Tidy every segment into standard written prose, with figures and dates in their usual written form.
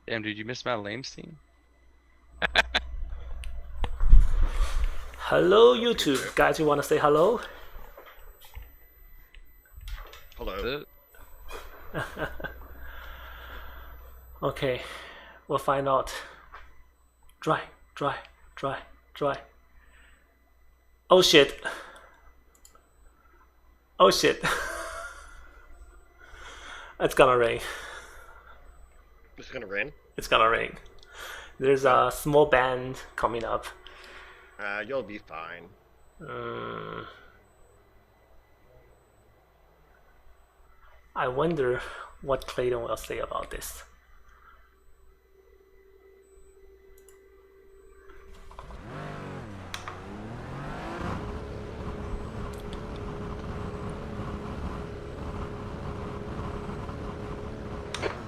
Damn, dude, you missed my lame steam? Hello, YouTube. Guys, you want to say hello? Hello. Okay, we'll find out. Dry, dry, dry, dry. Oh shit. Oh shit. It's gonna rain. It's gonna rain? It's gonna rain. There's a small band coming up. You'll be fine. I wonder what Clayton will say about this.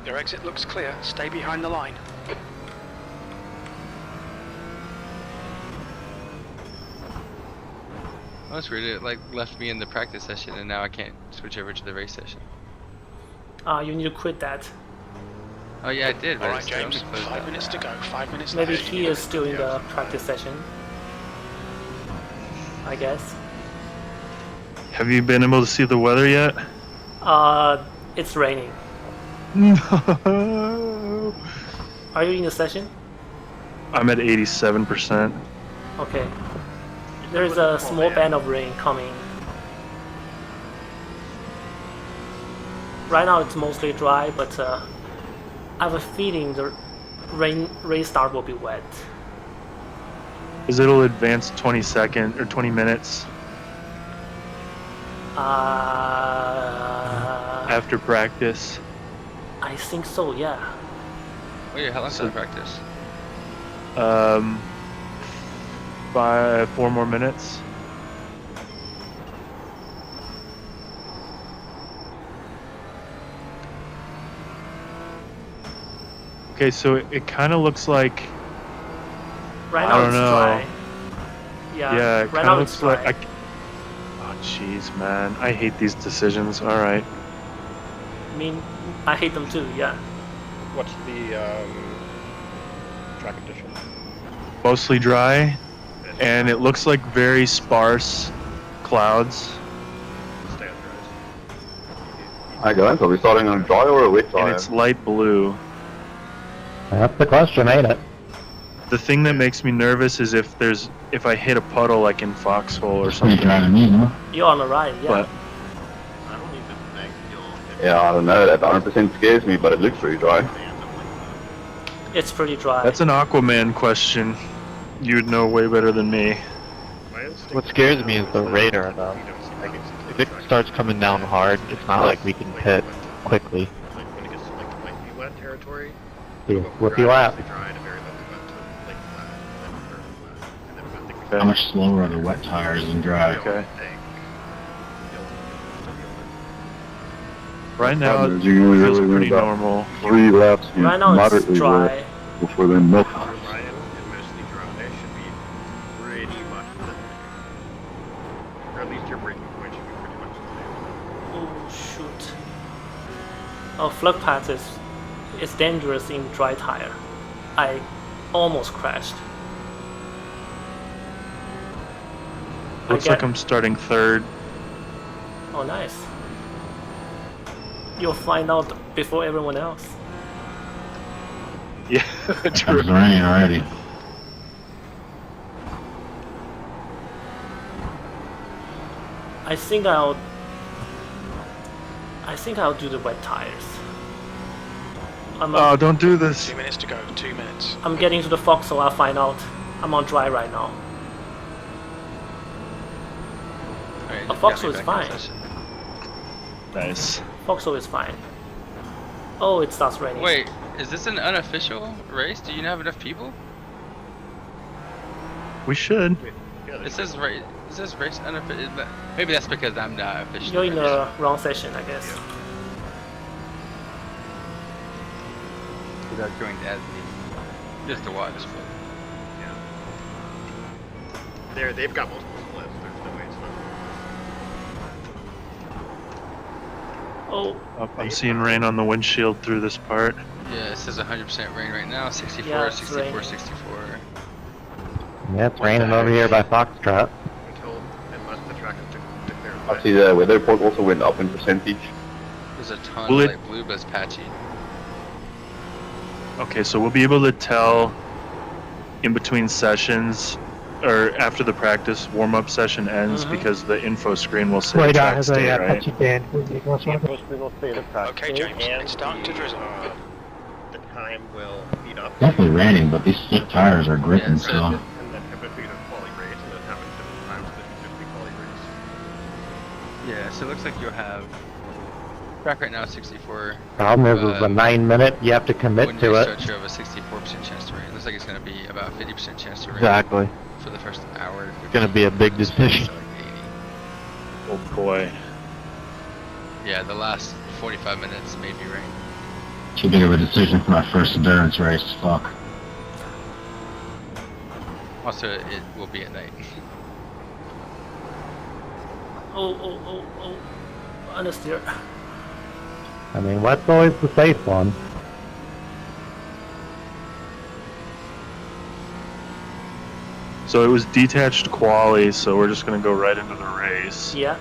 Your exit looks clear. Stay behind the line. Oh, that's weird. It like left me in the practice session, and now I can't switch over to the race session. You need to quit that. Oh yeah, I did. All right, James. 5 minutes to go. 5 minutes left. Maybe he is still in the practice session. I guess. Have you been able to see the weather yet? It's raining. No. Are you in the session? I'm at 87%. Okay. There's a small band of rain coming. Right now it's mostly dry, but I have a feeling the rain start will be wet. Because it'll advance 20 seconds or 20 minutes after practice. I think so, yeah. Wait, how long's the practice? 4 more minutes. Okay, so it kind of looks like. Right now it's dry. Yeah, it right kind now of it's looks dry. like. Oh, jeez, man. I hate these decisions. All right. I mean, I hate them too, yeah. What's the track condition? Mostly dry, and it looks like very sparse clouds. Standardized. Hi guys, are we starting on dry or a wet And tire? it's light blue. That's the question, ain't it? The thing that makes me nervous is if I hit a puddle like in Foxhole or something. You're on the right, yeah. But I don't even think you'll hit Yeah, I don't know, that 100% scares me, but it looks pretty dry. It's pretty dry. that's an Aquaman question. You'd know way better than me. my instinct. What scares me is the radar, though. Like, If it starts coming down hard, it's not like we can pit quickly. Like when it gets to like the might be wet territory. Do a go from flippy dry lap. to dry to very lightly wet to like flat, and then very flat, and then I think Okay. How much slower are the wet tires than dry? Okay. you'll- Right now it You really feels need pretty about normal. 3 laps in Right now it's moderately dry. wet before they melt. Ryan and mostly dry should be pretty much the same. Or at least your braking point should be pretty much the same. Oh shoot. Oh, flood path is dangerous in dry tire. I almost crashed. Looks like I'm starting third. Oh, nice. You'll find out before everyone else. Yeah, It's true. raining already. I think I'll do the wet tires. Oh, don't do this. 2 minutes to go. 2 minutes. I'm getting to the foxhole. I'll find out. I'm on dry right now. Alright, A just Foxhole got is me back in fine. session. Nice. Foxhole is fine. Oh, it starts raining. Wait, is this an unofficial race? Do you not have enough people? We should. Yeah, It says race. It says race unofficial. Maybe that's because I'm not official. You're in the wrong session, I guess. I joined as me just to watch. But they've got multiple splits. There's no way it's not. Oh, I'm seeing rain on the windshield through this part. Yeah, it says 100% rain right now. 64, Yeah, it's 64, raining. 64. Yeah, it's raining over here by Foxtrot. Unless the track is declared I wet. see the weather report also went up in percentage. There's a ton Will of it- light blue, but it's patchy. Okay, so we'll be able to tell in between sessions or after the practice warm-up session ends because the info screen will say track state, right? The info screen will say the track Okay, state, James, and it's starting to drizzle. the time will speed up. Definitely raining, but these slick tires are gripping, Yeah, so- so. And then typically there's quality race, and it happens different times that you just be quality race. Yeah, so it looks like you'll have track right now is 64. Problem is the 9 minute, you have to commit When to you it. start, you have a 64% chance to rain. It looks like it's going to be about 50% chance to rain Exactly. for the first hour. It's gonna be a big decision. So like 80. Oh boy. Yeah, the last 45 minutes maybe rain. Too big of a decision for my first endurance race. Fuck. Also, it will be at night. Oh. Understeer. I mean, what's always the safe one? So it was detached quali, so we're just gonna go right into the race. Yeah.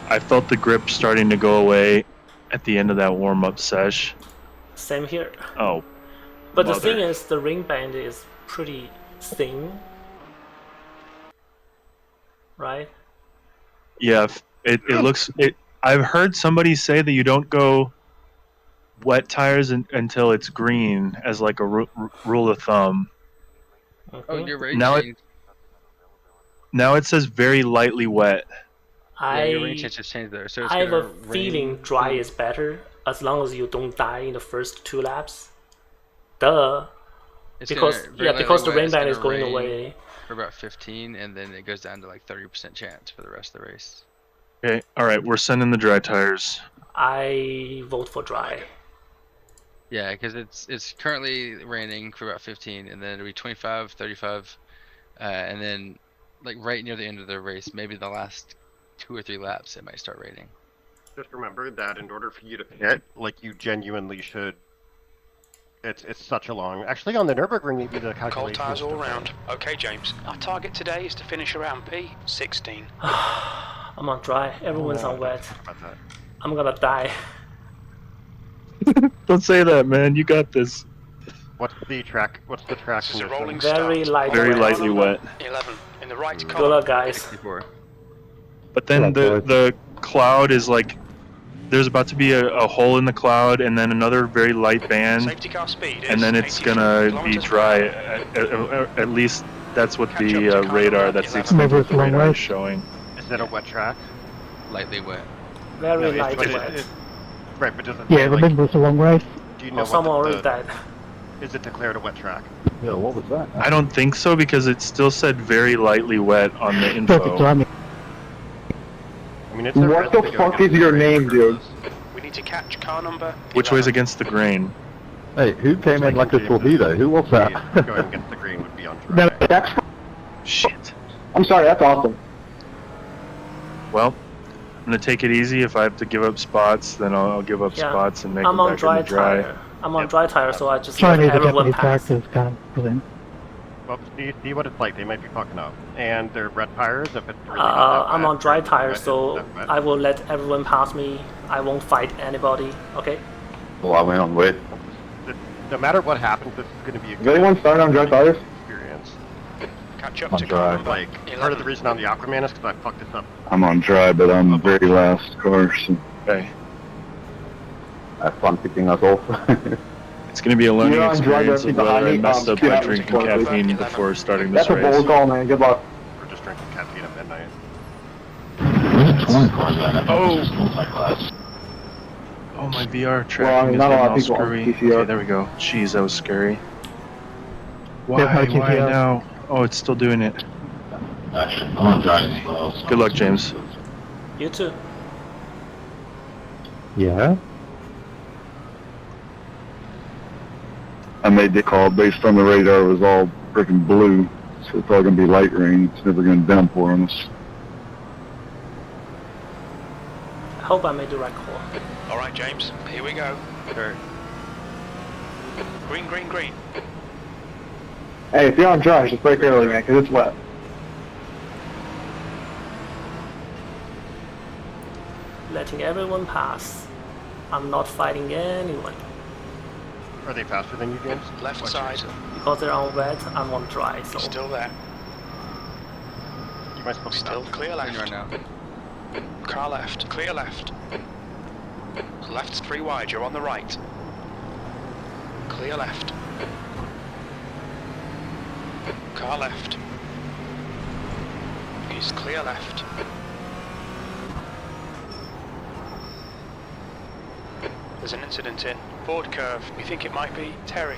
I felt the grip starting to go away at the end of that warm-up sesh. Same here. Oh, But the mother. thing is, the ring band is pretty thin, right? Yeah, it looks. I've heard somebody say that you don't go wet tires until it's green as like a rule of thumb. Oh, Mhm. your rain Now change. Now it says very lightly wet. Yeah, your rain I change has changed there. So it's I have a gonna feeling rain dry pretty- is better as long as you don't die in the first 2 laps. Duh. it's Because gonna very because the lightly wet, rain it's band gonna is going rain away. for about 15, and then it goes down to like 30% chance for the rest of the race. Okay, all right, we're sending the dry tires. I vote for dry. Yeah, because it's currently raining for about 15, and then it'll be 25, 35, and then like right near the end of the race, maybe the last 2 or 3 laps, it might start raining. Just remember that in order for you to pit, like you genuinely should. It's such a long. Actually, on the Nurburgring, maybe the Cold calculation. tyres all round. Okay, James. Our target today is to finish around P16. I'm on dry. Everyone's on wet. About that. I'm gonna die. Don't say that, man. You got this. What's the track? What's the track This is a condition? rolling Very start. light Very wet. lightly wet. 11. In the right Good column. luck, guys. 64. But then Good luck, the cloud is like there's about to be a hole in the cloud and then another very light band, Safety car speed is and then it's 83 gonna be kilometers per dry. hour. At least that's what Catch the up to car radar. number That's the 11. extent of the radar is showing. Is it a wet track? Lightly wet. Very No, light but wet. right, but does it? Yeah, say, the like, big was a long race. do you Oh, know someone what already died. is it declared a wet track? Yeah, what was that? I don't think so because it still said very lightly wet on the Perfect info. timing. I mean, it's a What risk the to go fuck against is your the name, grain dude? for this. We need to catch car number 11. Which way's against the grain? Hey, who came in like a torpedo? Who was that? Going against the green would be on No, dry. That's. Shit. I'm sorry, that's awesome. Well, I'm gonna take it easy. If I have to give up spots, then I'll give up Yeah. spots and make I'm them on back dry into dry. tire. I'm on Yep. dry tire, so I just let Chinese everyone Japanese pass. tractors kind of brilliant. Well, see what it's like. They might be fucking up. And they're red tires. If it's really I'm on dry tire, so I will let everyone pass me. I won't fight anybody. Okay? Well, I went on wet. No matter what happens, this is going to be a Is anyone starting on dry tires? experience. Catch up On to dry. car number Like, 11. part of the reason I'm the Aquaman is because I fucked this up. I'm on dry, but I'm very last car, so Okay. have fun picking us off. It's gonna be a learning Yeah, I'm dry, experience of but whether I behind me, messed up by yeah, drinking it's fine. caffeine 11. before starting this That's a bold race. call, man. Good luck. We're just drinking caffeine at midnight. There's a touring car then. Oh. It's multi-class. Oh, my VR Well, I tracking mean, is not a getting lot all of people on screwy. PCR. Okay, there we go. Jeez, that was scary. Why? Yeah, how Why TCR? now? Oh, it's still doing it. Actually, I'm on driving slow. So Good luck, James. You too. Yeah? I made the call based on the radar. It was all freaking blue, so it's all gonna be light rain. It's never gonna downpour on us. I hope I made the right call. All right, James. Here we go. Sure. Green, green, green. Hey, if you're on dry, just break early, man, because it's wet. Letting everyone pass. I'm not fighting anyone. Are they faster than you, James? Left Watch side. yourself. Because they're on wet, I'm on dry, so... He's still there. You might supposed to Still stop. clear In left. right now. Car left. Clear left. Left's 3 wide. You're on the right. Clear left. Car left. He's clear left. There's an incident in. Board curve. We think it might be Terry.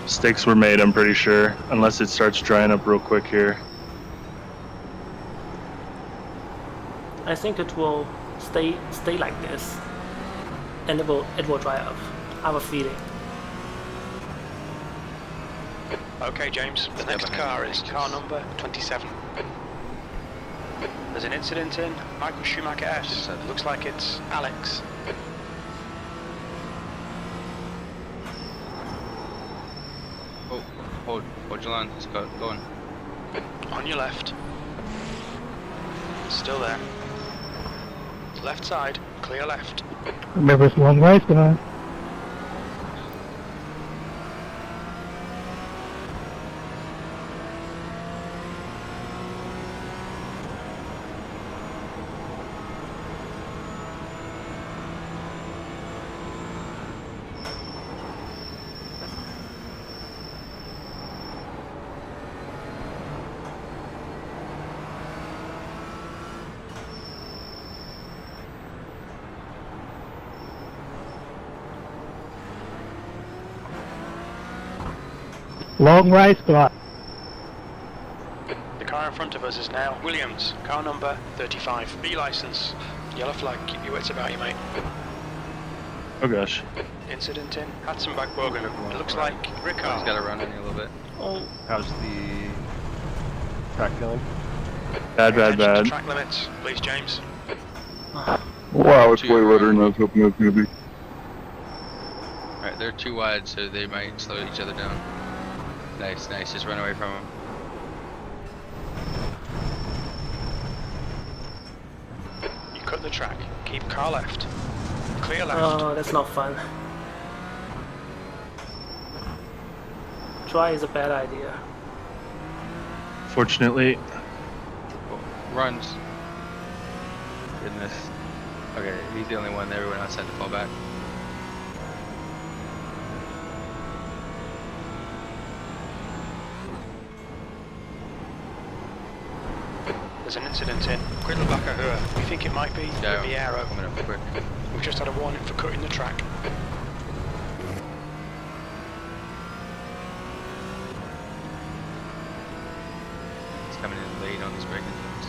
Mistakes were made, I'm pretty sure. Unless it starts drying up real quick here. I think it will stay like this. And it will dry up. I have a feeling. Okay, James. The next behind car you, is thank car you. number 27. There's an incident in. Michael Schumacher S. Inside. Looks like it's Alex. Oh, hold your line. Let's go. Going. On your left. Still there. Left side. Clear left. Remember, it's long race, guys. Long race, guys. The car in front of us is now Williams. Car number 35. B license. Yellow flag. Keep your wits about you, mate. Oh gosh. Incident in. Hatzenbach Bogen. It looks like He's Rickard. got to run in a little bit. Oh, How's the track feeling? Bad, bad, Attention to bad. track limits, please, James. Wow, it's Two way wetter wrong. than I was hoping it was going to be. Alright, they're too wide, so they might slow each other down. Nice, nice. Just run away from them. You cut the track. Keep car left. Clear left. oh, that's not fun. Dry is a bad idea. Fortunately, Oh, runs. Goodness. Okay, he's the only one. Everyone else had to fall back. There's an incident in Quiddelbacher Höhe. We think it might be Yeah, Riviera. coming up quick. We've just had a warning for cutting the track. He's coming in late on these braking zones.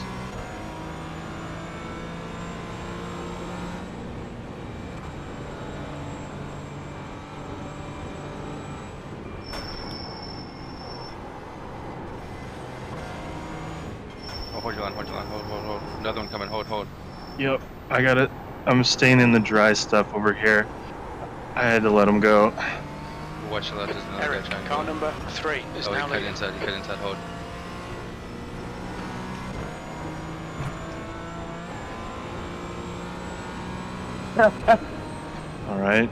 Oh, hold your line, hold. Another one coming, hold. yep, I got it. I'm staying in the dry stuff over here. I had to let him go. Watch your left, there's another Eric, guy trying to car go. number 3 is Oh, now he cut leading. inside, hold. Alright.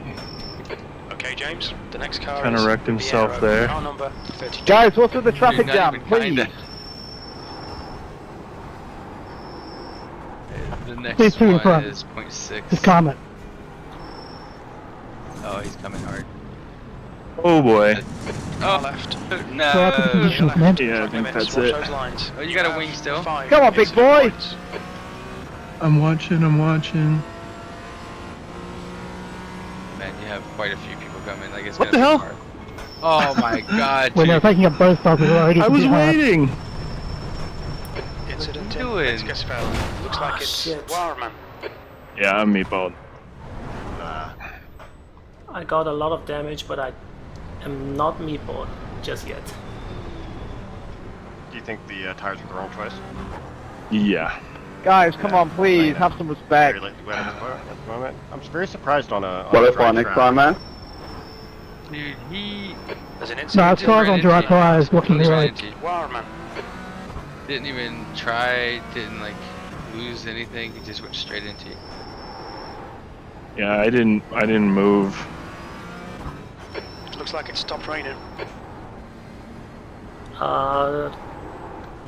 Okay, James. The next car Kinda is wrecked himself Riviera. there. Car number 32. Guys, what's with the Dude, traffic not jam, even please? kinda. The next Please, to and one from. is 0.6. Just comment. Oh, he's coming hard. Oh boy. Car left. No! Traffic Clear conditions, left. man. Yeah, I Track think limits, that's watch it. those lines. Oh, you got a have wing still? 5 Come on, big incident boy. points. I'm watching. Man, you have quite a few people coming. Like it's What gonna the be hell? hard. Oh my god, When they're dude. taking up both stocks, we're already I was behind. waiting. Incident you in doing? Metzgersfeld. Looks like it's shit. Warman. Yeah, I'm meatballed. I got a lot of damage, but I am not meatball. just yet. Do you think the tires are the wrong choice? Yeah. Guys, come on, please, have some respect. Very lightly wet at the moment. I'm very surprised on a What if dry on next track. time, man? Dude, he There's an No, incident. it's cars on dry tires blocking the totally ran road. into you. Warman. Didn't even try, didn't like lose anything. He just went straight into you. Yeah, I didn't move. It looks like it stopped raining.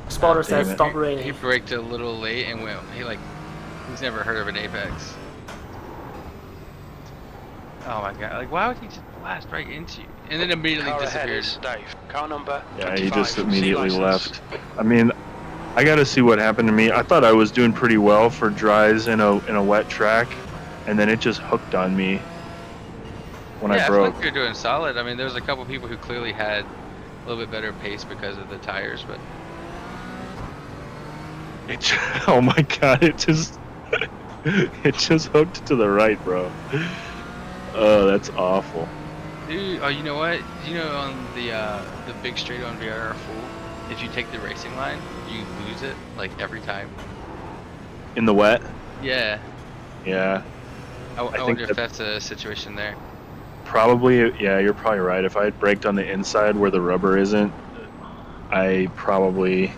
Spotter damn says it. stop He raining. braked a little late and went. He's never heard of an apex. Oh my god! Like, why would he just blast right into you and then immediately Car ahead disappeared? is Dave. Car number Yeah, 25. he just C immediately license. left. I mean, I got to see what happened to me. I thought I was doing pretty well for dries in a wet track, and then it just hooked on me when Yeah, I I feel broke. like you're doing solid. I mean, there's a couple people who clearly had a little bit better pace because of the tires, but Oh my god! It just it just hooked to the right, bro. Oh, that's awful. dude, oh, you know what? You know, on the big straight on VRR full, if you take the racing line, you lose it like every time. In the wet? Yeah, Yeah, I think wonder if that- that's a situation there. probably. Yeah, you're probably right. If I had braked on the inside where the rubber isn't, I probably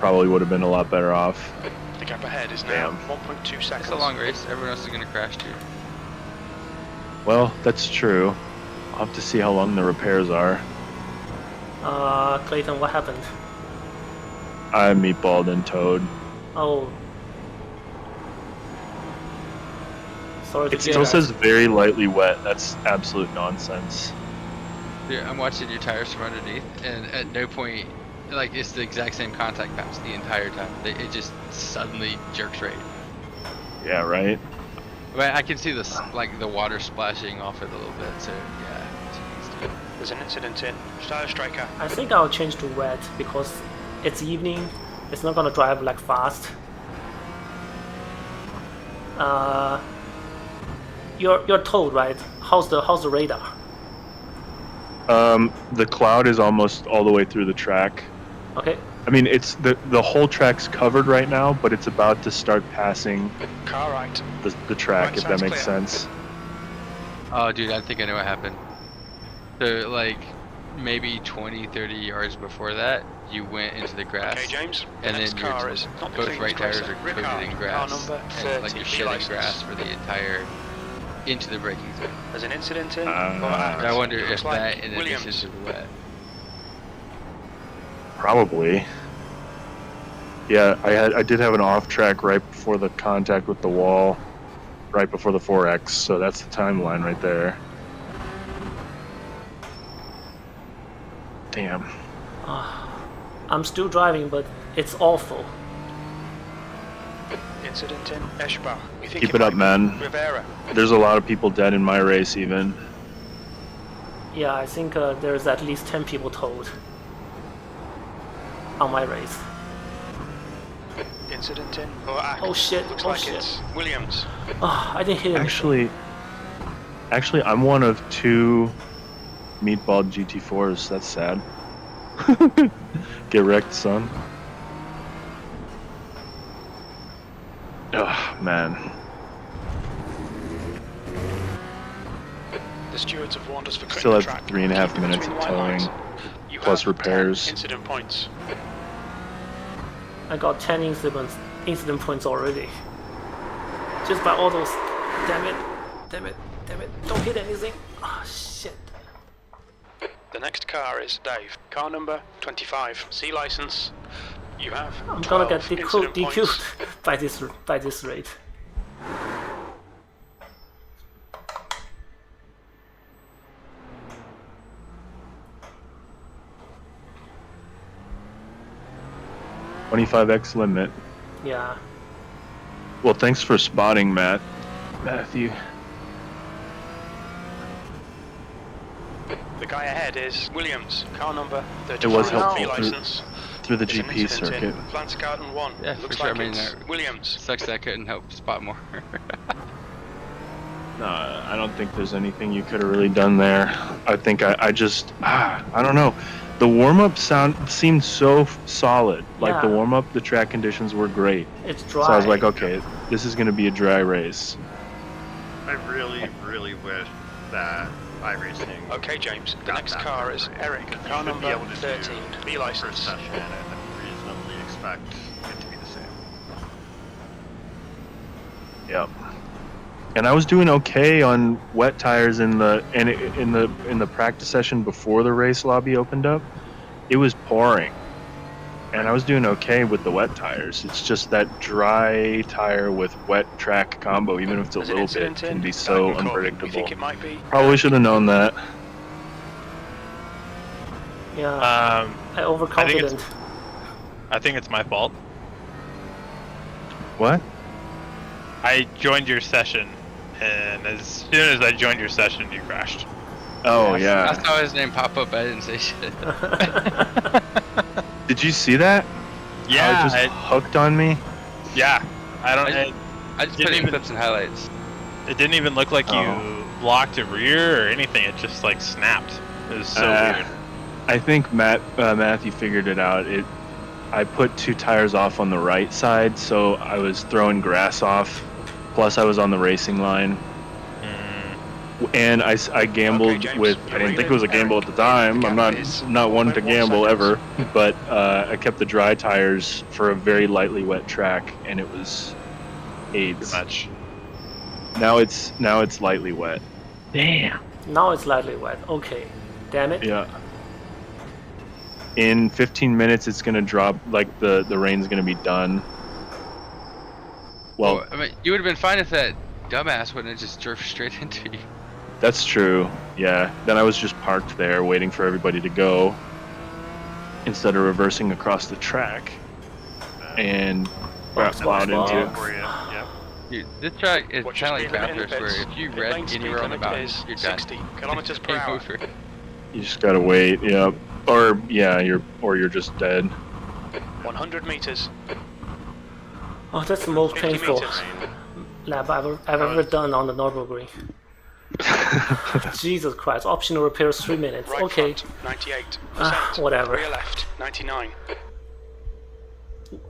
would have been a lot better off. The gap ahead is now Damn. 1.2 seconds. It's a long race. Everyone else is gonna crash too. Well, that's true. I'll have to see how long the repairs are. Clayton, what happened? I meatballed and towed. Oh. Sorry to It hear still that. says very lightly wet. That's absolute nonsense. Dude, I'm watching your tires from underneath, and at no point, like, it's the exact same contact paths the entire time. It just suddenly jerks right. Yeah, right? But I can see this, like, the water splashing off it a little bit, so yeah. Jeez, There's an incident in Star Striker. I think I'll change to wet because it's evening. It's not gonna drive like fast. You're told, right? How's the radar? The cloud is almost all the way through the track. Okay. I mean, it's the whole track's covered right now, but it's about to start passing Car right. the track, Right if that side's makes clear. sense. Oh, dude, I think I know what happened. So, like, maybe 20, 30 yards before that, you went into the grass. Okay, James. The And next then car your is not the both cleanest right tires racer. are Rick coated in Hart, grass. Car number And, like, 30, you're B shedding license. grass for the entire, into the braking zone. There's an incident in. I wonder if Looks like that, in Williams. addition to the wet. Probably. Yeah, I did have an off track right before the contact with the wall, right before the 4X, so that's the timeline right there. Damn. I'm still driving, but it's awful. Incident in Eschbach. We think Keep it up, might be man. Rivera. There's a lot of people dead in my race, even. Yeah, I think there's at least 10 people told on my race. Incident in. Oh shit, Looks oh like shit. it's Williams. Oh, I didn't hit anything. Actually, I'm one of 2 meatballed GT4s. That's sad. Get wrecked, son. Ugh, man. The stewards have warned us for cutting Still the have track. 3.5 Keep it minutes between of the white towing, lines. You plus have 10 repairs. incident points. I got 10 incident points already. Just by all those. Damn it. Damn it. Damn it. Don't hit anything. Ah, shit. The next car is Dave. Car number 25. C license. You have. I'm gonna get 12 incident DQ'd points. by this rate. $25X limit. Yeah. Well, thanks for spotting, Matthew. The guy ahead is Williams. Car number 35. It was C helpful license. through the There's an GP incident circuit. in Plant Garden 1. Yeah, for Looks sure. like I mean, it's that Williams. sucks that I couldn't help spot more. No, I don't think there's anything you could have really done there. I think I just I don't know. The warm-up seemed so solid. Like the Yeah. warm-up, the track conditions were great. It's dry. So I was like, okay, this is going to be a dry race. I really, really wish that iRacing. Okay, James. The got next that car better is rate. Eric, You car should be number able to do 13, B first license. session and reasonably expect it to be the same. Yep. And I was doing okay on wet tires in the practice session before the race lobby opened up. It was pouring, and I was doing okay with the wet tires. It's just that dry tire with wet track combo, even if it's a There's an little bit, incident can in be so Nürburgring. We unpredictable. think it might be. Probably should have known that. Yeah. I overconfident. I think it's my fault. What? I joined your session, and as soon as I joined your session, you crashed. Oh I yeah. saw his name pop up, but I didn't say shit. Did you see that? Yeah, How it just hooked on me. yeah. I don't. I just put didn't in even- clips and highlights. It didn't even look like Oh. you blocked a rear or anything. It just like snapped. It was so weird. I think Matthew figured it out. I put two tires off on the right side, so I was throwing grass off. Plus, I was on the racing line, and I gambled Okay, James, with. you're I didn't think it reading. was a gamble at the time. The I'm gap is not one to 1.1 gamble seconds. ever, but I kept the dry tires for a very lightly wet track, and it was Too AIDS. much. Now it's lightly wet. Damn. Now it's lightly wet. Okay. Damn it. Yeah. In 15 minutes, it's gonna drop. Like the rain's gonna be done. Well, I mean, you would have been fine if that dumbass wouldn't have just drove straight into you. that's true. Yeah. Then I was just parked there waiting for everybody to go instead of reversing across the track and got plowed box. into. For you. Yep. Dude, this track is Watch your kind of like speed limit in Bathurst, where pits. if you Pit wreck lane speed anywhere on the limit mountain, is you're done. 60 kilometers per Game hour. over. You just gotta wait. Yeah. Or yeah, you're just dead. 100 meters. Oh, that's the most 50 painful meters. lap I've ever done on the Nürburgring. Jesus Christ. Optional repairs 3 minutes. Right Okay. front, 98%. Whatever. Rear left, 99.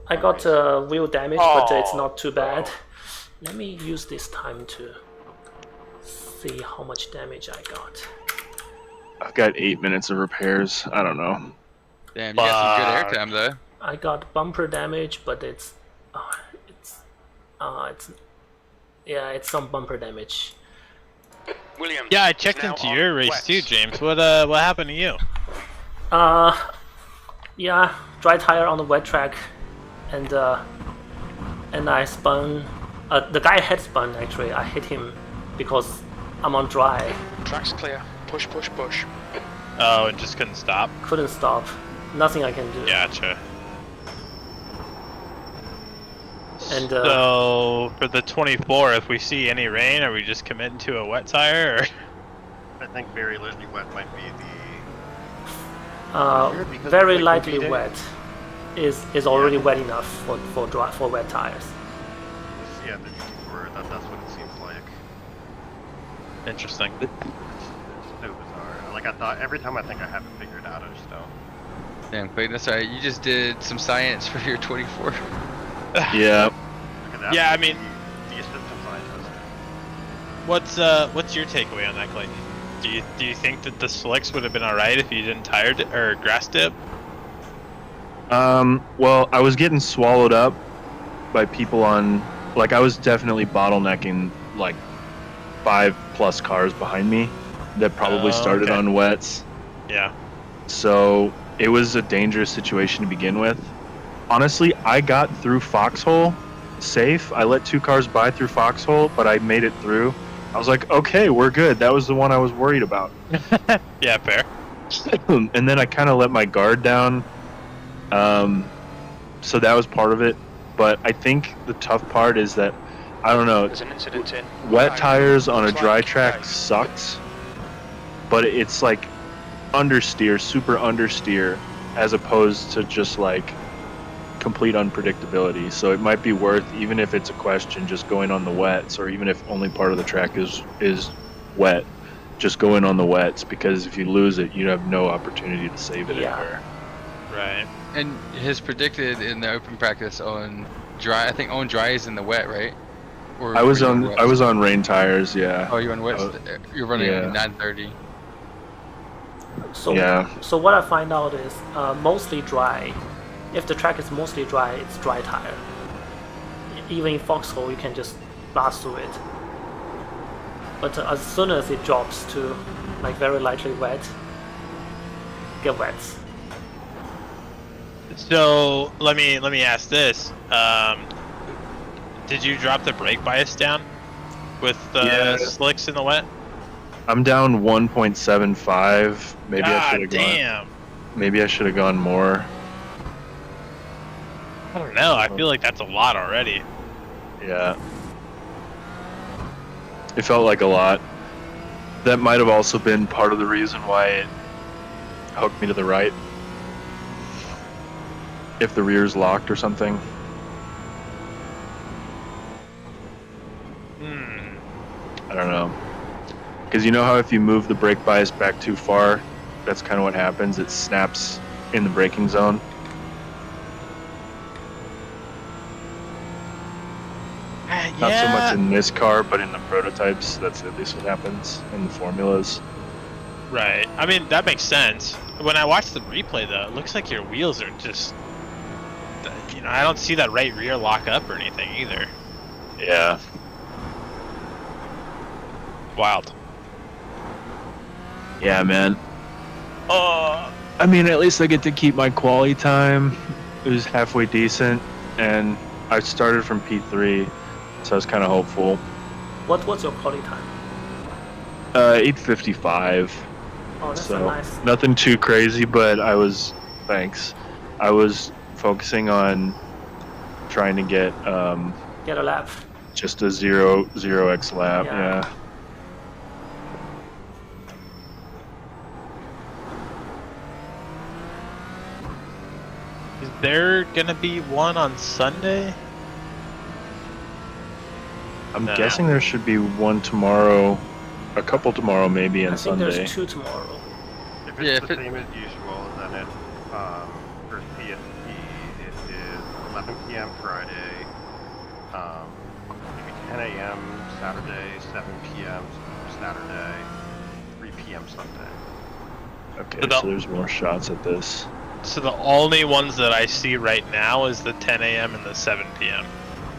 I got wheel damage, but it's not too bad. Let me use this time to see how much damage I got. I've got 8 minutes of repairs. I don't know. Damn, you got some good airtime though. I got bumper damage, but it's some bumper damage. William. Yeah, I checked now into on your race wets. too, James. What happened to you? Yeah, dry tire on the wet track, and I spun. The guy head spun actually. I hit him because I'm on dry. Track's clear. Push, push, push. Oh, and just couldn't stop. Couldn't stop. Nothing I can do. Gotcha. And So for the 24, if we see any rain, are we just committing to a wet tire? Or? I think very lightly wet might be the. because very it's like lightly competing. wet is already wet enough for wet tires. Yeah, the GT4. That's what it seems like. Interesting. It's so bizarre. Like I thought, every time I think I have it figured out, I just don't. Damn, Clayton, that's alright. You just did some science for your 24. Yeah. Look at that. Yeah, I mean- the assistant scientist. What's your takeaway on that, Clayton? Do you think that the slicks would have been alright if you didn't or grass dip? Well, I was getting swallowed up by people on. Like, I was definitely bottlenecking like 5+ cars behind me that probably started okay. on wets. Yeah. So it was a dangerous situation to begin with. Honestly, I got through Foxhole safe. I let 2 cars by through Foxhole, but I made it through. I was like, okay, we're good. That was the one I was worried about. Yeah, fair. And then I kind of let my guard down. So that was part of it. But I think the tough part is that, I don't know, There's an incident in. wet tires on a Looks dry like track guys. sucks. But it's like understeer, super understeer, as opposed to just like complete unpredictability. So it might be worth, even if it's a question, just going on the wets, or even if only part of the track is wet, just go in on the wets, because if you lose it, you have no opportunity to save it Yeah. anywhere. Right. And his predicted in the open practice on dry. I think on dry is in the wet, right? Or I was were you on on wets? rain tires, yeah. Oh, you're on wets. You're running yeah. 930. So Yeah. so what I find out is mostly dry. If the track is mostly dry, it's dry tire. Even in foxhole, you can just blast through it. But as soon as it drops to like very lightly wet, get wet. So let me ask this: did you drop the brake bias down with the Yeah. slicks in the wet? I'm down 1.75. Maybe I should have gone. Damn. Maybe I should have gone more. I don't know. I feel like that's a lot already. Yeah. It felt like a lot. That might have also been part of the reason why it hooked me to the right. If the rear's locked or something. I don't know. Because you know how if you move the brake bias back too far, that's kind of what happens. It snaps in the braking zone. Not so much in this car, but in the prototypes, that's at least what happens in the formulas. Right. I mean, that makes sense. When I watched the replay, though, it looks like your wheels are just... You know, I don't see that right rear lock up or anything either. Yeah. Wild. Yeah, man. I mean, at least I get to keep my quali time. It was halfway decent, and I started from P3, so I was kind of hopeful. What's your quality time? 8:55. Oh, that's So nice. nothing too crazy, but I was focusing on trying to get Get a lap. just a 0x lap. Yeah. Yeah. Is there gonna be one on Sunday? I'm No. guessing there should be one tomorrow, a couple tomorrow maybe, and I think Sunday. there's 2 tomorrow. If it's Yeah, the if it- same as usual, then it, for PSP, it is 11 p.m. Friday, maybe 10 a.m. Saturday, 7 p.m. Saturday, 3 p.m. Sunday. Okay, So so there's more shots at this. So the only ones that I see right now is the 10 a.m. and the 7 p.m.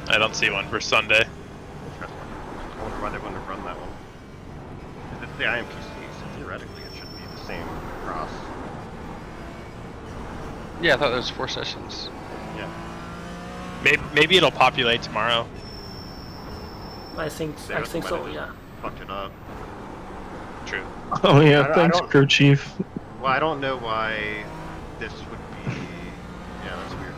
I don't see one for Sunday. Interesting. I wonder why they wouldn't have run that one. If it's the IMPC, so theoretically it should be the same across. Yeah, I thought there was 4 sessions. Yeah. Maybe it'll populate tomorrow. I think They so. might have Yeah. Fucked it up. True. Oh yeah, I thanks, don't- crew chief. Well, I don't know why this would be. Yeah, that's weird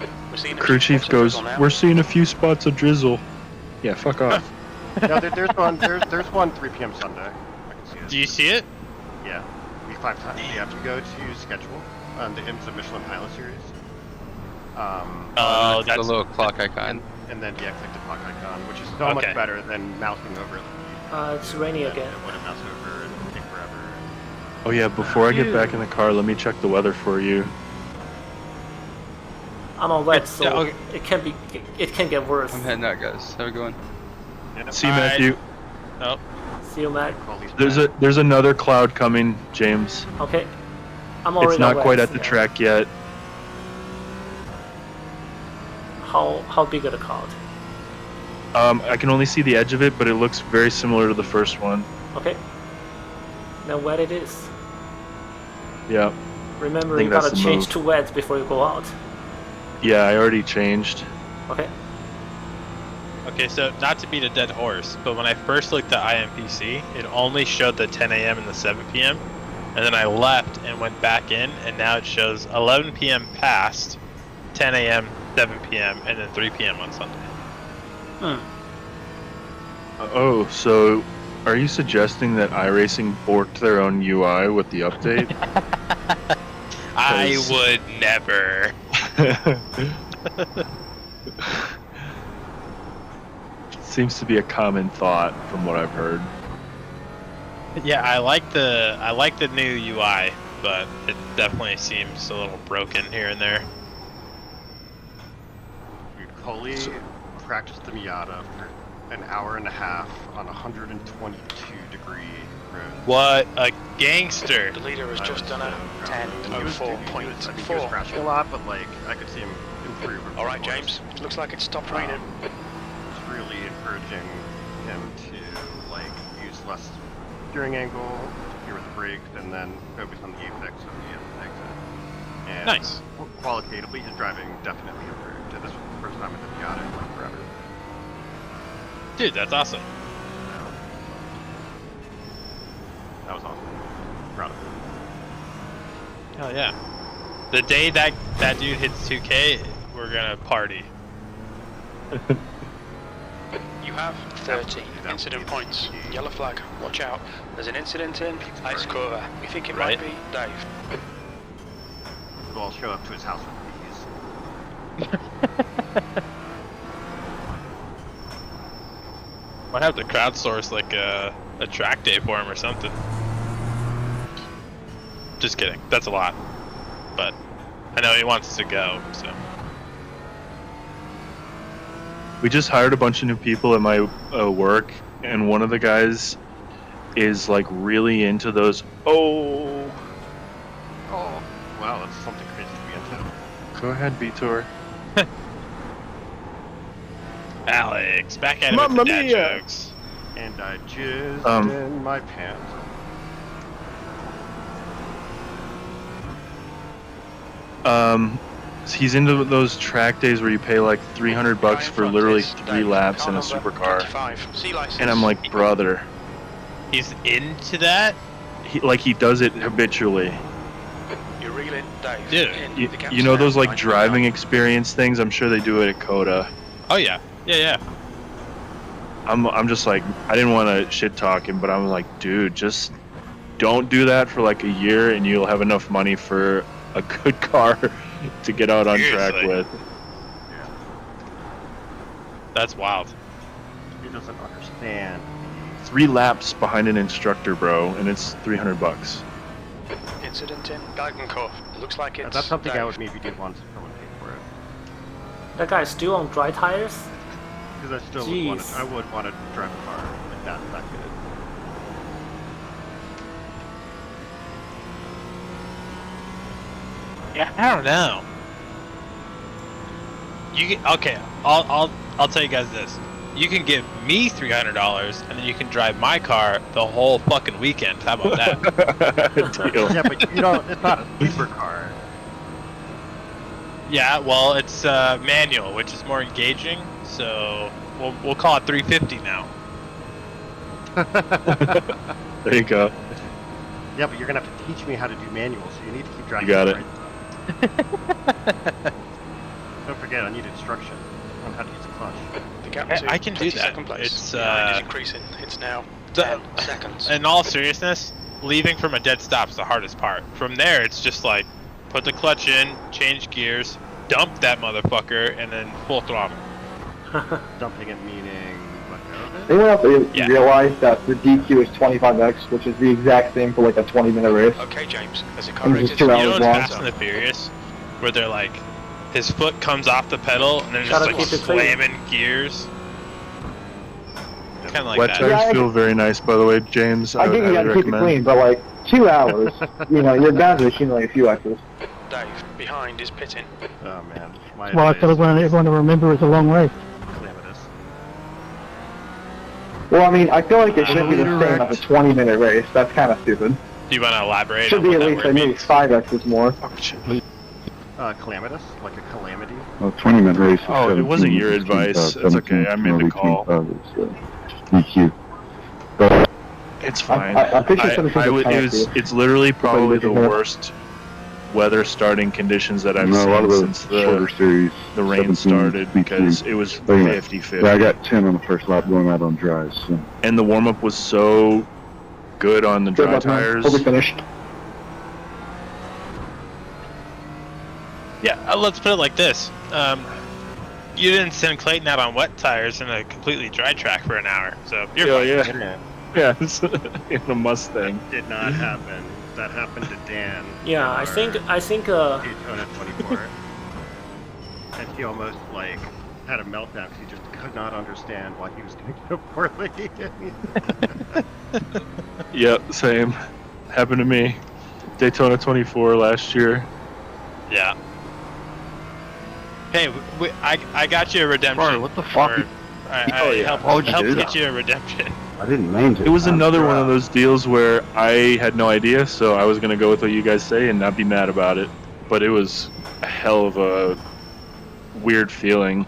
to me. We're seeing a Crew few chief spots of goes, drizzle now. we're seeing a few spots of drizzle. Yeah, fuck off. No, there's one. There's one 3 p.m. Sunday. I can see it. Do you see it? Yeah, we 5 times. You have to go to schedule on the IMSA Michelin Pilot Series. Oh, the that's little clock icon. And then yeah, click the clock icon, which is so much Okay. better than mousing over. It's raining again. It would have mouse over and take forever. Oh yeah, before I get back in the car, let me check the weather for you. I'm on wet, so Yeah, okay. it can get worse. I'm heading out, guys. Have a good one. And See you, Alright. Matthew. oh. See you, Mac. call these There's another cloud coming, James. Okay. I'm already It's not on quite wet, at the yeah. track yet. How big are the cloud? I can only see the edge of it, but it looks very similar to the first one. Okay. Then wet it is. Yeah. Remember, I think you gotta that's the change move. to wet before you go out. Yeah, I already changed. Okay. Okay, so not to beat a dead horse, but when I first looked at IMPC, it only showed the 10 a.m. and the 7 p.m. And then I left and went back in, and now it shows 11 p.m. past, 10 a.m., 7 p.m., and then 3 p.m. on Sunday. Oh, so are you suggesting that iRacing borked their own UI with the update? I 'Cause- would never. Seems to be a common thought from what I've heard. Yeah, I like the new UI, but it definitely seems a little broken here and there. Dude, Coley practiced the Miata for an hour and a half on 122-degree roads. What a gangster! The leader has just done a He was 10.4. crashing a lot, but like I could see him improve. All right, James. Looks like it's stopped raining. It's really encouraging him to like use less steering angle here with the brake, and then focus on the apex of the exit. And Nice. Qualitatively, his driving definitely improved. This was the first time in the Miata in like forever. Dude, that's awesome. That was awesome. Proud of him. Hell yeah. The day that dude hits 2K, we're gonna party. You have 13 incident points. Yellow flag. Watch out. There's an incident in Ice Quarter. We think it might be Dave. So I'll show up to his house with these. Might have to crowdsource like a track day for him or something. Just kidding. That's a lot. But I know he wants to go, so. We just hired a bunch of new people at my work, and one of the guys is like really into those. Oh, wow, that's something crazy to be into. Go ahead, Vitor. Alex, back at it Mamma with the dad mia! jokes. And I jizzed in my pants. He's into those track days where you pay like $300 for literally 3 laps in a supercar, and I'm like, brother. He's into that? He does it habitually. You're reeling, Dave. Dude, You know those like driving experience things? I'm sure they do it at Coda. Oh yeah, yeah. I'm just like, I didn't want to shit talk him, but I'm like, dude, just don't do that for like a year, and you'll have enough money for a good car to get out on track with. Yeah. That's wild. He doesn't understand. 3 laps behind an instructor, bro, and it's $300. Incident in Galgenkorf. Looks like it's That's something Dave. I would maybe get once if someone paid for it. That guy's still on dry tires? Because I still would want to drive a car like that good. Yeah, I don't know. Okay, I'll tell you guys this. You can give me $300 and then you can drive my car the whole fucking weekend. How about that? Deal. Yeah, but you know, it's not a supercar. Yeah, well, it's manual, which is more engaging. So we'll call it 350 now. There you go. Yeah, but you're gonna have to teach me how to do manual, so you need to keep driving. You got it. Right. Don't forget, I need instruction on how to use a clutch. The gap I to can do that. 22nd place. It's Behind is increasing. It's now 10 seconds. In all seriousness, leaving from a dead stop is the hardest part. From there, it's just like put the clutch in, change gears, dump that motherfucker, and then full throttle. Dumping it meaning what? Anyone else Yeah. realize that the DQ is 25x, which is the exact same for like a 20-minute race? Okay, James. As a car And it's exits, just 2 You hours know in long. Fast and the Furious, where they're like, his foot comes off the pedal and then just Gotta like keep it clean. slamming gears. Kind of like Wet that. tires Yeah, I feel very nice, by the way, James. I would think you highly gotta keep it recommend. clean, but like 2 hours, you know, you're bound to accumulate a few X's. Dave, behind is pitting. Oh man, my Well, I advice thought everyone to remember it's a long race. is calamitous. Well, I mean, I feel like it should be the Leader same as a 20-minute race. That's kind of stupid. Do you want to elaborate Should on be what at that least word at least means? 5x's more. Calamitous, like a calamity. Well, 20-minute race. is Oh, it wasn't 17, your 16, advice. It's 17, okay, I made the call. 25 is, DQ. But It's fine. I think it's something I would, kind of it's literally probably the looking at- worst weather starting conditions that I've no, a lot of seen the since shorter series. the rain 17, started, because DQ. it was Wait a minute. 50-50. Yeah, I got 10 on the first lap going out on dries. So. And the warm-up was so good on the Good dry luck, man. tires. Hope we finished. Yeah, let's put it like this. You didn't send Clayton out on wet tires in a completely dry track for an hour, so you're fine. Yeah. Internet. Yes, in a Mustang. That did not happen. That happened to Dan. Yeah, I think Daytona 24. And he almost like had a meltdown because he just could not understand why he was doing so poorly. Yep, same. Happened to me. Daytona 24 last year. Yeah. Hey, I got you a redemption. Bro, what the fuck? I helped Why'd you do get that? you a redemption. I didn't mean to. It was another one of those deals where I had no idea, so I was gonna go with what you guys say and not be mad about it. But it was a hell of a weird feeling.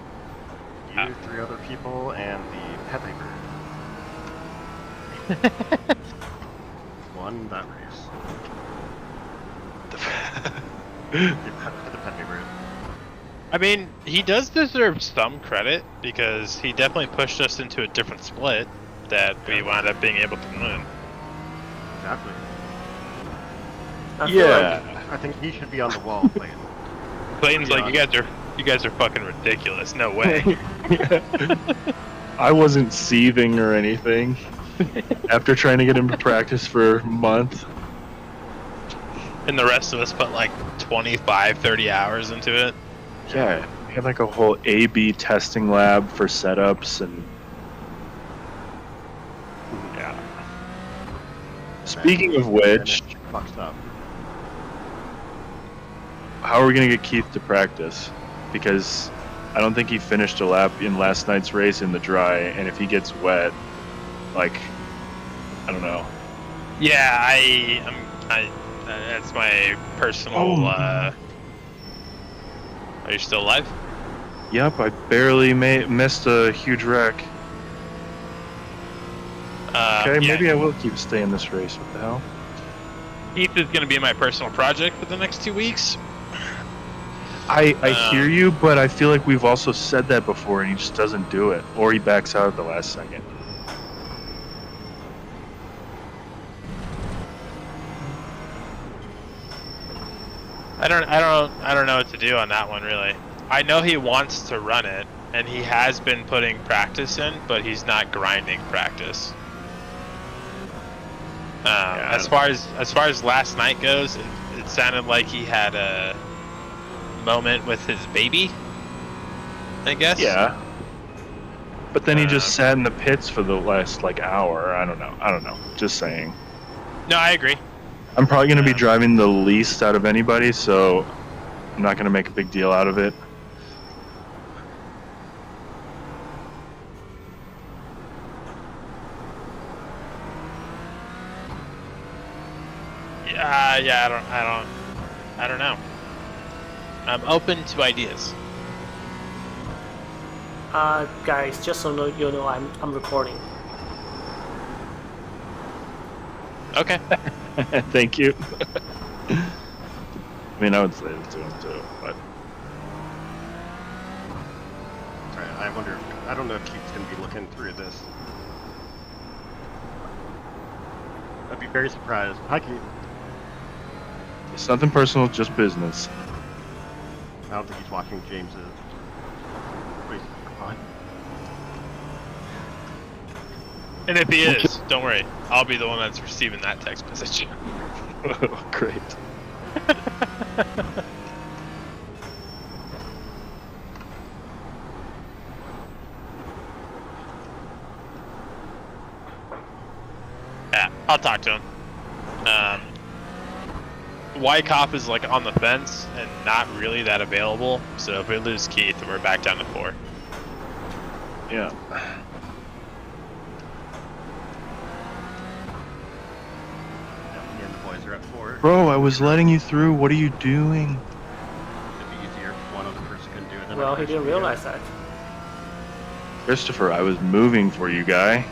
You, 3 other people, and the Pepe bird. Won that race. The Pepe bird. I mean, he does deserve some credit because he definitely pushed us into a different split that we wound up being able to win. Exactly. Yeah. I think he should be on the wall, Clayton. Clayton's like, you guys are fucking ridiculous. No way. I wasn't seething or anything after trying to get him to practice for a month. And the rest of us put like 25, 30 hours into it. Yeah, we had like a whole A/B testing lab for setups and. Yeah. Speaking of which, Fucked up. how are we gonna get Keith to practice? Because I don't think he finished a lap in last night's race in the dry, and if he gets wet, like, I don't know. Yeah, that's my personal. Are you still alive? Yep, I barely missed a huge wreck. Okay, yeah. maybe I will keep staying this race. What the hell? Keith is going to be my personal project for the next 2 weeks. I hear you, but I feel like we've also said that before, and he just doesn't do it, or he backs out at the last second. I don't know what to do on that one really. I know he wants to run it, and he has been putting practice in, but he's not grinding practice. Yeah. As far as last night goes, it sounded like he had a moment with his baby, I guess. Yeah. But then he just sat in the pits for the last like hour. I don't know. Just saying. No, I agree. I'm probably going to be driving the least out of anybody, so I'm not going to make a big deal out of it. Yeah, I don't know. I'm open to ideas. Guys, just so you know, I'm recording. Okay. Thank you. I mean, I would say it to him too, but. I wonder. I don't know if Keith's going to be looking through this. I'd be very surprised. Hi, Keith. It's nothing personal, just business. I don't think he's watching James's race for fun. And if he is, don't worry. I'll be the one that's receiving that text message. Great. Yeah, I'll talk to him. Wyckoff is like on the fence and not really that available, so if we lose Keith, we're back down to 4. Yeah. Me and the boys are at 4. Bro, I was letting you through. What are you doing? It'd be easier if one other person can do it. Well, he didn't realize that. Christopher, I was moving for you, guy.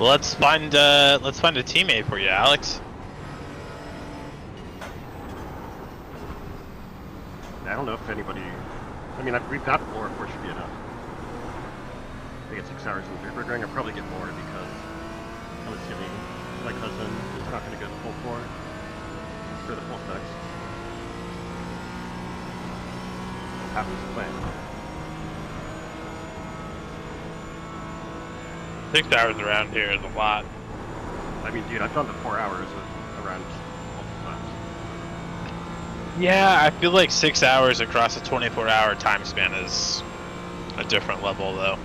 Well, let's find a teammate for you, Alex. I don't know if anybody. I mean, we've got 4. 4 should be enough. I get 6 hours in Nürburgring. I'll probably get more because I'm assuming my cousin is not going to go the full 4 for the full specs. What happens to plan? 6 hours around here is a lot. I mean, dude, I've done the 4 hours around multiple times. Yeah, I feel like 6 hours across a 24-hour time span is a different level, though.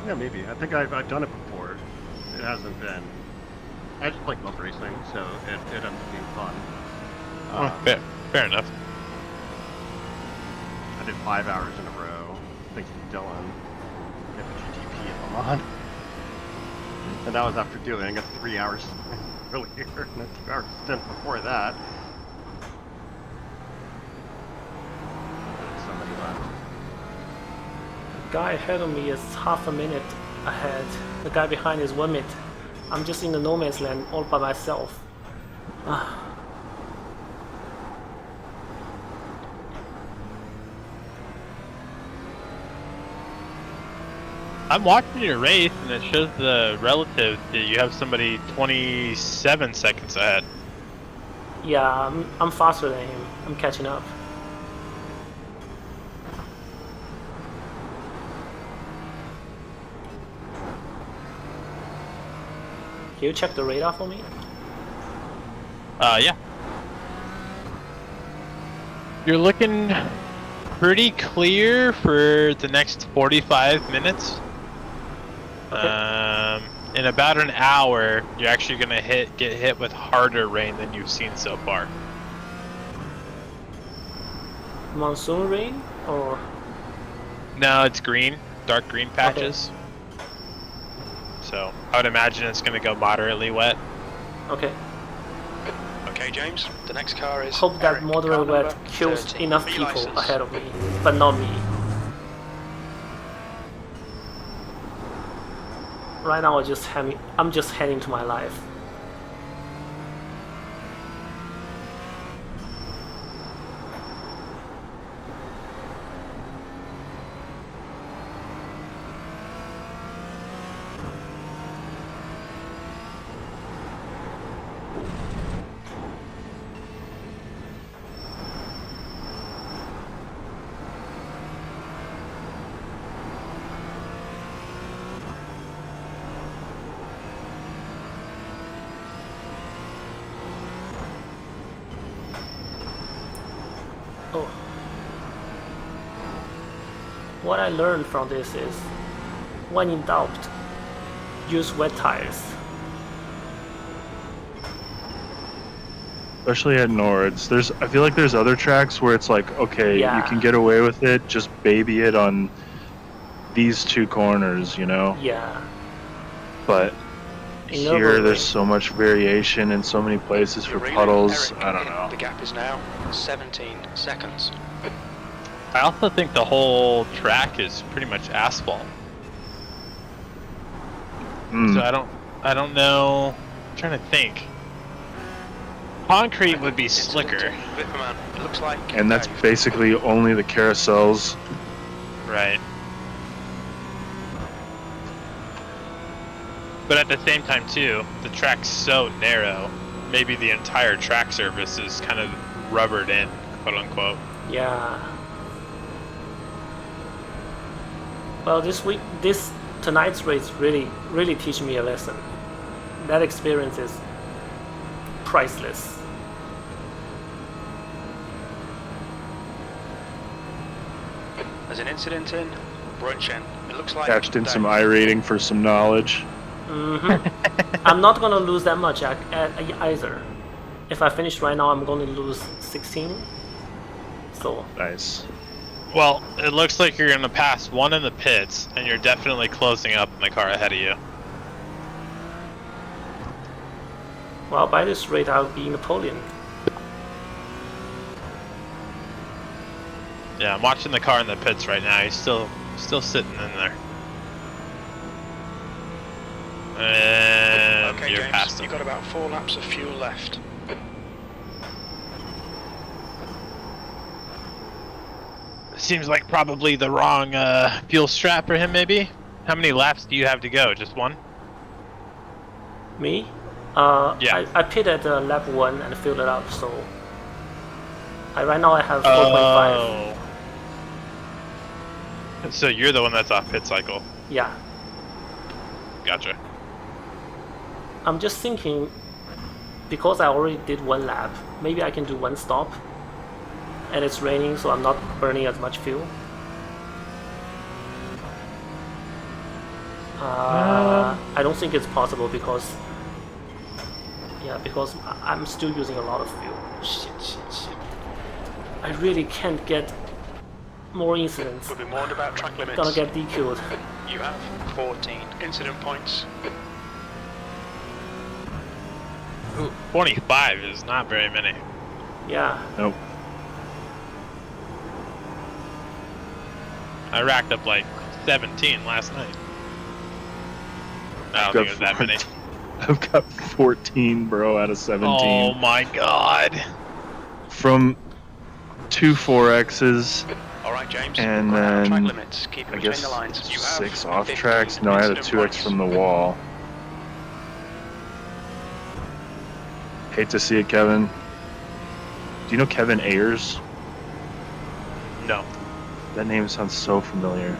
Yeah, maybe. I think I've done it before. It hasn't been. I just like love racing, so it ends up being fun. Fair enough. I did 5 hours in a row, thanks to Dylan. Get the GTP on. And that was after doing a 3 hours earlier and a 2 hour stint before that. So many left. The guy ahead of me is half a minute ahead. The guy behind is 1 minute. I'm just in the no man's land all by myself. I'm watching your race, and it shows the relative that you have somebody 27 seconds ahead. Yeah, I'm faster than him. I'm catching up. Can you check the radar for me? Yeah. You're looking pretty clear for the next 45 minutes. Okay. In about an hour, you're actually gonna get hit with harder rain than you've seen so far. Monsoon rain or? No, it's green, dark green patches. So I would imagine it's gonna go moderately wet. Okay. Okay, James. The next car is. Hope that Eric, moderate car wet number kills 30. enough B people license. ahead of me, but not me. Right now, I'm just heading to my life. Oh. What I learned from this is, when in doubt, use wet tires. Especially at Nords. I feel like there's other tracks where it's like, okay, Yeah. you can get away with it, just baby it on these two corners, you know? Yeah. But In here, Nürburgring. there's so much variation in so many places for You're reeling, puddles. Eric. I don't know. The gap is now 17 seconds. I also think the whole track is pretty much asphalt. So I don't know. I'm trying to think. Concrete would be slicker. Vipperman, it looks like. And that's basically only the carousels. Right. But at the same time too, the track's so narrow, maybe the entire track surface is kind of rubbered in, quote unquote. Yeah. Well, tonight's race really teach me a lesson. That experience is priceless. There's an incident in Brunchen. It looks like. Cashed in some I-rating for some knowledge. I'm not gonna lose that much either. If I finish right now, I'm gonna lose 16. So. Nice. Well, it looks like you're gonna pass one in the pits, and you're definitely closing up in the car ahead of you. Well, by this rate, I'll be Napoleon. Yeah, I'm watching the car in the pits right now. He's still sitting in there. And Okay, you're James, past him. you've got about 4 laps of fuel left. Seems like probably the wrong fuel strap for him, maybe? How many laps do you have to go? Just one? Me? Yeah. I pit at lap 1 and filled it up, so right now I have 4.5. So you're the one that's off pit cycle. Yeah. Gotcha. I'm just thinking, because I already did 1 lap, maybe I can do 1 stop. And it's raining, so I'm not burning as much fuel. I don't think it's possible because... Yeah, because I'm still using a lot of fuel. Shit. I really can't get more incidents. We'll be warned about track limits. Gonna get DQ'd. You have 14 incident points. Ooh, 25 is not very many. Yeah. Nope. I racked up like 17 last night. I don't think it was that many. I've got 14, bro, out of 17. Oh my god. From 2 4Xs. Alright, James. And Track then limits. Keep it I between guess the lines. You have 6 off 15 tracks. No, I had a incident 2X points. from the wall. Hate to see it, Kevin. Do you know Kevin Ayers? No. That name sounds so familiar.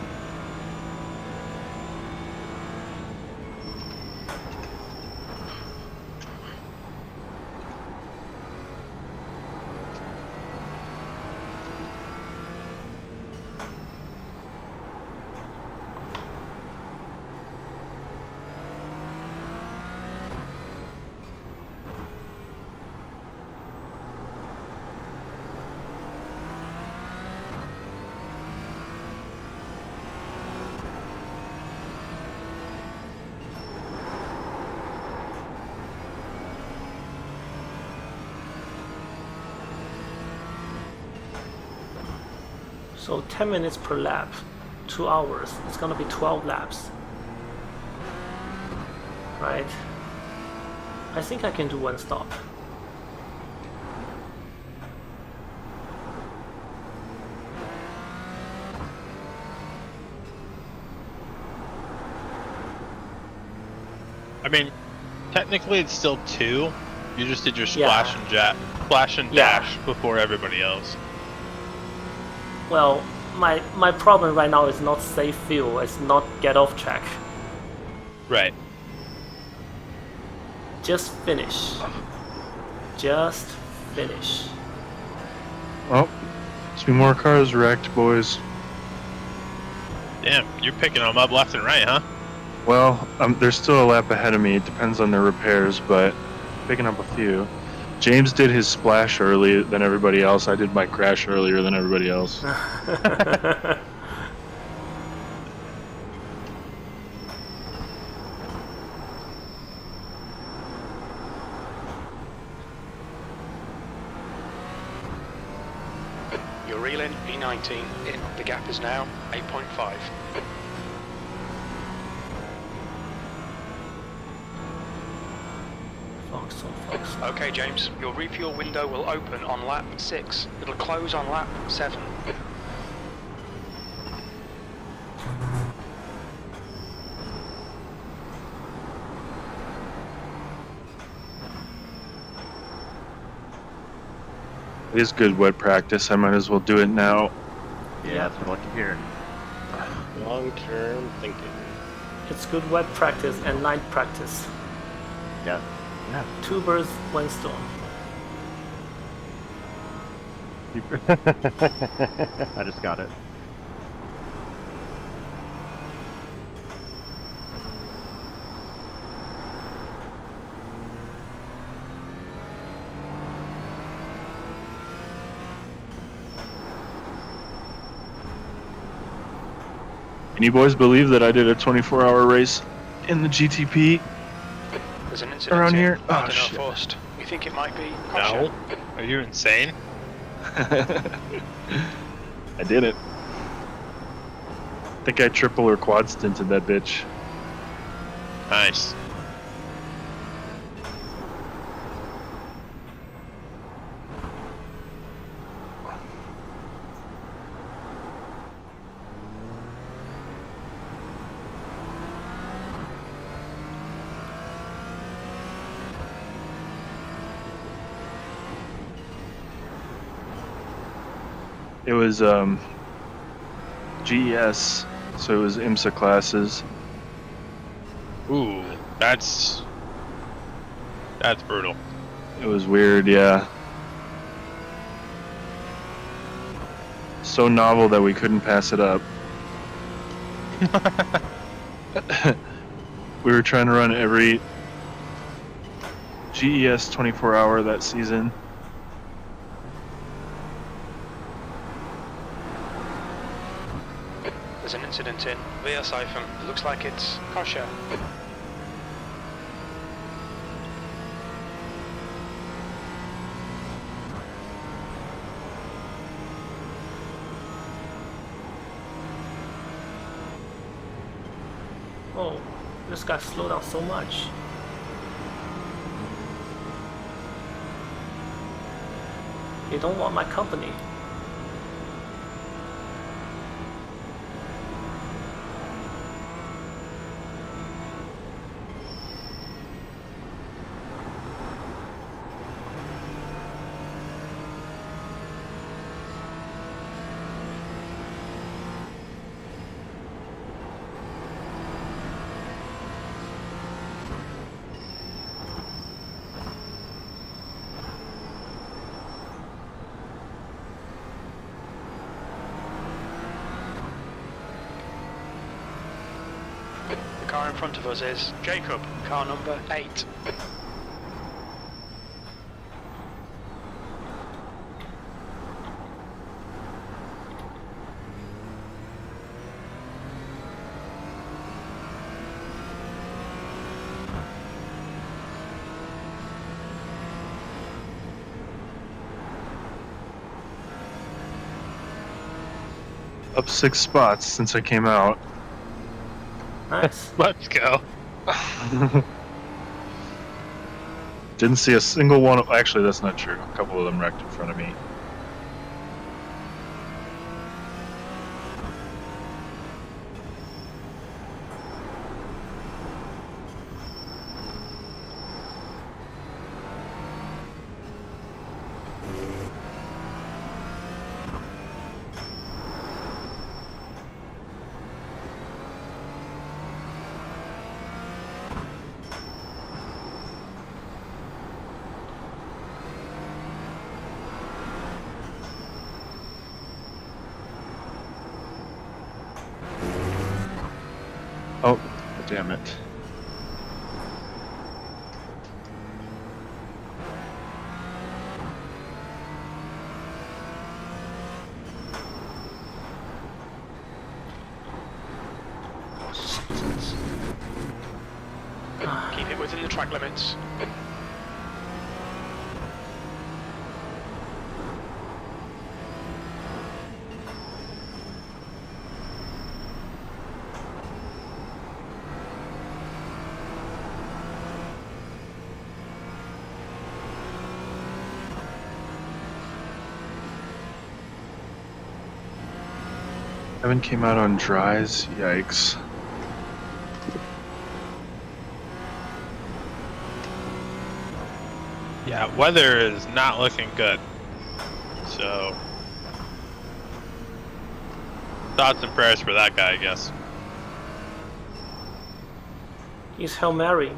So 10 minutes per lap, 2 hours. It's gonna be 12 laps. Right? I think I can do 1 stop. I mean, technically it's still 2. You just did your splash and dash before everybody else. Well, my problem right now is not save fuel, it's not get off track. Right. Just finish. Just finish. Well, 2 more cars wrecked, boys. Damn, you're picking them up left and right, huh? Well, there's still a lap ahead of me. It depends on their repairs, but picking up a few. James did his splash earlier than everybody else. I did my crash earlier than everybody else. You're reeling, E19 in. The gap is now 8.5. Okay, James, your refuel window will open on lap 6. It'll close on lap 7. It is good wet practice. I might as well do it now. Yeah, that's what I like to hear. Long-term thinking. It's good web practice and night practice. Yeah. 2 birds, 1 stone. I just got it. Can you boys believe that I did a 24-hour race in the GTP There's an incident around in here? Oh, Ardennes shit. Forest. You think it might be? No. Are you insane? I did it. I think I triple or quad stinted that bitch. Nice. It was GES So it was IMSA classes. Ooh, that's brutal. It was weird, yeah. So novel that we couldn't pass it up. We were trying to run every GES 24-hour that season. There's an incident in via siphon. Looks like it's kosher. Oh, this guy slowed down so much. They don't want my company. The car in front of us is Jacob, car number 8. Up 6 spots since I came out. Nice. Let's go. Didn't see a single one. Actually, that's not true. A couple of them wrecked in front of me. Oh, damn it. Keep it within the track limits. Evan came out on dries. Yikes. Yeah, weather is not looking good. So, thoughts and prayers for that guy, I guess. He's Hail Mary.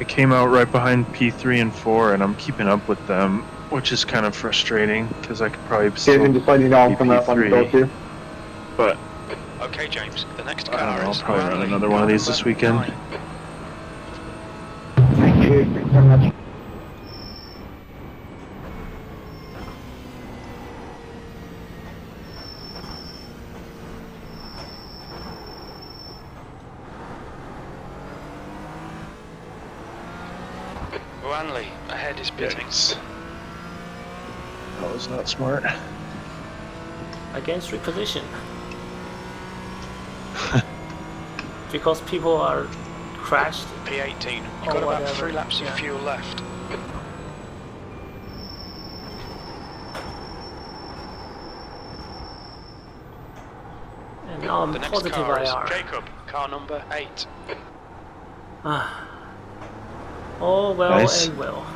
I came out right behind P3 and 4, and I'm keeping up with them, which is kind of frustrating because I could probably still Jason, just letting you know I'm coming up on the P3. bill too. But Okay, James, the next I don't car know, I'll is probably run Bradley, another one of car these this number weekend. 9. Thank you very much. Wanley, ahead is pitting. That was not smart. Against reposition. Because people are crashed. P18. You've or got about whatever. 3 laps of fuel left. And now I'm The next positive car is IR. Jacob, car number 8. Ah. All well Nice. and well.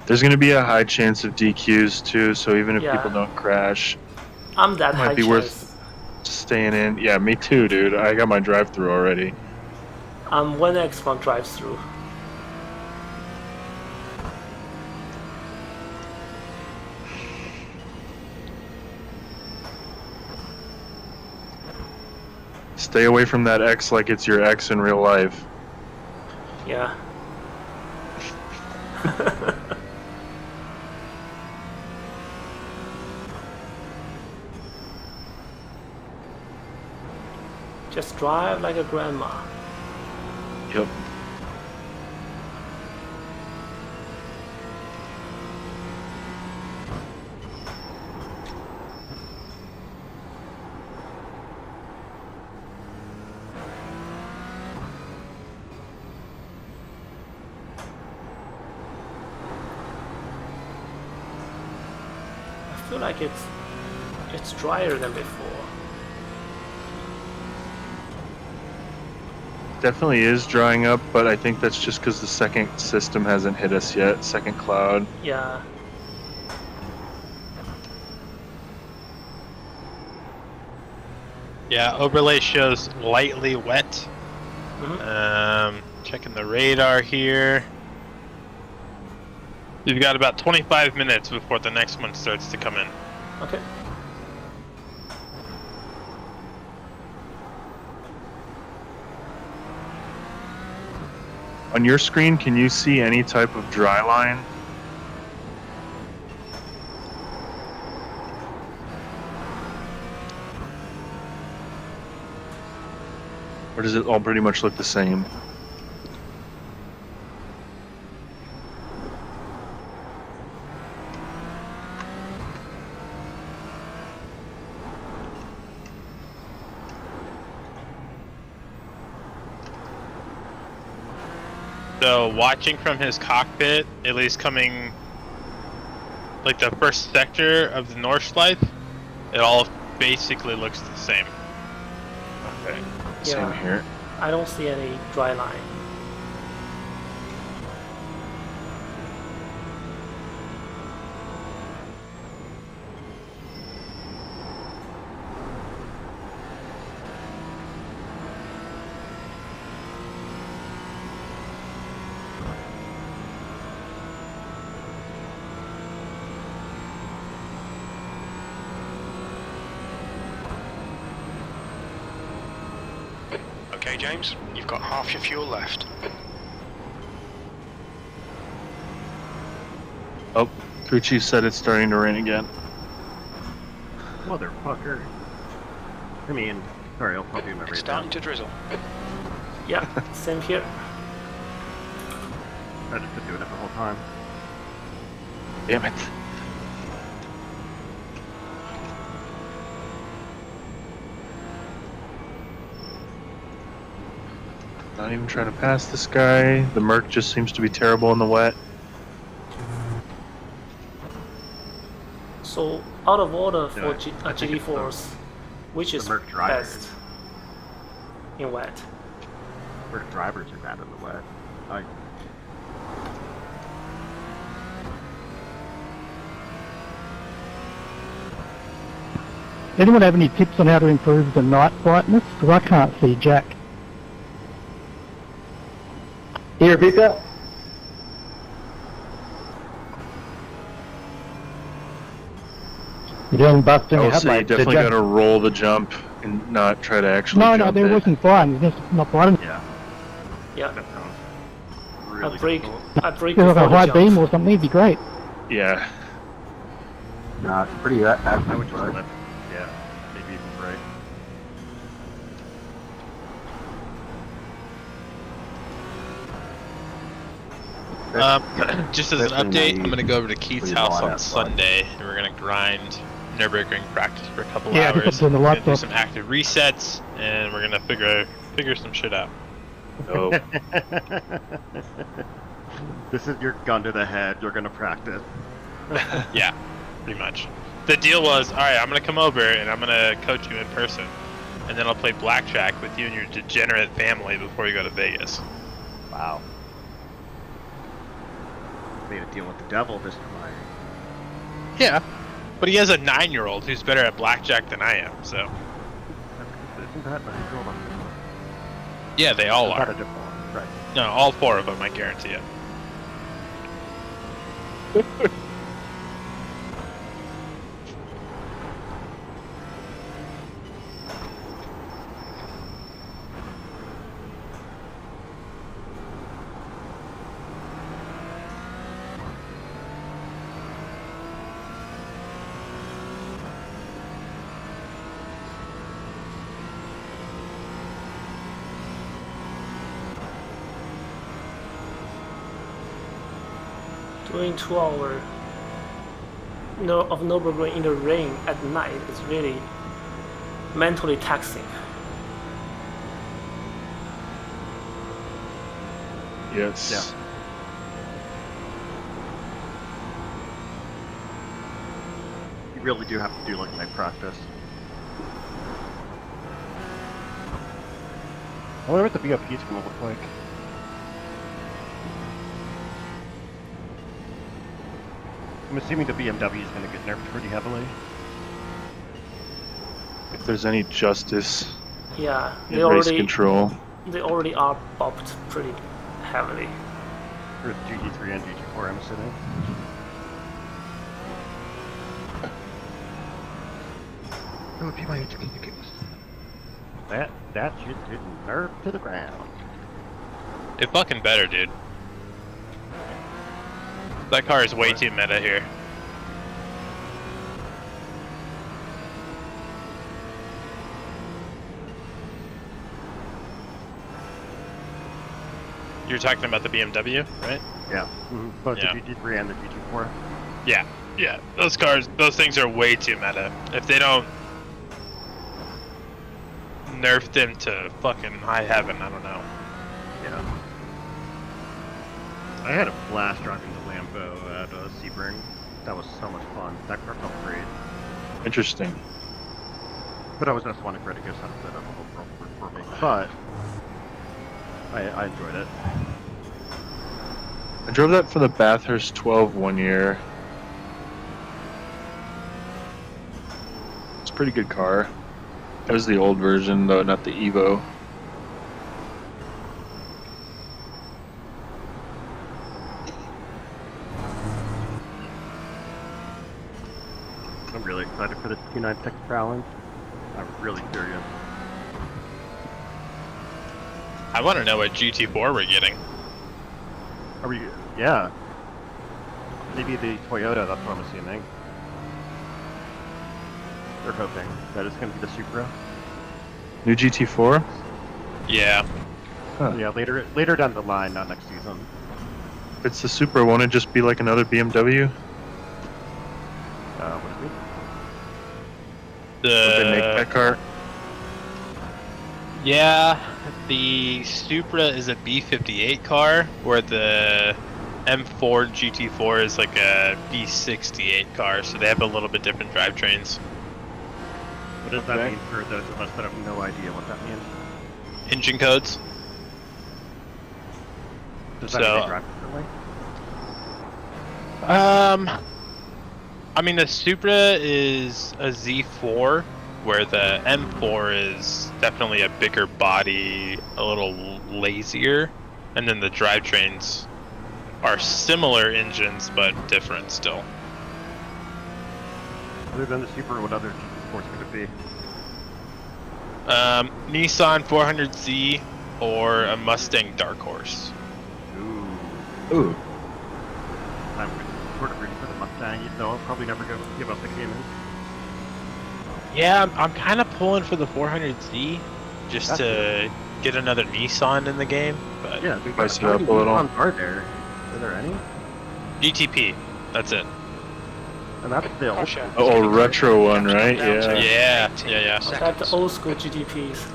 There's going to be a high chance of DQs too, so even if Yeah. people don't crash, I'm that it high might be chance. worth staying in. Yeah, me too, dude. I got my drive-through already. I'm 1x from drive-through. Stay away from that X like it's your ex in real life. Yeah. Just drive like a grandma. Yep. I feel like it's drier than before. Definitely is drying up, but I think that's just because the second system hasn't hit us yet. Second cloud. Yeah. Yeah, overlay shows lightly wet. Checking the radar here. You've got about 25 minutes before the next one starts to come in. Okay. On your screen, can you see any type of dry line? Or does it all pretty much look the same? So watching from his cockpit, at least coming like the first sector of the Nordschleife, it all basically looks the same. Okay. Yeah. Same here. I don't see any dry line. Okay, James, you've got half your fuel left. Oh, crew chief said it's starting to rain again. Motherfucker. I mean, sorry, I'll do my It's rate starting down. to drizzle. Yeah, same here. I just been doing it the whole time. Damn it. Not even trying to pass this guy. The Merc just seems to be terrible in the wet. So out of order for Yeah, I think it's GD4s, which is Merc driver. best in wet? Where drivers are bad in the wet. Anyone have any tips on how to improve the night brightness? Because I can't see jack. Can you repeat that? You didn't bust in I your would say you headlights, did definitely ya? got to roll the jump and not try to actually No, jump they're it. working fine. It's just not bright enough. Yeah, Yeah, that sounds I really brake. difficult. I brake If it was before a the high jump. beam or something, it'd be great. Yeah. Nah, it's pretty I would just let, yeah. Just as an Especially update, naive I'm gonna go over to Keith's with house all on that fun. Sunday, and we're gonna grind Nurburgring practice for a couple Yeah, I think I'm hours. doing a We're lot gonna do of- some active resets, and we're gonna figure some shit out. Oh, This is your gun to the head. You're gonna practice. Yeah, pretty much. The deal was, alright, I'm gonna come over and I'm gonna coach you in person, and then I'll play blackjack with you and your degenerate family before you go to Vegas. Wow. Made a deal with the devil, Mr. Meyer. Yeah, but he has a 9-year-old who's better at blackjack than I am, so. Isn't that 9-year-old on the Yeah, they all Not a are. different one, right? No, all 4 of them, I guarantee it. Doing 2 hours of Nürburgring in the rain at night is really mentally taxing. yes. You really do have to do like night practice. I wonder what the BOP is gonna look like. I'm assuming the BMW is gonna get nerfed pretty heavily. If there's any justice Yeah, in race control. they already are bumped pretty heavily. For GT3 and GT4, I'm assuming. That would be my HQ. That shit did nerf to the ground. It fucking better, dude. That car is way too meta here. You're talking about the BMW, right? Yeah. Both Yeah. the GT3 and the GT4. Yeah, yeah. Those things are way too meta. If they don't nerf them to fucking high heaven, I don't know. Yeah. I had a blast driving the Lambo at Sebring. That was so much fun. That car felt great. Interesting. But I was just wanting for it to go sunset up a whole for me. But I enjoyed it. I drove that for the Bathurst 12 one year. It's a pretty good car. That was the old version, though, not the Evo. I'm really excited for the T96 challenge. I'm really curious. I want to know what GT4 we're getting. Are we? Yeah. Maybe the Toyota, that's what I'm assuming. They're hoping that it's going to be the Supra. New GT4? Yeah. Huh. Yeah, later down the line, not next season. If it's the Supra, won't it just be like another BMW? What is it? Would they make that car? Yeah, the Supra is a B58 car, where the M4 GT4 is like a B68 car, so they have a little bit different drivetrains. What does that mean for those of us that have no idea what that means? Engine codes. Does that mean they drive differently? I mean, the Supra is a Z4, where the M4 is definitely a bigger body, a little lazier, and then the drivetrains are similar engines but different still. Other than the Supra, what other GT4s could it be? Nissan 400Z or a Mustang Dark Horse. Ooh. I'm sort of rooting for the Mustang, even though I'll probably never give up the Cayman. Yeah, I'm kind of pulling for the 400Z just That's to get another Nissan in the game. But Yeah, Spice it up a little. Are there? Are there any? GTP. That's it. And that's the old Caution. Oh, retro one, right? Yeah. Yeah. That's the old school GTPs.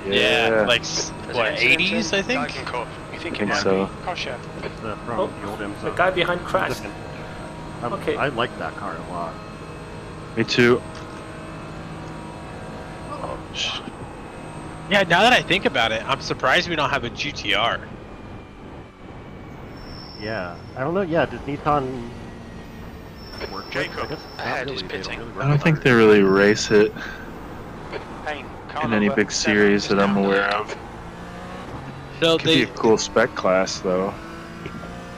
Yeah, like There's what, an incident 80s, I think. Dyken Cup. You think it Think might so. be Caution. It's from Oh, the old IMSA. the guy behind crashed. Okay. I like that car a lot. Me too. Yeah, now that I think about it, I'm surprised we don't have a GTR. Yeah. I don't know. Yeah, does Nissan work with? Jacob, I guess not ahead really. is They pitting. don't really work I don't with think cars. they really race it Payne, car in any number big 7 series is that I'm down the aware lane. of. So Could be a cool spec class though.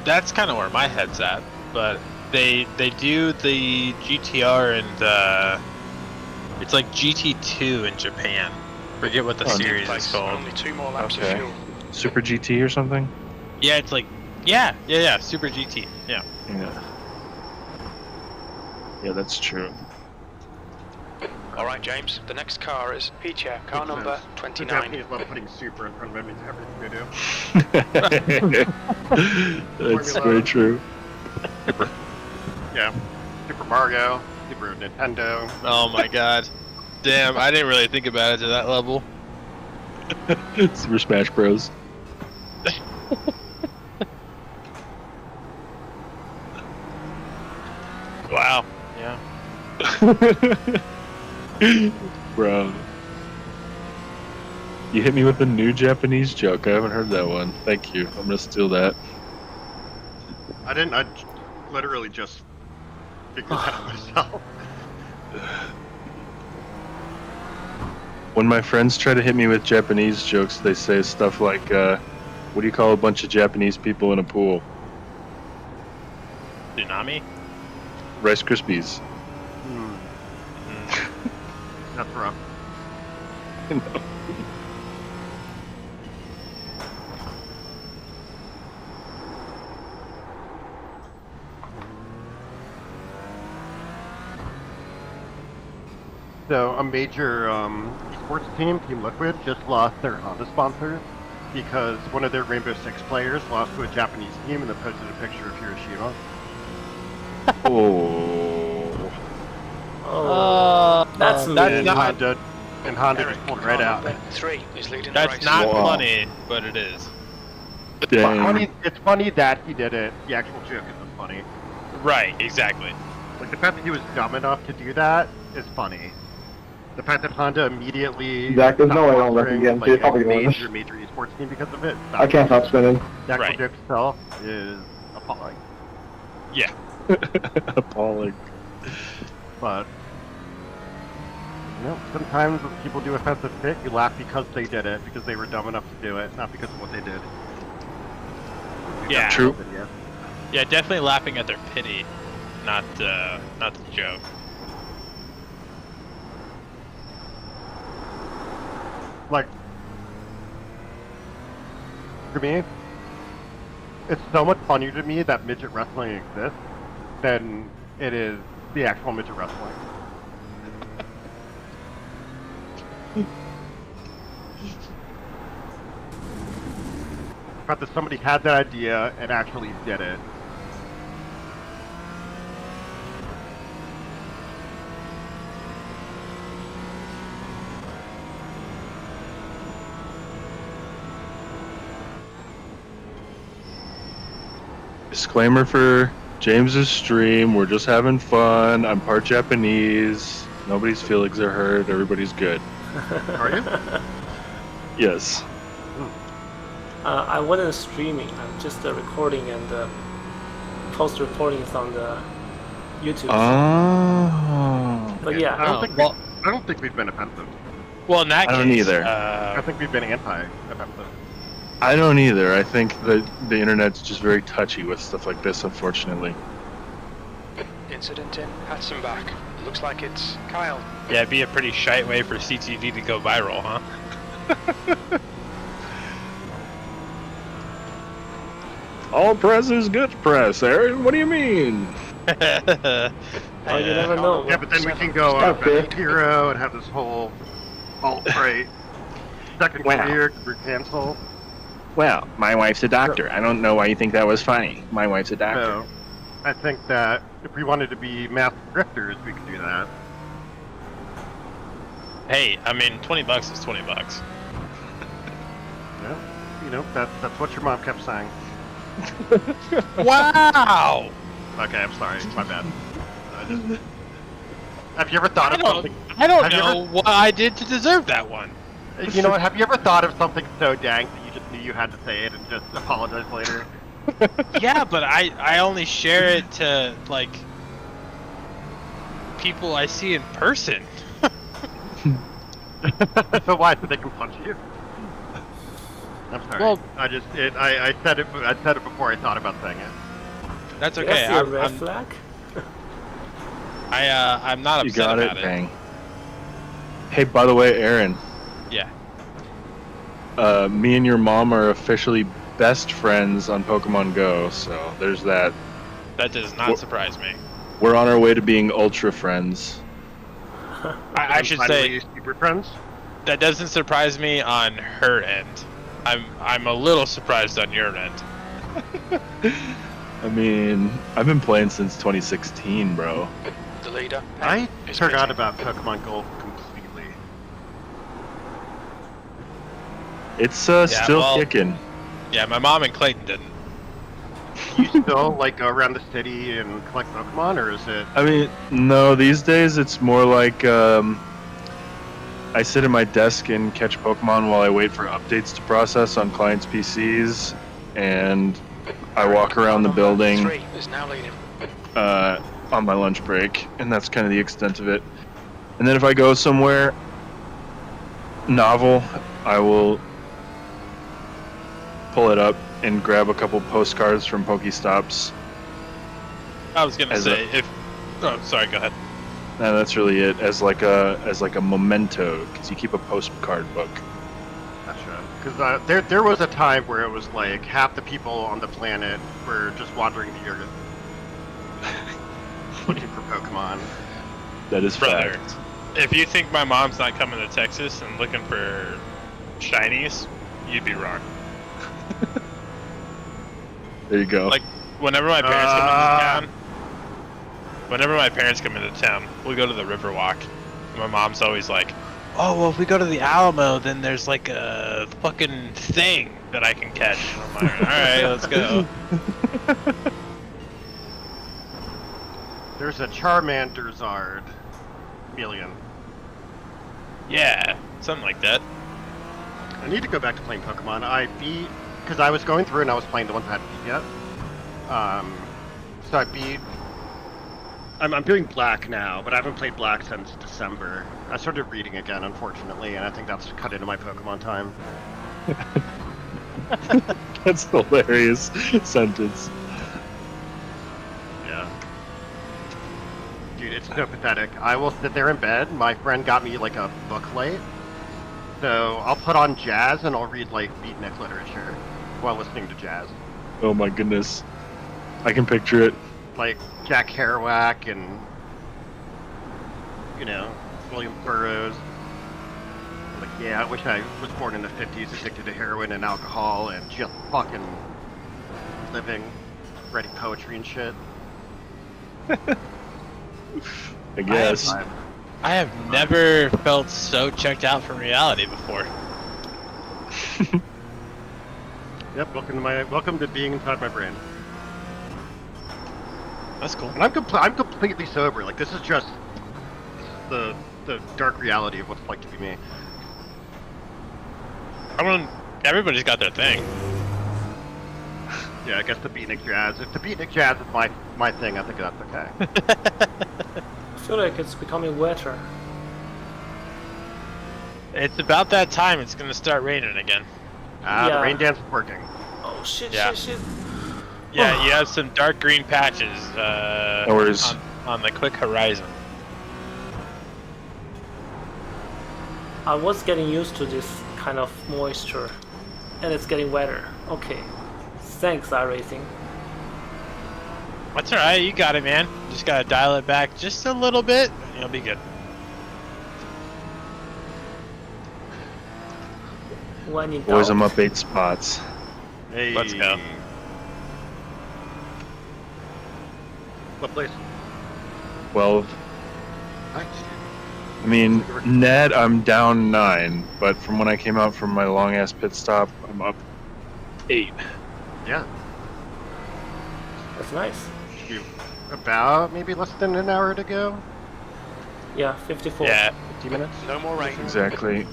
that's kind of where my head's at. But they do the GTR and it's like GT2 in Japan. Forget what the Oh, series Place. is called. Only 2 more laps Okay. of fuel. Super GT or something? Yeah, it's like yeah, Super GT. Yeah. Yeah. Yeah, that's true. Alright, James, the next car is Picha, car number The 29. Japanese love putting super in front of everything they do. That's very true. Yeah. Super Mario, Super Nintendo. Oh my god. Damn, I didn't really think about it to that level. Super Smash Bros. Wow. Yeah. Bro. You hit me with a new Japanese joke. I haven't heard that one. Thank you. I'm gonna steal that. I didn't. I literally just figured that out myself. When my friends try to hit me with Japanese jokes, they say stuff like, what do you call a bunch of Japanese people in a pool? Tsunami? Rice Krispies. That's rough. No. So a major esports team, Team Liquid, just lost their Honda sponsor because one of their Rainbow Six players lost to a Japanese team and then posted a picture of Hiroshima. Oh. That's And mean. Honda just pulled right out. Number 3 is leading the That's race. not Wow. funny, but it is. Dang. It's funny that he did it. The actual joke isn't funny. Right, exactly. Like the fact that he was dumb enough to do that is funny. The fact that Honda immediately Zach, there's no way I don't let sponsoring, you get into like, it. Probably a going. major esports team because of it. I can't stop spinning. The actual Right. joke itself is appalling. Yeah. Appalling. But you know, sometimes when people do offensive shit, you laugh because they did it, because they were dumb enough to do it, not because of what they did. Yeah. True. Yeah, definitely laughing at their pity, not the joke. Like, for me, it's so much funnier to me that midget wrestling exists than it is the actual midget wrestling. The fact that somebody had that idea and actually did it. Disclaimer for James's stream, we're just having fun. I'm part Japanese. Nobody's feelings are hurt. Everybody's good. Are you? Yes. I wasn't streaming. I'm just recording and post reporting on the YouTube. Oh. But yeah, I don't think we've been offensive. Well, in that I case, don't either. I think we've been anti-offensive. I don't either. I think that the internet's just very touchy with stuff like this, unfortunately. Incident in Hatzenbach. Looks like it's Kyle. yeah, it'd be a pretty shite way for CTV to go viral, huh? All press is good press, Aaron. What do you mean? oh, you never know. Yeah, but then we can go on Best Hero and have this whole alt-right second career cancel. Well, my wife's a doctor. I don't know why you think that was funny. My wife's a doctor. So, I think that if we wanted to be math drifters, we could do that. Hey, I mean, $20 is $20. Yeah, you know, that's what your mom kept saying. Wow! Okay, I'm sorry. My bad. Have you ever thought of something? I don't know what I did to deserve that one. You know what? Have you ever thought of something so dank that you just knew you had to say it and just apologize later? Yeah, but I only share it to, like, people I see in person. So why? So they can punch you? I'm sorry. Well, I said it before I thought about saying it. That's okay. That's your red flag? I'm not You upset got about it, it. bang. Hey, by the way, Aaron. Yeah. Me and your mom are officially best friends on Pokemon Go, so there's that. That does not surprise me. We're on our way to being ultra friends. I should say super friends. That doesn't surprise me on her end. I'm a little surprised on your end. I mean, I've been playing since 2016, bro. The leader. I forgot about Pokemon Go completely. It's still kicking. Yeah, my mom and Clayton didn't. You still like go around the city and collect Pokemon, or is it? I mean, no. These days, it's more like I sit at my desk and catch Pokemon while I wait for updates to process on clients' PCs, and I walk around the building is now leading. on my lunch break, and that's kind of the extent of it. And then if I go somewhere novel, I will pull it up and grab a couple postcards from Pokestops. I was gonna say oh, sorry. Go ahead. No, that's really it. As like a memento, because you keep a postcard book. Gotcha. Because there was a time where it was like half the people on the planet were just wandering the earth looking for Pokemon. That is Brother, fact. if you think my mom's not coming to Texas and looking for shinies, you'd be wrong. There you go. Like, whenever my parents come into town, we go to the Riverwalk. My mom's always like, "Oh, well, if we go to the Alamo, then there's like a fucking thing that I can catch." And I'm like, "All right, let's go." There's a Charmanderzard million. Yeah, something like that. I need to go back to playing Pokemon. I beat, because I was going through and I was playing the ones I hadn't beat yet. So I beat. I'm doing Black now, but I haven't played Black since December. I started reading again, unfortunately, and I think that's cut into my Pokemon time. That's a hilarious sentence. Yeah. Dude, it's so pathetic. I will sit there in bed. My friend got me like a book light. So I'll put on jazz and I'll read like beatnik literature while listening to jazz. Oh my goodness. I can picture it. Like Jack Kerouac and, you know, William Burroughs. Like, yeah, I wish I was born in the 50s, addicted to heroin and alcohol and just fucking living, writing poetry and shit. I guess. I have never felt so checked out from reality before. Yep, welcome to being inside my brain. That's cool. And I'm completely sober. Like, this is just the dark reality of what it's like to be me. Everybody's got their thing. Yeah, I guess the beatnik jazz. If the beatnik jazz is my thing, I think that's okay. I feel like it's becoming wetter. It's about that time. It's gonna start raining again. The rain dance is working. Oh shit, Yeah. shit. Yeah, you have some dark green patches on the quick horizon. I was getting used to this kind of moisture, and it's getting wetter. Okay. Thanks, iRacing. That's alright, you got it, man. Just gotta dial it back just a little bit, and you'll be good. When in Boys, doubt. I'm up 8 spots. Hey. Let's go. What place? 12. Nice. I mean, net, I'm down 9, but from when I came out from my long ass pit stop, I'm up 8. Yeah. That's nice. You about maybe less than an hour to go. Yeah, 54. Yeah. 50 minutes. No more rain. Exactly.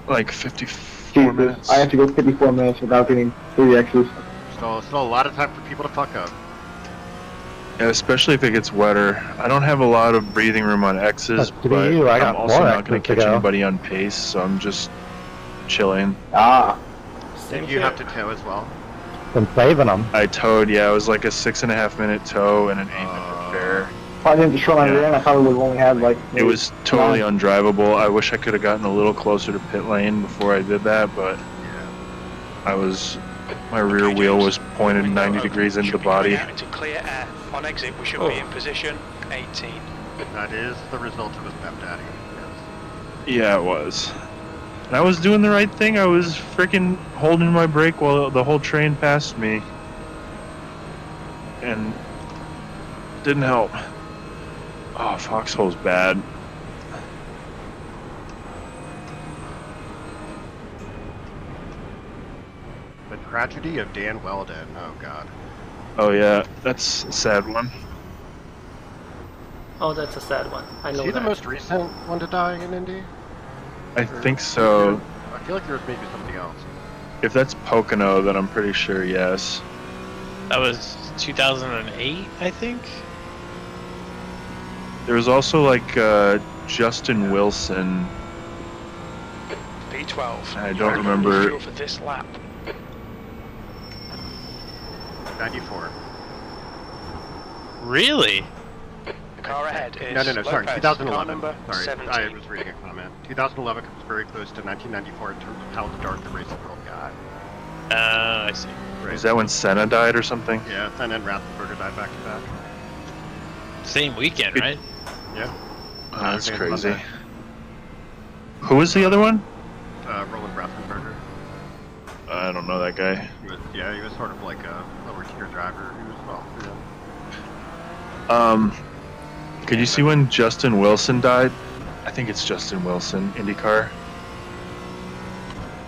Like 54 Jesus, minutes. I have to go 54 minutes without getting 3 X's. Still a lot of time for people to fuck up. Yeah, especially if it gets wetter. I don't have a lot of breathing room on X's, But to be but you, I I'm got also more not going X's to to catch go. anybody on pace, so I'm just chilling. Ah. Same You here. have to tow as well. Been saving them. I towed, yeah, it was like a 6.5 minute tow and an 8-minute fair. If I didn't destroy my rear end, I probably would have only had like. It was totally undrivable. I wish I could have gotten a little closer to pit lane before I did that, but my rear wheel was pointed 90 degrees into the body. Out into clear air. On exit, we should be in position 18. That is the result of a stepdaddy. Yes. Yeah, it was. And I was doing the right thing. I was freaking holding my brake while the whole train passed me. And didn't help. Oh, Foxhole's bad. The tragedy of Dan Weldon. Oh god. Oh yeah, that's a sad one. Oh, that's a sad one. I know Is he that. the most recent one to die in Indy? I think so. I feel like there was maybe somebody else. If that's Pocono, then I'm pretty sure yes. That was 2008, I think. There was also like Justin Wilson. P12. I don't remember. Fuel for this lap. 94. Really? The car ahead is No, sorry, Lopez, 2011. car number Sorry, 17. I was reading a comment. 2011 comes very close to 1994 in terms of how dark the racing world got. I see. Right. Is that when Senna died or something? Yeah, Senna and Ratzenberger died back to back. Same weekend, right? Yeah. Oh, that's Everything is crazy. Monday. Who was the other one? Roland Ratzenberger. I don't know that guy. He was sort of like a lower tier driver. He was well. Could you see when Justin Wilson died? I think it's Justin Wilson, IndyCar.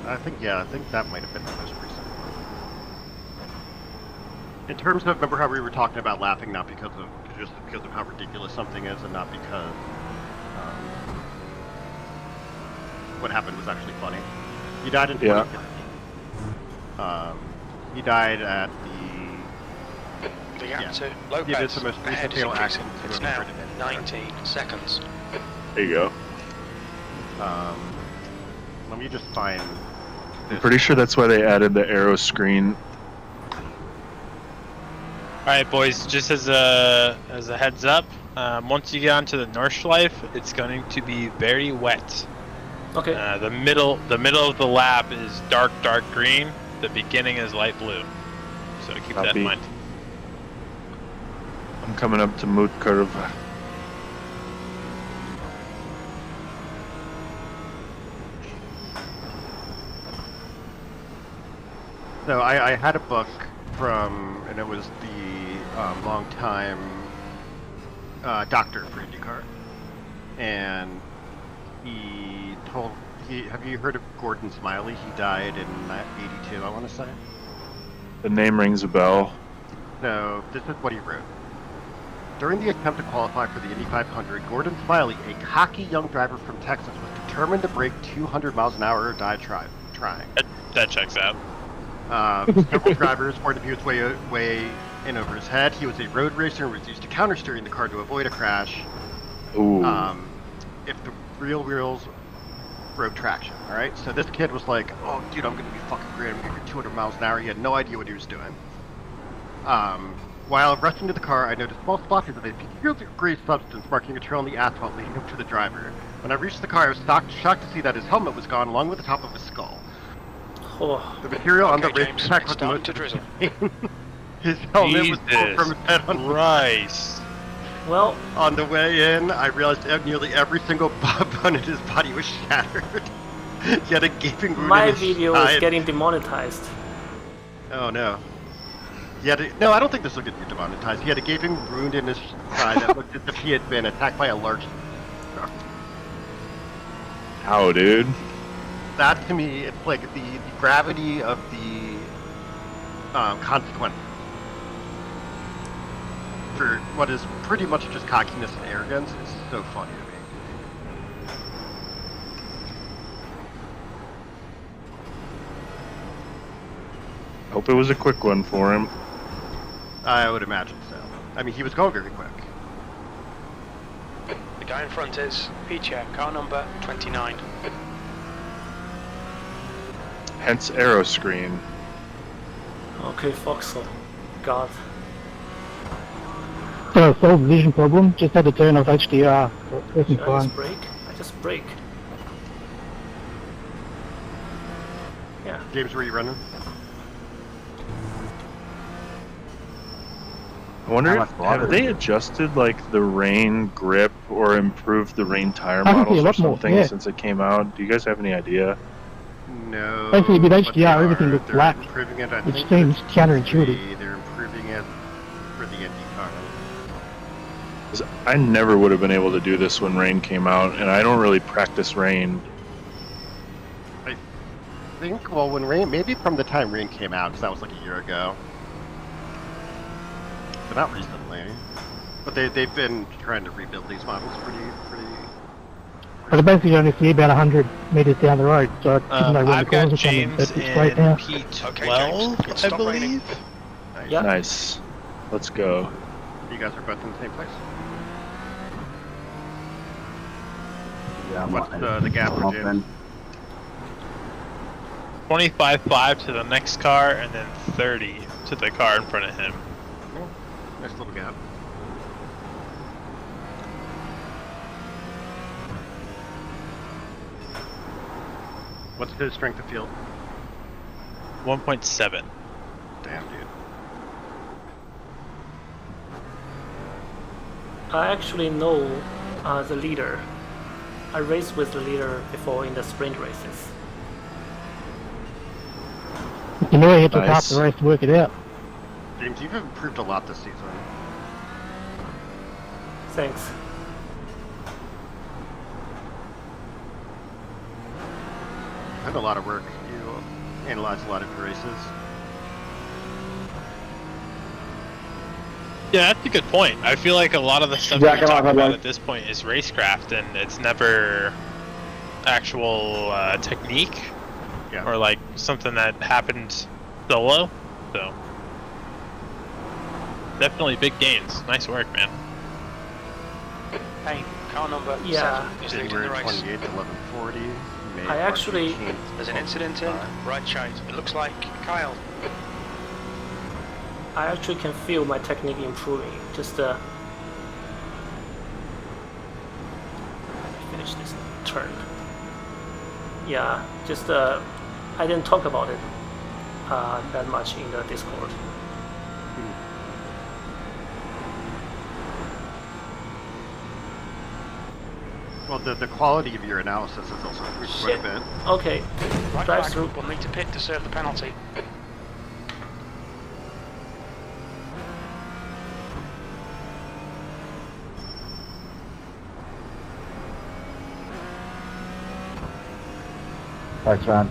I think that might have been the most recent one. In terms of, remember how we were talking about laughing not because of just because of how ridiculous something is, and not because what happened was actually funny. He died in 2015. He died at The gap to He Lopez. did the most Ahead recent is tail increasing. accident. It's now 19 seconds. There you go. Let me just find. I'm pretty sure that's why they added the arrow screen. Alright boys, just as a heads up, once you get onto the Nordschleife, it's going to be very wet. Okay. The middle of the lap is dark green, the beginning is light blue. So keep that in mind. I'm coming up to Moot Curve. So I had a book from, and it was the long-time doctor for IndyCar, and have you heard of Gordon Smiley? He died in '82, I want to say. The name rings a bell. So this is what he wrote. During the attempt to qualify for the Indy 500, Gordon Smiley, a cocky young driver from Texas, was determined to break 200 miles an hour or die trying. That checks out. Several drivers warned him he was way in over his head. He was a road racer and was used to countersteering the car to avoid a crash. Ooh. If the real wheels broke traction, alright? So this kid was like, oh dude, I'm gonna be fucking great, I'm gonna get 200 miles an hour. He had no idea what he was doing. While rushing to the car, I noticed small splotches of a peculiar gray substance marking a trail on the asphalt leading up to the driver. When I reached the car, I was shocked to see that his helmet was gone along with the top of his skull. Oh. The material on the racetrack was starting to drizzle. His helmet was pulled from his head on Christ. Well, on the way in, I realized nearly every single bone in his body was shattered. He had a gaping wound my in his video side. is getting demonetized. Oh no. He had no, I don't think this will get demonetized. He had a gaping wound in his side that looked as if he had been attacked by a large shark. How, dude? That to me, it's like the gravity of the consequence for what is pretty much just cockiness and arrogance is so funny to me. Hope it was a quick one for him. I would imagine so. I mean, he was going very quick. The guy in front is Peacher, car number 29. Hence arrow screen. Okay, Foxhole. God. So solved the vision problem, just had to turn off HDR. Working Should I fine. just brake? I just brake. Yeah. James, were you running? I wonder if have they adjusted like the rain grip or improved the rain tire I can see a models or lot more, something yeah. since it came out? Do you guys have any idea? No. Basically, with but HDR, they everything are. looks They're black, improving it, I which think, seems for counterintuitive. They're improving it for the Indy car. 'Cause I never would have been able to do this when rain came out, and I don't really practice rain. I think, well, when rain, maybe from the time rain came out, because that was like a year ago. But not recently. But they've been trying to rebuild these models pretty. But I basically only see about 100 meters down the road, so I didn't know when I've the got corners are coming, James but it's in straight now. P12, I Stop raining. believe. Nice. Yeah. Nice. Let's go. You guys are both in the same place. Yeah, What's the gap for James? 25.5 to the next car, and then 30 to the car in front of him. Oh, nice little gap. What's his strength of field? 1.7. Damn, dude. I actually know the leader. I raced with the leader before in the sprint races. You know, it took half Nice. the race to work it out. James, you've improved a lot this season. Thanks. You've done a lot of work. You analyze a lot of your races. Yeah, that's a good point. I feel like a lot of the stuff Yeah, we come talk on, about bud. at this point is racecraft, and it's never actual technique Yeah. or like something that happened solo. So definitely big gains. Nice work, man. Hey, car number Yeah. 7 is leading January the race. 28th, 11:40. May I actually- 18th, There's an incident in right side. It looks like Kyle. I actually can feel my technique improving. Just finish this turn. Yeah, just I didn't talk about it that much in the Discord. Well, the quality of your analysis has also improved quite a Shit. bit. Okay, Right drive flag through. will need to pit to serve the penalty. Thanks, man.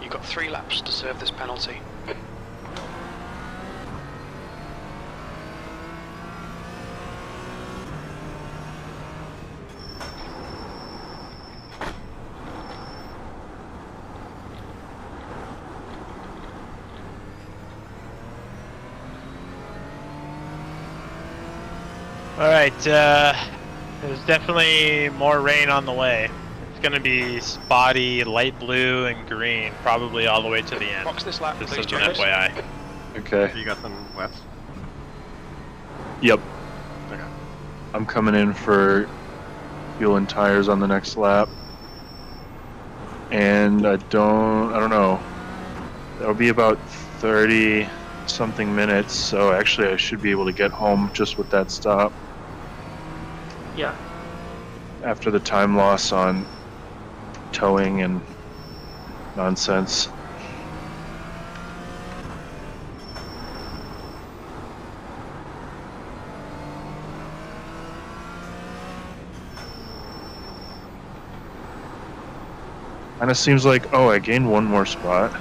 You've got 3 laps to serve this penalty. Alright, there's definitely more rain on the way. It's gonna be spotty, light blue, and green, probably all the way to the end. Box this lap, Just please, as an James. FYI. Okay. So you got some wets? Yep. Okay. I'm coming in for fuel and tires on the next lap. And I don't know. That'll be about 30 something minutes, so actually I should be able to get home just with that stop Yeah, after the time loss on towing and nonsense. Kind of seems like, oh, I gained one more spot.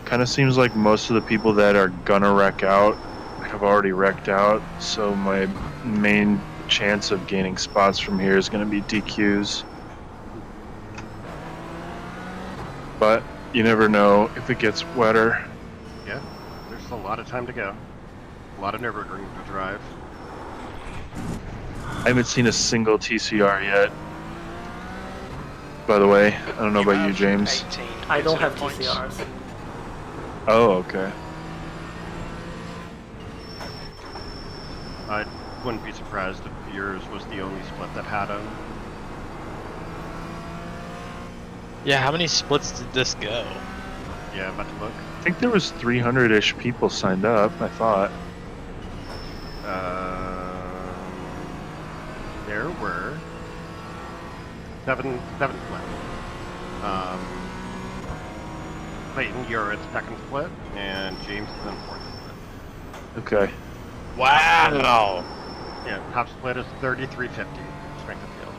Kind of seems like most of the people that are gonna wreck out have already wrecked out, so my main chance of gaining spots from here is gonna be DQs. But you never know if it gets wetter. Yeah, there's a lot of time to go. A lot of Nürburgring to drive. I haven't seen a single TCR yet. By the way, I don't know about you, James. 18 I don't have points. TCRs. Oh, okay. I wouldn't be surprised if yours was the only split that had them. Yeah, how many splits did this go? Yeah, about to look. I think there was 300-ish people signed up, I thought. There were seven split. Clayton, you're at second split, and James is in fourth split. Okay. Wow! Yeah, top split is 3350 strength of field.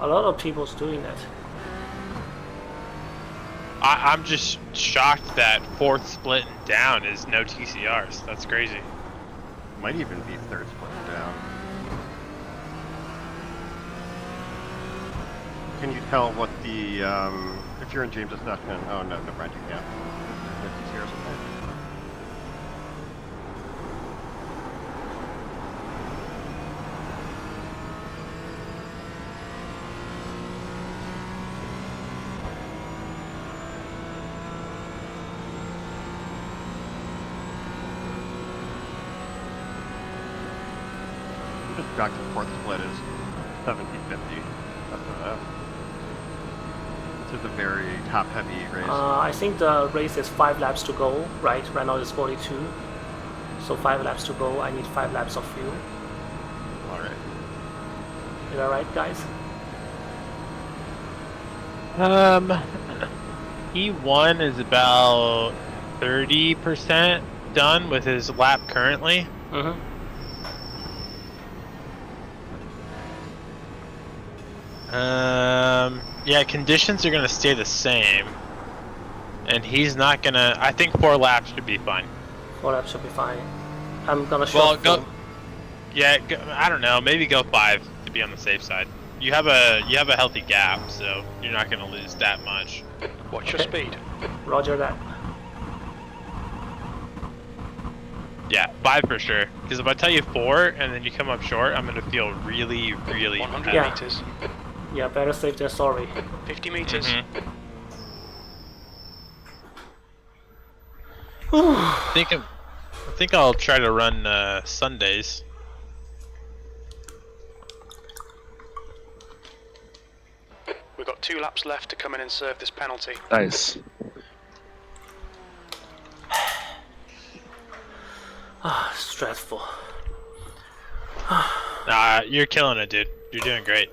A lot of people's doing that. I'm just shocked that fourth split and down is no TCRs. That's crazy. Might even be third split down. Can you tell what the, if you're in James's session, oh no, never mind, you can't. No TCRs in there. Just back to fourth split is 1750. This is a very top-heavy race. I think the race is 5 laps to go, right? Right now it's 42. So 5 laps to go, I need 5 laps of fuel. Alright. Is that right, guys? E1 is about 30% done with his lap currently. Mm-hmm. Yeah, conditions are gonna stay the same, and he's not gonna. I think 4 laps should be fine. 4 laps should be fine. I'm gonna show. Well, go. Yeah, go, I don't know. Maybe go 5 to be on the safe side. You have a healthy gap, so you're not gonna lose that much. What's your speed? Roger that. Yeah, 5 for sure. Because if I tell you 4 and then you come up short, I'm gonna feel really 100 Yeah. meters. Yeah, better safe than sorry. 50 meters. I think I'll try to run Sundays. We've got 2 laps left to come in and serve this penalty. Nice. Stressful. Nah, you're killing it, dude. You're doing great.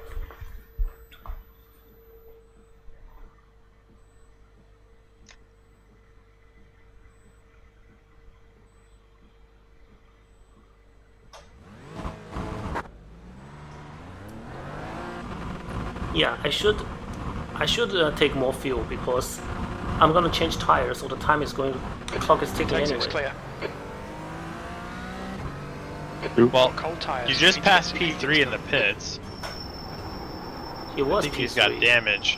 Yeah, I should take more fuel because I'm gonna change tires, so the time is going. The clock is ticking Exit anyway. is clear. Well, Cold tires. you just passed P3 in the pits. He was I think P3. he's got damage.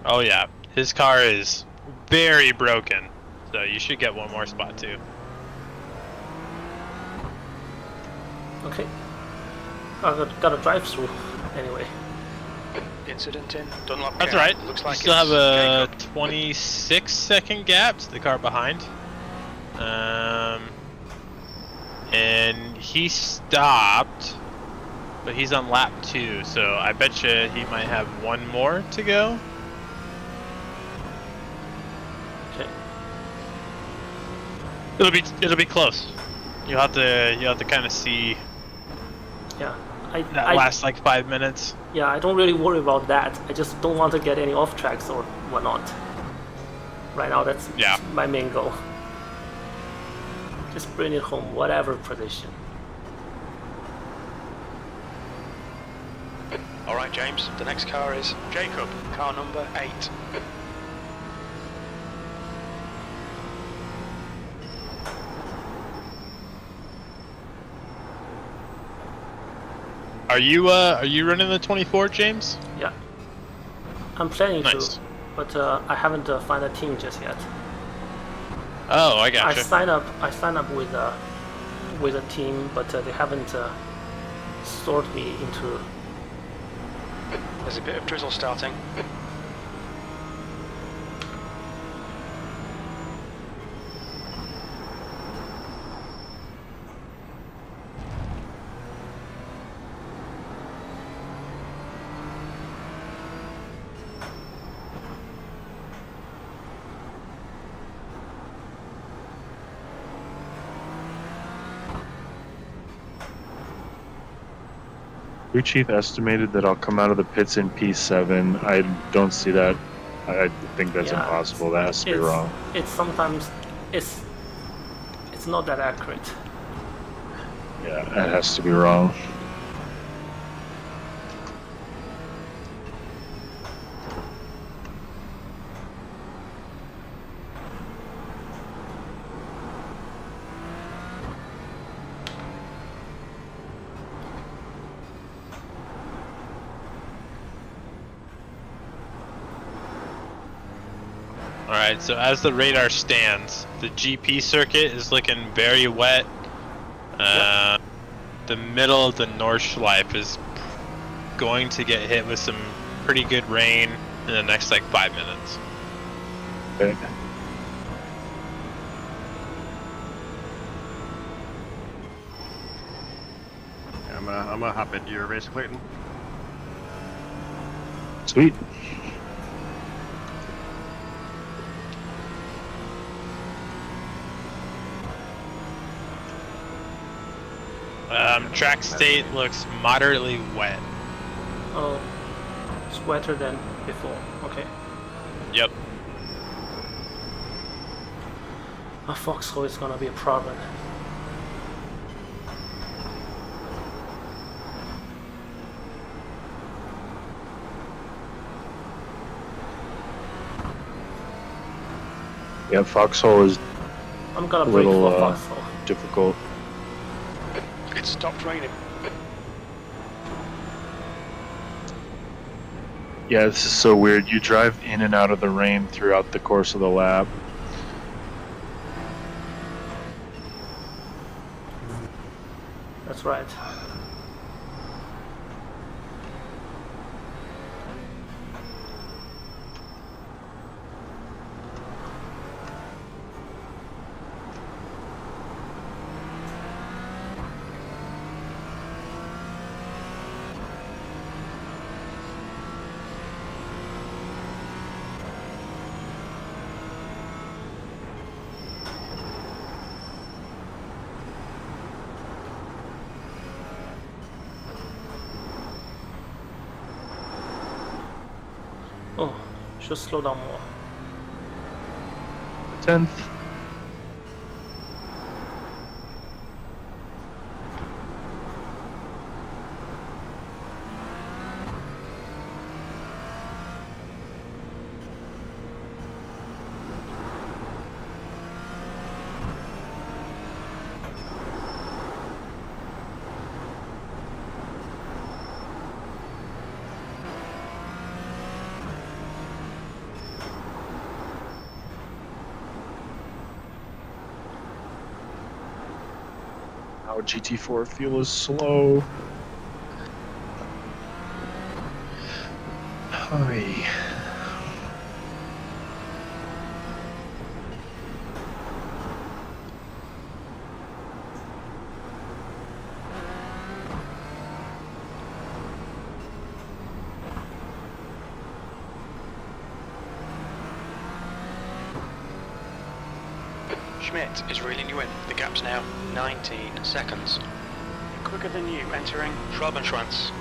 Oh yeah, his car is very broken, so you should get one more spot too. Okay. I gotta drive through anyway. Incident in Dunlop. That's Gap. right. Looks You like still have a it's 26-second gap to the car behind. And he stopped, but he's on lap 2, so I bet you he might have one more to go. Okay. It'll be close. You'll have to kind of see Yeah. that last like 5 minutes. Yeah, I don't really worry about that. I just don't want to get any off tracks or whatnot. Right now, that's my main goal. Just bring it home, whatever position. Alright, James, the next car is Jacob, car number 8. Are you running the 24, James? Yeah. I'm planning Nice. to, but I haven't found a team just yet. Oh, I gotcha. I signed up with a team, but they haven't sorted me into. There's a bit of drizzle starting. Crew chief estimated that I'll come out of the pits in P7. I don't see that. I think that's impossible. That has to be wrong. It's sometimes it's not that accurate. Yeah, that has to be wrong. Alright, so as the radar stands, the GP circuit is looking very wet. The middle of the Nordschleife is going to get hit with some pretty good rain in the next like 5 minutes. Okay. Yeah, I'm gonna hop into your race, Clayton. Sweet. Track state looks moderately wet. Oh, it's wetter than before. Okay. Yep. A foxhole is gonna be a problem. Yeah, foxhole is I'm gonna a break little for foxhole. difficult. It stopped raining. Yeah, this is so weird. You drive in and out of the rain throughout the course of the lap. That's right. Oh, should slow down more. 10th. Our GT4 fuel is slow. Hi. Schmidt is reeling you in. The gap's now 19 seconds. Quicker than you entering Schwabenschwanz.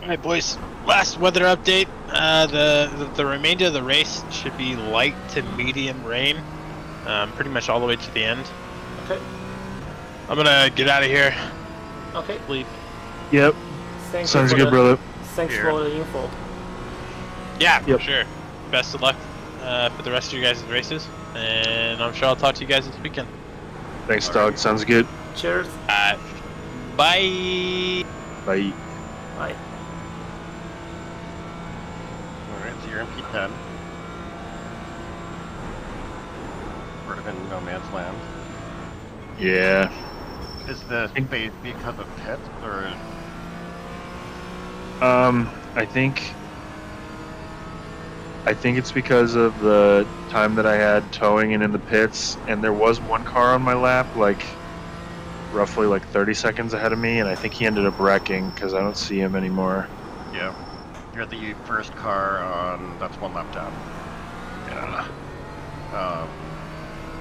Alright, boys. Last weather update. The remainder of the race should be light to medium rain. Pretty much all the way to the end. Okay. I'm gonna get out of here. Okay. Sleep. Yep. Thank Sounds you for good, brother. Thanks for the info. Yeah, Yep. for sure. Best of luck for the rest of your guys' races. And I'm sure I'll talk to you guys this weekend. Thanks, dog. Sounds good. Cheers. Bye. Bye. Bye. Alright, so you're in P10. Sort of in no man's land. Yeah. Is the space because of pits, or? I think it's because of the time that I had towing and in the pits, and there was one car on my lap, like roughly like 30 seconds ahead of me, and I think he ended up wrecking because I don't see him anymore. Yeah. You're the first car on. That's one lap down. Yeah.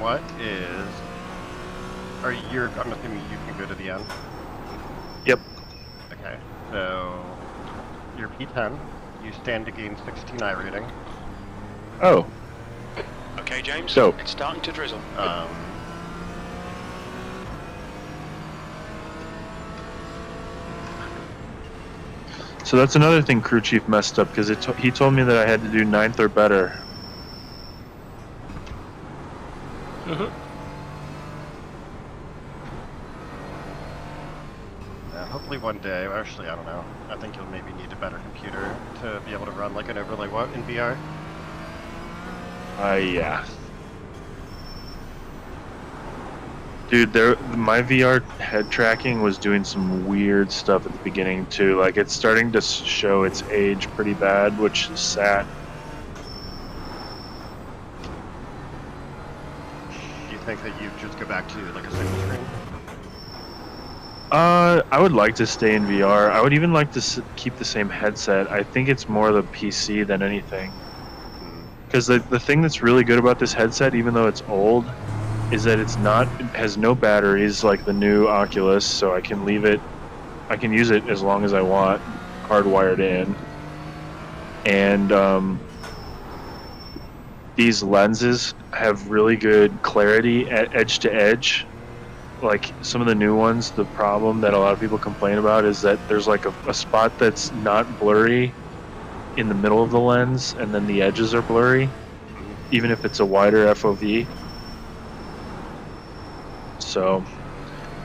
What is? I'm assuming you can go to the end. Yep. Okay. So you're P10. You stand to gain 16 I rating. Oh. Okay, James. So. It's starting to drizzle. So that's another thing crew chief messed up, because he told me that I had to do 9th or better. Hopefully one day. Actually, I don't know. I think you'll maybe need a better computer to be able to run like an overlay what in VR. Yeah. Dude, my VR head tracking was doing some weird stuff at the beginning too. Like, it's starting to show its age pretty bad, which is sad. Do you think that you just go back to like a single screen? I would like to stay in VR. I would even like to keep the same headset. I think it's more the PC than anything. Because the thing that's really good about this headset, even though it's old, is that it has no batteries like the new Oculus, so I can use it as long as I want, hardwired in. And these lenses have really good clarity at edge to edge. Like some of the new ones, the problem that a lot of people complain about is that there's like a spot that's not blurry in the middle of the lens, and then the edges are blurry, even if it's a wider FOV. So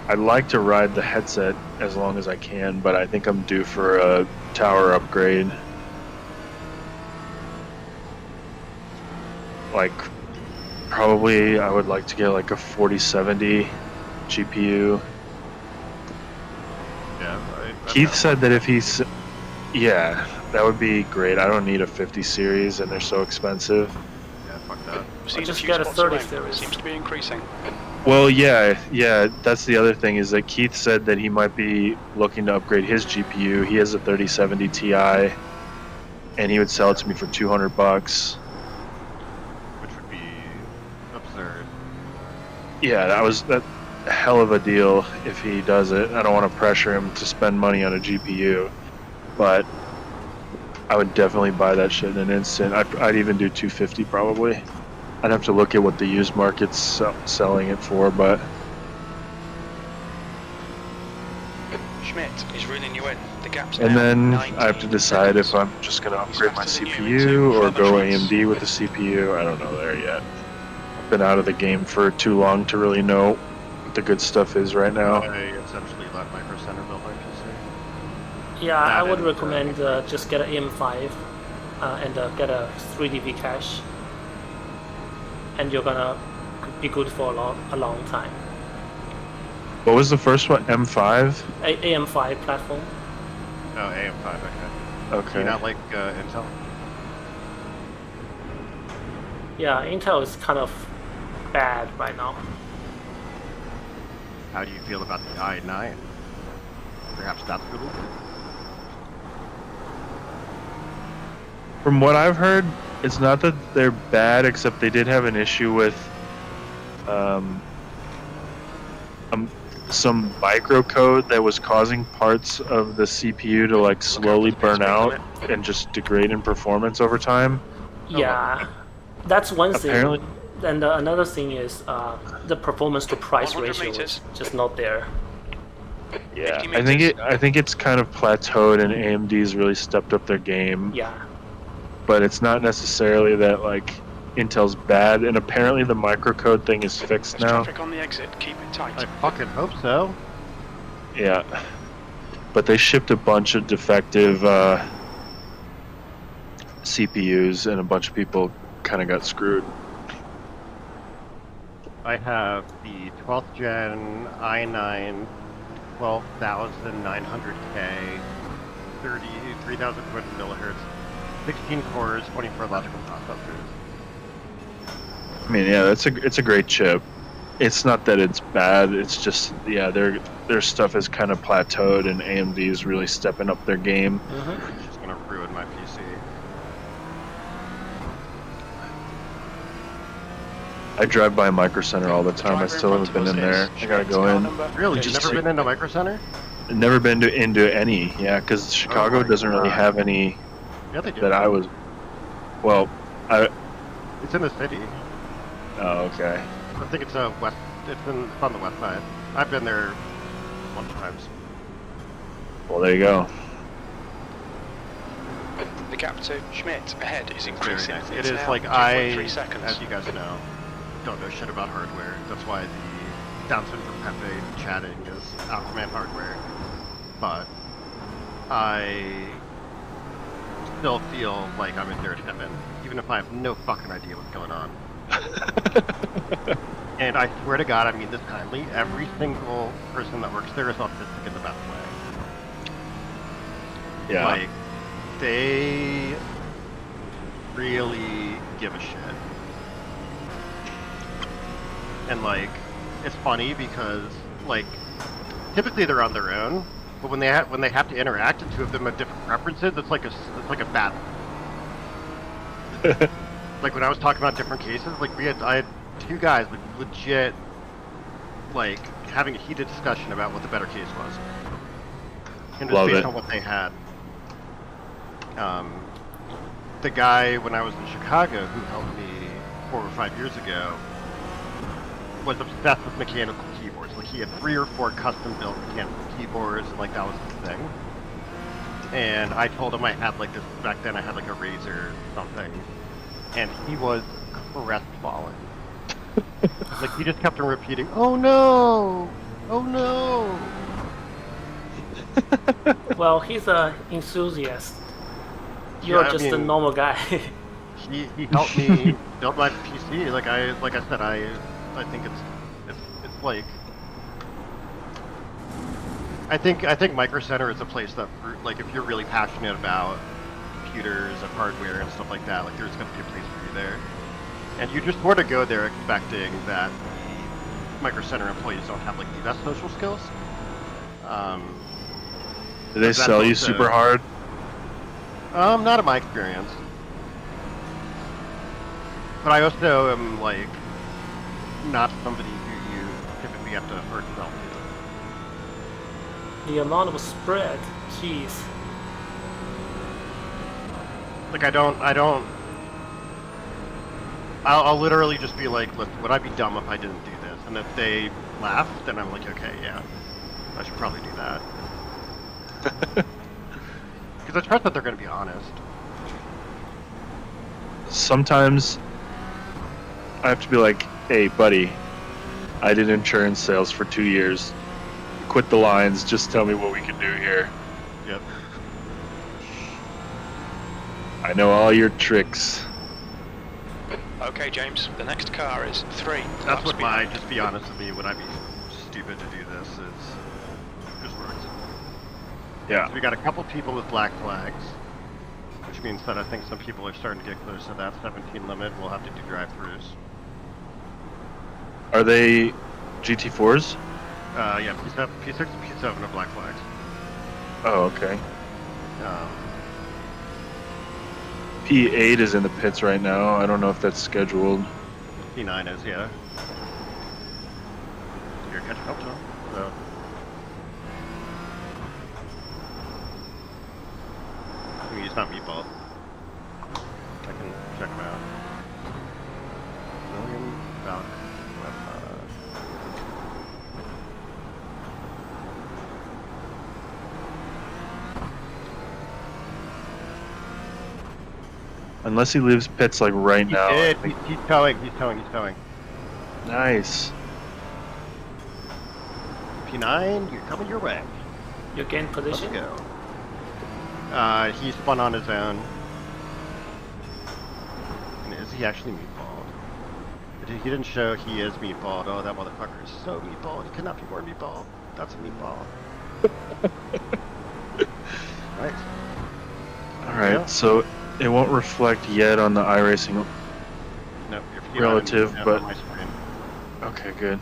I'd like to ride the headset as long as I can, but I think I'm due for a tower upgrade. Like, probably I would like to get like a 4070 GPU. Yeah, Keith said that if he's... Yeah, that would be great. I don't need a 50 series, and they're so expensive. Yeah, fuck that. Seen just few get a spots 30 around. series. Seems to be increasing. Well, yeah, that's the other thing, is that Keith said that he might be looking to upgrade his GPU. He has a 3070 Ti, and he would sell it to me for $200. Which would be absurd. Yeah, that hell of a deal if he does it. I don't want to pressure him to spend money on a GPU, but I would definitely buy that shit in an instant. I'd even do 250 probably. I'd have to look at what the used market's selling it for, but Schmidt is reeling you in. The gap's and now then 19 I have to decide seconds. if I'm just going to upgrade my faster than you CPU into or go further tracks. AMD with the CPU. I don't know there yet. I've been out of the game for too long to really know what the good stuff is right now. I essentially let Micro Center build my PC. Yeah, I would recommend just get an AM5 and get a 3dV cache, and you're gonna be good for a long time. What was the first one? M5? AM5 platform. Oh, AM5, okay. Do Okay. you not like Intel? Yeah, Intel is kind of bad right now. How do you feel about the i9? Perhaps that's really good. From what I've heard, it's not that they're bad, except they did have an issue with some microcode that was causing parts of the CPU to like slowly burn out and just degrade in performance over time. Yeah, that's one Apparently, thing. And another thing is the performance to price 100 ratio meters. is just not there. yeah, 50 I think it's kind of plateaued and AMD's really stepped up their game. Yeah. But it's not necessarily that like Intel's bad, and apparently the microcode thing is fixed There's now. traffic on the exit. Keep it tight. I fucking hope so. Yeah, but they shipped a bunch of defective CPUs, and a bunch of people kind of got screwed. I have the 12th gen i9 12900K 33,200 millihertz 16 cores 24 logical processors. I mean, yeah, it's a great chip. It's not that it's bad. It's just their stuff has kind of plateaued, and AMD is really stepping up their game. It's just gonna ruin my PC. I drive by Micro Center all the time. I still haven't been in there. I gotta go in. Really? You've never been into Micro Center? Never been into any. Yeah, because Chicago doesn't really have any. Yeah, they do. That I was. Well, It's in the city. Oh, okay. I think it's west. It's on the west side. I've been there a bunch of times. Well, there you go. The gap to Schmidt ahead is increasing. Very nice. It It's is now like 2.3 seconds. as you guys know, don't know shit about hardware. That's why the announcement from Pepe chatting is Aquaman hardware. But I still feel like I'm in nerd heaven, even if I have no fucking idea what's going on. And I swear to God, I mean this kindly, every single person that works there is autistic in the best way. Yeah. Like, they really give a shit. And like, it's funny because like, typically they're on their own, but when they have to interact and two of them have different preferences, it's like a battle. Like when I was talking about different cases, like I had two guys like legit like having a heated discussion about what the better case was. And it was based on what they had. The guy when I was in Chicago who helped me 4 or 5 years ago was obsessed with mechanical keyboards. Like he had 3 or 4 custom built mechanical keyboards, and like that was his thing. And I told him I had like this, back then I had like a Razer something, and he was crestfallen. Like he just kept on repeating, "Oh no! Oh no!" Well, he's an enthusiast. You're just a normal guy. he helped me build my PC. Like I said, I think it's like I think Micro Center is a place that, like, if you're really passionate about computers and hardware and stuff like that, like there's going to be a place for you there. And you just sort of go there expecting that the Micro Center employees don't have like the best social skills. Do they sell you super hard? Not in my experience. But I also am like not somebody who you typically have to hurt sell to. The amount of spread, jeez. Like I'll literally just be like, look, would I be dumb if I didn't do this? And if they laugh, then I'm like, okay, yeah, I should probably do that. Because I trust that they're going to be honest. Sometimes I have to be like, hey, buddy, I did insurance sales for 2 years. Quit the lines, just tell me what we can do here. Yep. I know all your tricks. Okay, James, the next car is 3. That's what my, just be honest with me, would I be stupid to do this, is just works. Yeah. So we got a couple people with black flags, which means that I think some people are starting to get close to that 17 limit. We'll have to do drive-thrus. Are they GT4s? Yeah, P6 and P7 are black flags. Oh, okay. P8 is in the pits right now. I don't know if that's scheduled. P9 is, yeah. You're catching up to them. so. I mean, he's not meatball. I can check him out. Million Valk. Unless he leaves pits like right He now. did. He's towing. He's towing. Nice. P9, you're coming your way. You gain Let's position? go. He spun on his own. And is he actually meatballed? He didn't show he is meatballed. Oh, that motherfucker is so meatballed. He cannot be more meatballed. That's a meatball. Nice. Alright, Yeah. so it won't reflect yet on the iRacing No, relative, on but my screen. okay, good.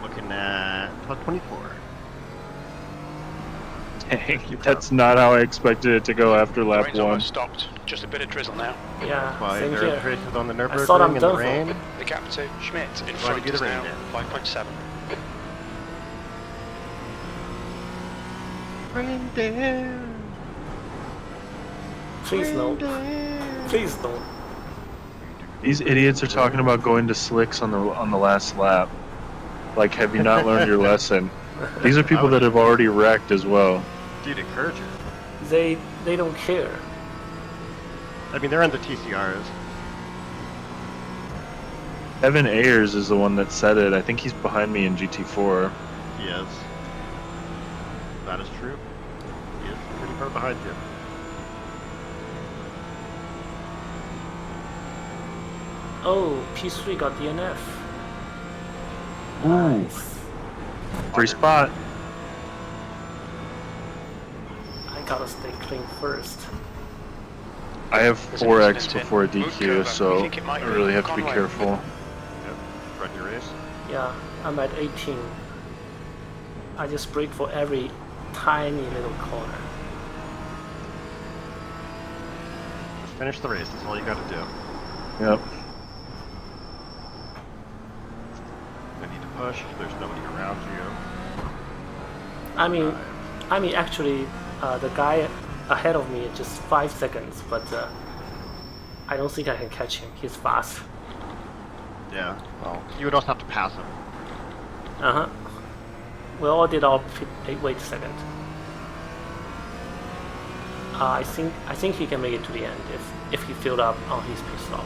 Looking at plus 24. Dang, that's not how I expected it to go after lap Rain's 1. almost stopped. Just a bit of drizzle now. Yeah, Why same there are here. races on the I thought I'm Nurburgring in the done for. rain. The gap to Schmidt in Try to front get is a rain now in. 5.7. Rain down. Please no. Please don't. These idiots are talking about going to slicks on the last lap. Like, have you not learned your lesson? These are people that have already wrecked as well. Dude, encourage it. They don't care. I mean, they're on the TCRs. Evan Ayers is the one that said it. I think he's behind me in GT4. He is. That is true. He is pretty far behind you. Oh, P3 got DNF. Ooh. Nice. Free spot. I gotta stay clean first. I have There's an 4x incident before a in DQ, Vancouver. so You think it might I be really have to be Conway? careful. Yep. Run your race. Yeah, I'm at 18. I just brake for every tiny little corner. Just finish the race. That's all you gotta do. Yep. No need to push. There's nobody around you. I mean, actually, the guy ahead of me is just 5 seconds, but I don't think I can catch him. He's fast. Yeah. Well, you would also have to pass him. Uh-huh. We all did our wait a second. I think he can make it to the end if he filled up on his pit stop.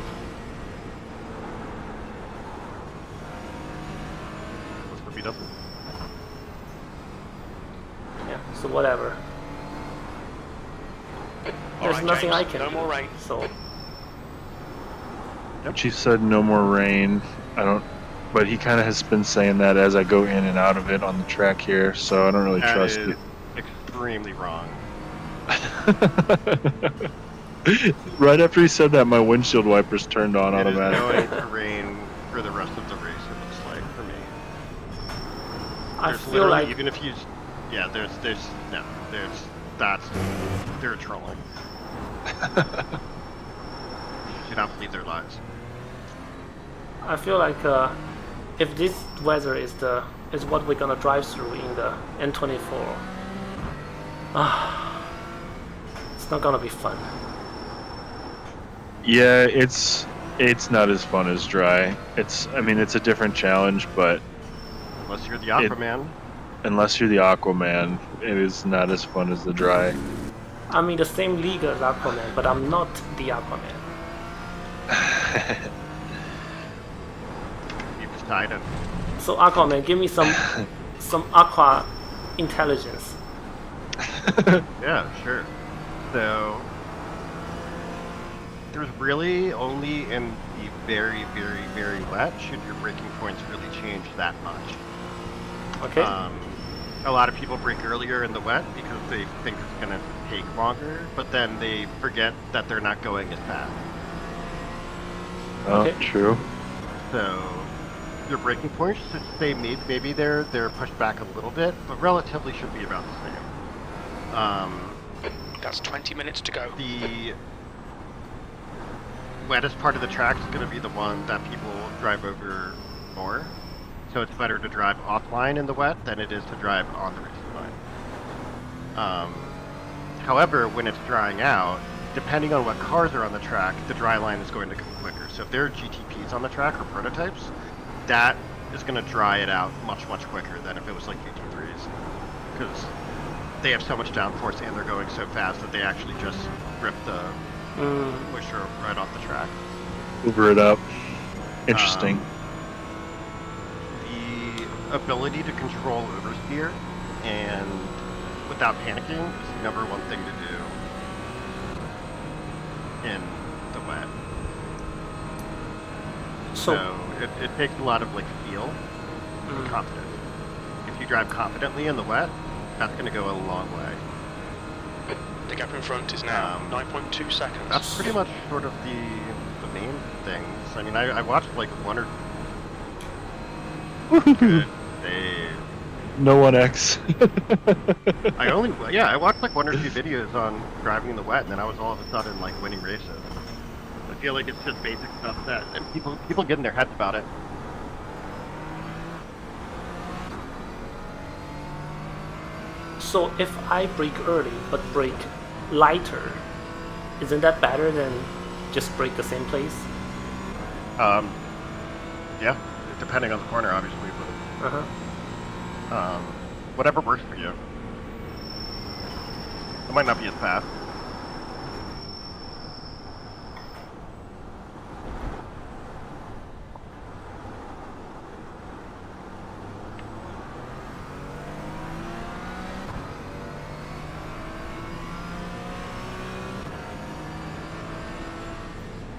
Let's hope he doesn't. Yeah, so whatever. All There's right, nothing James, I can no do. more rain. So Chief said no more rain. I don't, but he kind of has been saying that as I go in and out of it on the track here, so I don't really That trust is it. extremely wrong. Right after he said that, my windshield wipers turned on It is automatically. going to rain for the rest of the race, it looks like, for me. I There's feel literally, like even if you, yeah, they're trolling. You cannot believe their lies. if this weather is what we're gonna drive through in the N24, it's not gonna be fun. Yeah, it's not as fun as dry. I mean, it's a different challenge, but Unless you're the Aquaman. unless you're the Aquaman, it is not as fun as the dry. I'm in the same league as Aquaman, but I'm not the Aquaman. You've decided. So Aquaman, give me some Aqua intelligence. Yeah, sure. So, there's really only in the very, very, very wet should your braking points really change that much. Okay. A lot of people brake earlier in the wet because they think it's going to take longer, but then they forget that they're not going as fast. Oh, Okay. true. So, your braking points should stay maybe they're pushed back a little bit, but relatively should be about the same. That's 20 minutes to go. The wettest part of the track is going to be the one that people drive over more. so it's better to drive offline in the wet than it is to drive on the racing line. However, when it's drying out, depending on what cars are on the track, the dry line is going to come quicker. So if there are GTPs on the track or prototypes, that is going to dry it out much, much quicker than if it was like GT3s. Because they have so much downforce and they're going so fast that they actually just rip the pusher right off the track. Uber it up. Interesting. The ability to control oversteer and without panicking is the number one thing to do in the wet. So it takes a lot of like feel and confidence. If you drive confidently in the wet, that's going to go a long way. The gap in front is now 9.2 seconds. That's pretty much sort of the main things. I mean, I watched like one or good day. No 1X. I watched like one or two videos on driving in the wet, and then I was all of a sudden like winning races. I feel like it's just basic stuff that and people get in their heads about it. So if I brake early but brake lighter, isn't that better than just brake the same place? Yeah, depending on the corner, obviously, but whatever works for you. It might not be as fast.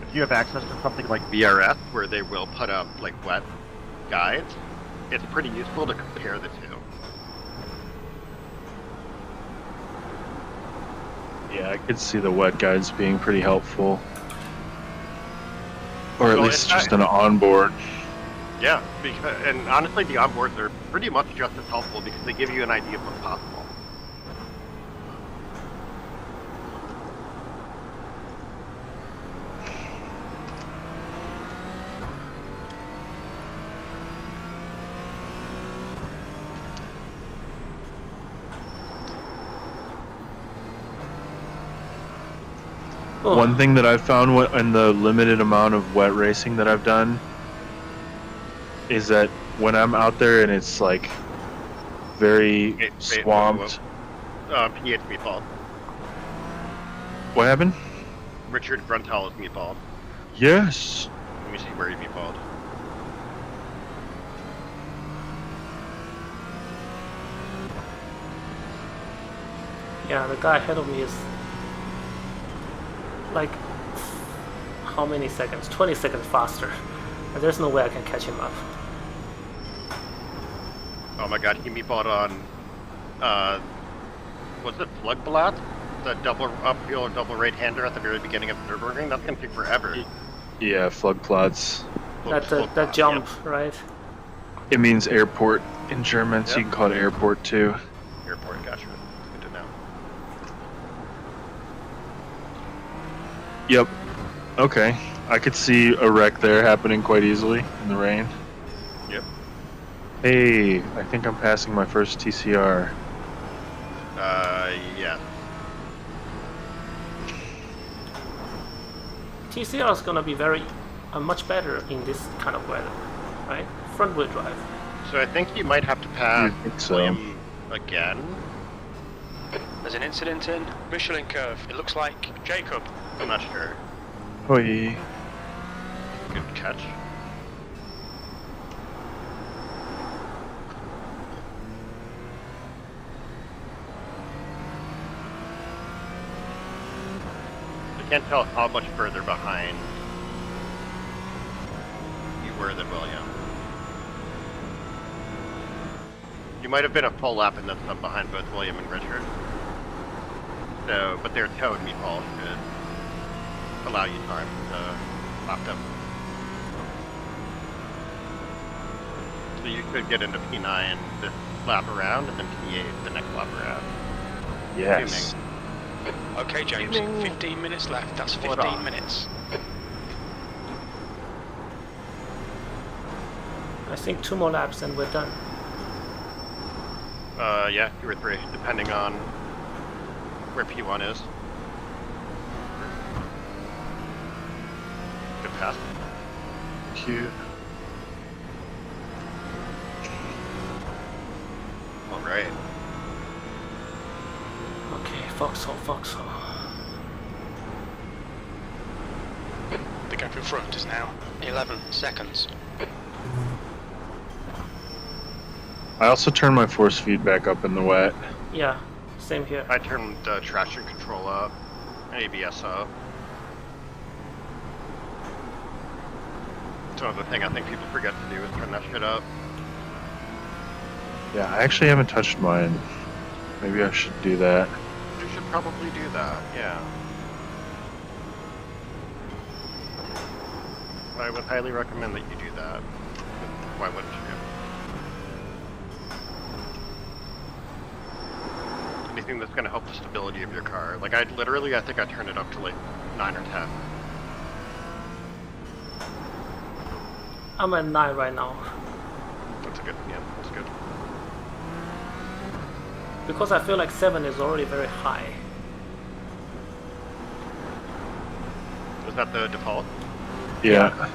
If you have access to something like VRS, where they will put up like wet guides, it's pretty useful to compare the two. Yeah, I could see the wet guides being pretty helpful. Or at least just an onboard. Yeah, and honestly the onboards are pretty much just as helpful because they give you an idea of what's possible. One thing that I've found in the limited amount of wet racing that I've done is that when I'm out there and it's like very swamped. PH meatball. What happened? Richard Grunthal is meatballed. Yes. Let me see where he meatballed. Yeah, the guy ahead of me is like how many seconds? 20 seconds faster. And there's no way I can catch him up. Oh my god, he meatballed on was it Flugblatt? The double uphill or double right hander at the very beginning of the Nürburgring? That's gonna take forever. Yeah, Flugplatz. That jump, yeah. Right? It means airport in German, so you can call it airport too. Airport, gotcha. Good to know. Yep. Okay. I could see a wreck there happening quite easily in the rain. Yep. Hey, I think I'm passing my first TCR. Yeah. TCR is gonna be much better in this kind of weather, right? Front wheel drive. So I think you might have to pass William again. There's an incident in Michelin curve. It looks like Jacob. I'm not sure. Hoi. Good catch. I can't tell how much further behind you were than William. You might have been a full lap and then some behind both William and Richard. So, but their toe and meatball should allow you time to lap them. So you could get into P9 this lap around and then P8 the next lap around. Yes. Assuming. Okay, James, 15 minutes left. That's 15 minutes. I think 2 more laps and we're done. Yeah, 2 or 3, depending on where P1 is. Good pass. Cute. Alright. Okay, Foxhole, Foxhole. The gap in front is now 11 seconds. I also turned my force feedback up in the wet. Yeah, same here. I turned traction control up, ABS up. It's another thing I think people forget to do is turn that shit up. Yeah, I actually haven't touched mine. Maybe I should do that. You should probably do that, yeah. I would highly recommend that you do that. Why wouldn't you? Anything that's going to help the stability of your car. Like, I think I turned it up to like 9 or 10. I'm at 9 right now. That's a good, yeah, that's good. Because I feel like 7 is already very high. Was that the default? Yeah.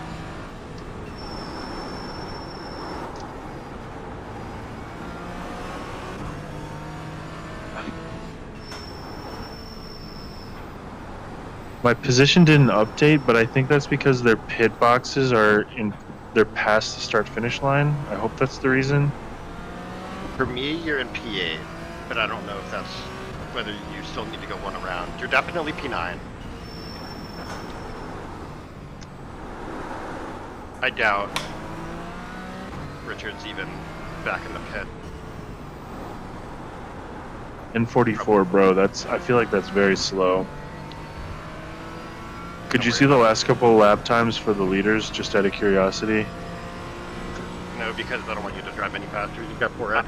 My position didn't update, but I think that's because their pit boxes they're past the start-finish line. I hope that's the reason. For me, you're in P8, but I don't know if that's whether you still need to go one around. You're definitely P9. I doubt Richard's even back in the pit. N44, bro. I feel like that's very slow. Could you see the last couple of lap times for the leaders, just out of curiosity? No, because I don't want you to drive any faster. You've got 4 red.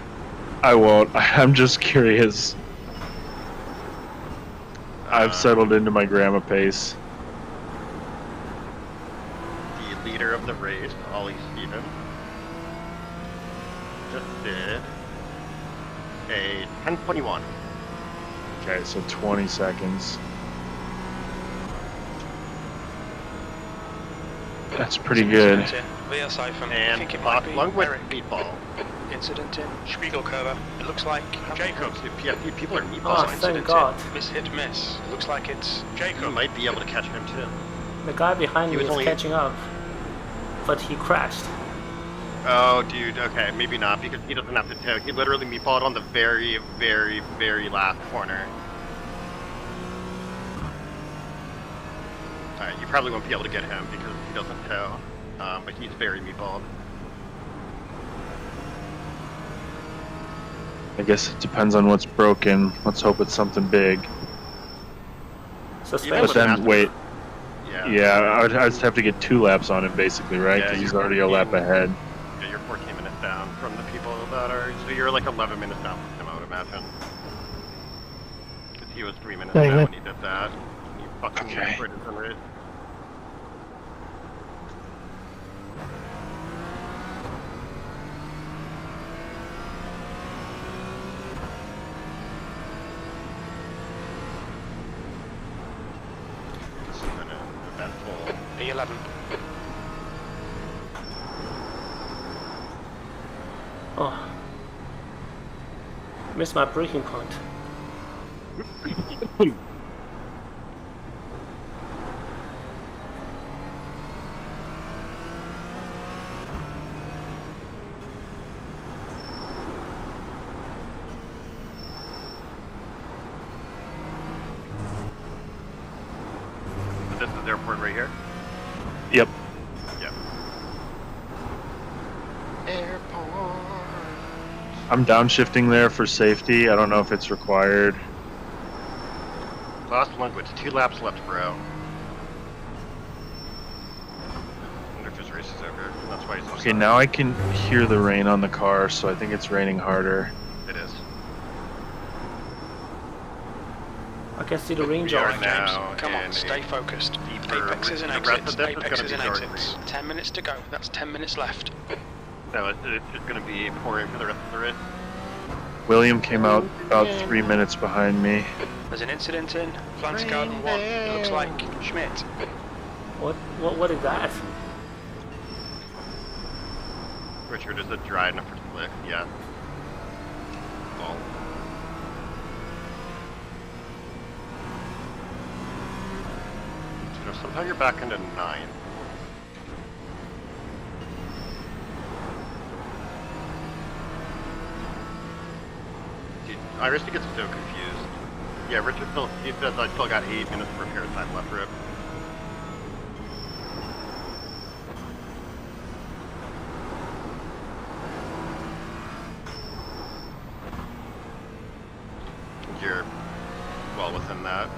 I won't. I'm just curious. I've settled into my grandma pace. The leader of the race, Ollie Steven, just did a 10:21. Okay, so 20 seconds. That's pretty good. And Lungwood meatball. Incident in Spiegelkurve. It looks like Jacob. People are meatballs. Oh, thank God. Miss hit miss. Looks like it's Jacob. You might be able to catch him too. The guy behind me is catching up, but he crashed. Oh, dude. Okay, maybe not because he doesn't have to tow. He literally meatballed on the very, very, very last corner. Alright, you probably won't be able to get him because he doesn't tow, but he's very meatballed. I guess it depends on what's broken. Let's hope it's something big. But then, wait. Yeah, I would just have to get 2 laps on him, basically, right? Because he's already a lap ahead. Yeah, you're 14 minutes down from the people that are... So you're like 11 minutes down from him, I would imagine. Because he was 3 minutes down when he did that. He fucking went for it in race. P11. Oh. Missed my braking point. This is the airport right here? Yep. Yep. Airport. I'm downshifting there for safety. I don't know if it's required. Last language, 2 laps left, bro. I wonder if his race is over. That's why he's Okay, now I can hear the rain on the car, so I think it's raining harder. It is. I can see the range We are off. now Come on, stay focused. Apexes and exits. Apexes and exits. 10 minutes to go. That's 10 minutes left. No, it's going to be pouring for the rest of the race. William came out about 3 minutes behind me. There's an incident in Plant Garden 1. It looks like Schmidt. What is that? Richard, is it dry enough for slick? Yeah. Well. So somehow you're back into 9. Dude, Iristy gets so confused. Yeah, Richard he says I still got 8 minutes of repair time left, Rip. You're well within that.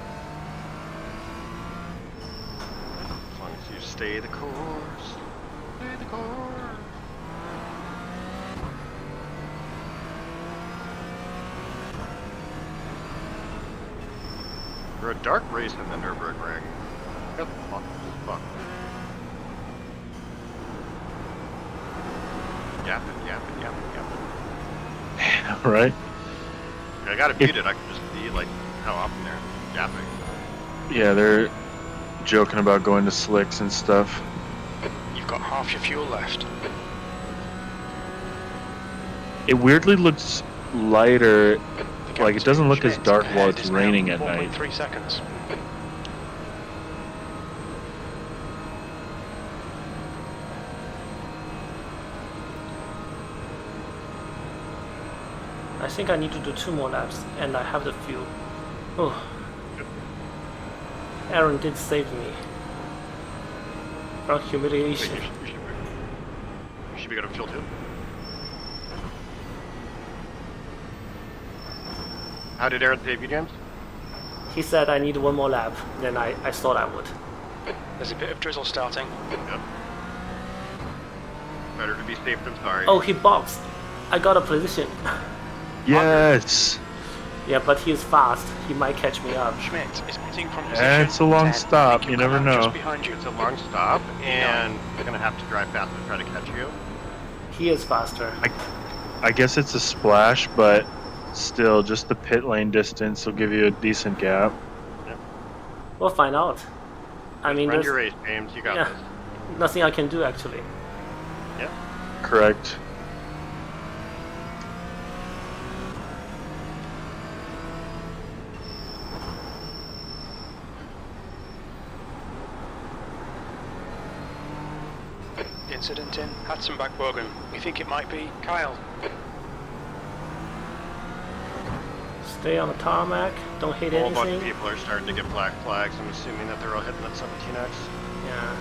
As long as you stay the course. Stay the course. For a dark race in the Nürburgring. What the fuck is fuck? Yapping. Right? I got it muted. I can just see like how often they're yapping. Yeah, they're joking about going to slicks and stuff. You've got half your fuel left. It weirdly looks lighter. Like it doesn't look as dark while it's raining at night. 4.3 seconds. I think I need to do 2 more laps, and I have the fuel. Oh. Aaron did save me from humiliation. Wait, you should be good at fuel too. How did Aaron save you, James? He said I need 1 more lap, then I thought I would. There's a bit of drizzle starting. Yep. Better to be safe than sorry. Oh, he boxed. I got a position. Yes! Yeah, but he is fast. He might catch me up. Schmidt is pitting from position. And it's a long 10. stop, you never know. Just behind you. It's a long stop, and you're gonna have to drive fast to try to catch you. He is faster. I guess it's a splash, but still, just the pit lane distance will give you a decent gap. Yep. We'll find out. I mean, Run there's your race, James. You got this. nothing I can do actually. Yeah. Correct. Incident in Hatzenbach-Bogen. We think it might be Kyle. Stay on the tarmac. Don't hit A whole bunch of anything. people are starting to get black flags. I'm assuming that they're all hitting that 17X. Yeah.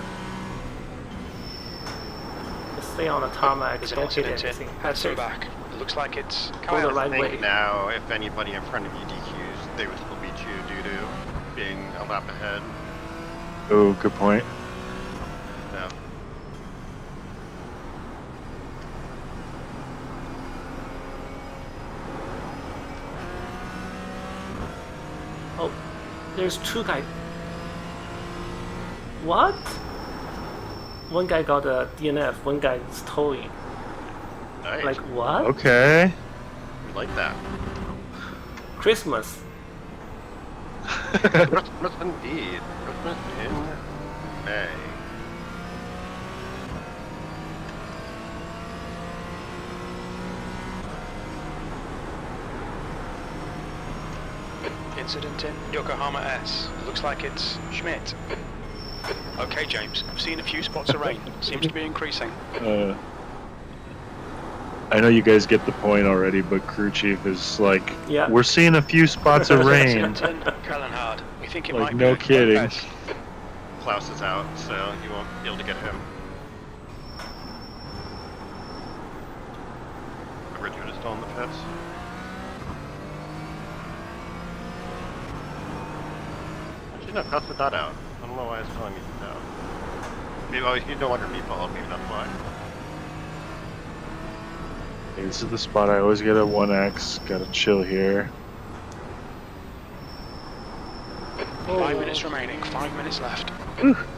Just stay on the tarmac. There's an Don't hit incident anything. in Hatzenbach. It looks like it's Go the Kyle. right I think way. now, if anybody in front of you DQs, they would still beat you due to being a lap ahead. Oh, good point. So, Oh, there's 2 guys. What? One guy got a DNF. One guy is towing. nice. Like what? Okay. We like that. Christmas. Christmas indeed. Christmas in May. Incident in Yokohama S. It looks like it's Schmidt. Okay, James. I've seen a few spots of rain. Seems to be increasing. I know you guys get the point already, but crew chief is like, Yeah. we're seeing a few spots of rain. Incident in Kallenhard. We think it Like, might no be kidding. Lopez. Klaus is out, so you won't be able to get him. Richard is still in the pits. Actually, no, Klaus did not out. I don't know why it's telling me he's out. Maybe, oh, he's no longer meatball, maybe that's why. Okay, this is the spot I always get a 1X. Gotta chill here. 5 minutes remaining. 5 minutes left.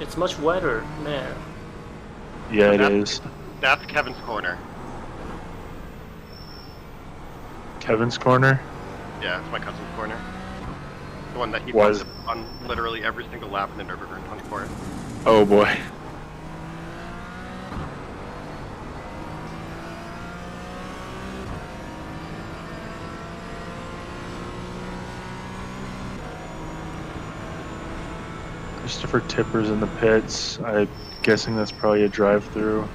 It's much wetter, man. Yeah, it That's- is. That's Kevin's corner. Kevin's corner? Yeah, it's my cousin's corner. The one that he Was on literally every single lap in the Nurburgring 24. Oh boy. Christopher Tipper's in the pits. I'm guessing that's probably a drive-through.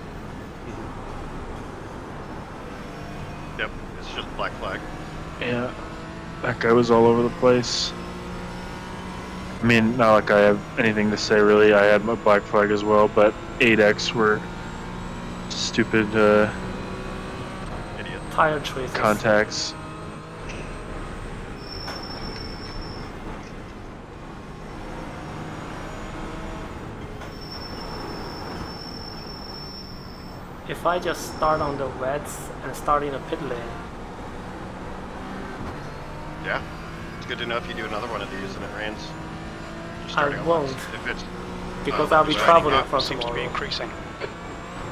Yep, it's just black flag. Yeah, that guy was all over the place. I mean, not like I have anything to say really. I had my black flag as well, but 8X were stupid Idiot. Tire choices. contacts. If I just start on the wets and start in the pit lane, Yeah, it's good to know if you do another one of these and it rains. Just I starting on won't, west. If it's because I'll be it's traveling raining from Seems to be tomorrow. increasing.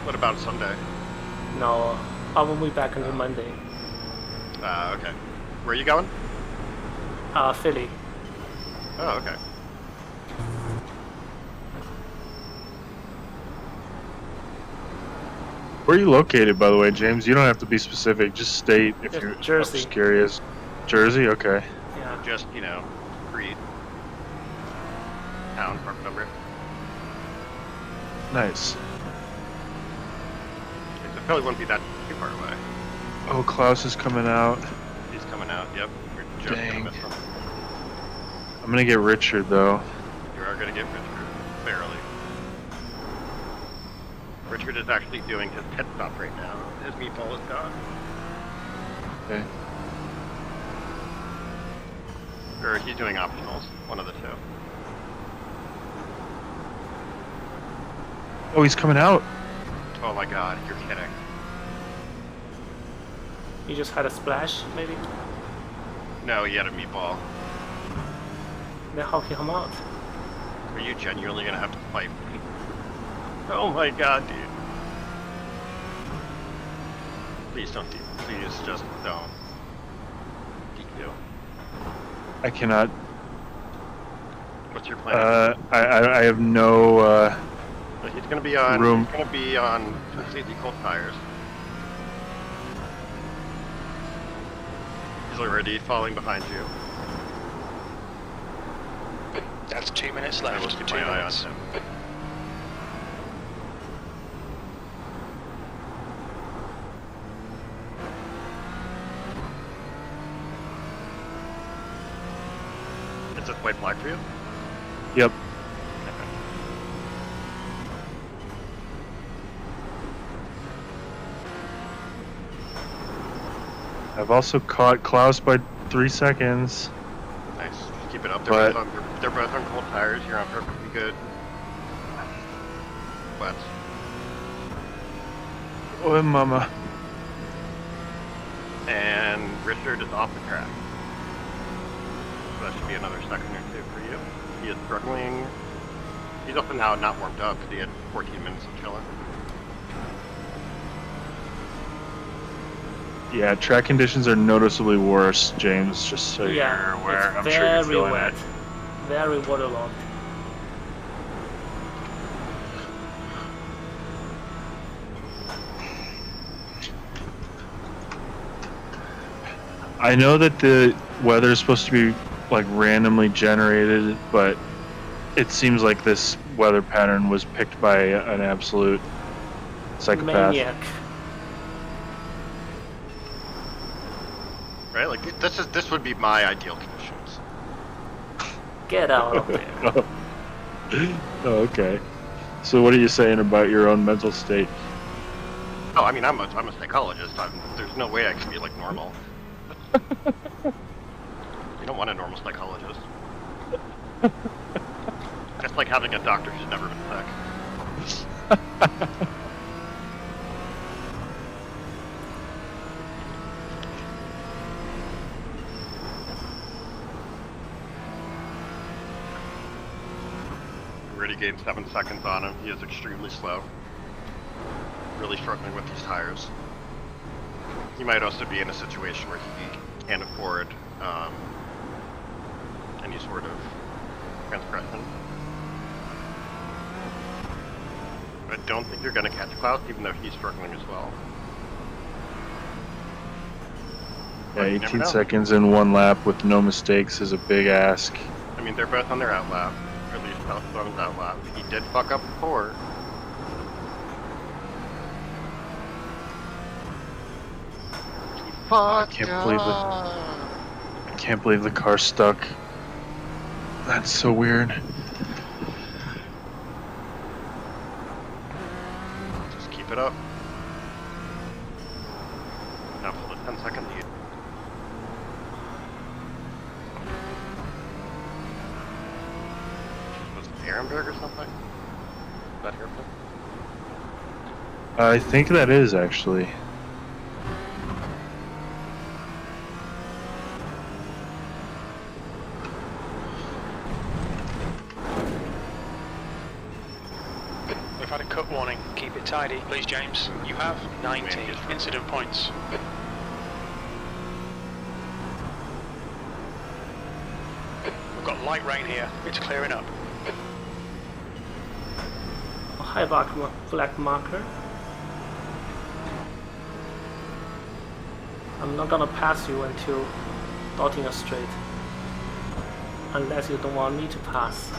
What about Sunday? No, I will be back until Monday. Okay. Where are you going? Philly. Oh, okay. Where are you located, by the way, James? You don't have to be specific. Just state if Just you're Jersey. just curious. Jersey? Okay. Yeah. Just, Creed. Town, park number. Nice. It probably wouldn't be that too far away. Oh, Klaus is coming out. He's coming out, yep. We're just Dang. gonna miss him. I'm gonna get Richard, though. You are gonna get Richard. Barely. Richard is actually doing his pit stop right now. His meatball is gone. Okay. Or he's doing optionals. One of the two. Oh, he's coming out. Oh my god, you're kidding. You just had a splash, maybe? No, he had a meatball. Then how can you come out? Are you genuinely gonna have to fight me? Oh my god, dude. Please don't do. Please just don't. DQ. I cannot. What's your plan? I have no So he's gonna be on. room. He's gonna be on completely cold tires. He's already falling behind you. That's 2 minutes I will left. keep 2 my eye on minutes. him. Is this white flag for you? Yep. I've also caught Klaus by 3 seconds. Nice. Just keep it up. But- They're both on cold tires. You're on perfectly good. But Oh, mama. and Richard is off the track. So that should be another second or two for you. He is struggling. He's up and now not warmed up because he had 14 minutes of chilling. Yeah, track conditions are noticeably worse, James, just so Yeah, you're aware. it's I'm very sure you're feeling wet. it. Very waterlogged. I know that the weather is supposed to be like randomly generated, but it seems like this weather pattern was picked by an absolute psychopath. Maniac. Right? Like this would be my ideal conditions. Get out of there. Oh, okay. So what are you saying about your own mental state? Oh, I mean, I'm a psychologist. There's no way I can be like normal. You don't want a normal psychologist. It's like having a doctor who's never been sick. We already gained 7 seconds on him. He is extremely slow. Really struggling with these tires. He might also be in a situation where he can't afford any sort of transgression. I don't think you're going to catch Klaus, even though he's struggling as well. Yeah, 18 seconds in one lap with no mistakes is a big ask. I mean, they're both on their outlap, or at least Klaus is on his outlap. He did fuck up before. I can't believe the car's stuck. That's so weird. Just keep it up. Now for the 10-second lead. Was it Ehrenberg or something? Is that hairpin? I think that is actually. We've had a cut warning. Keep it tidy. Please, James. You have 19 incident points. We've got light rain here. It's clearing up. A high flag marker. I'm not gonna pass you until Nottingham Straight. Unless you don't want me to pass.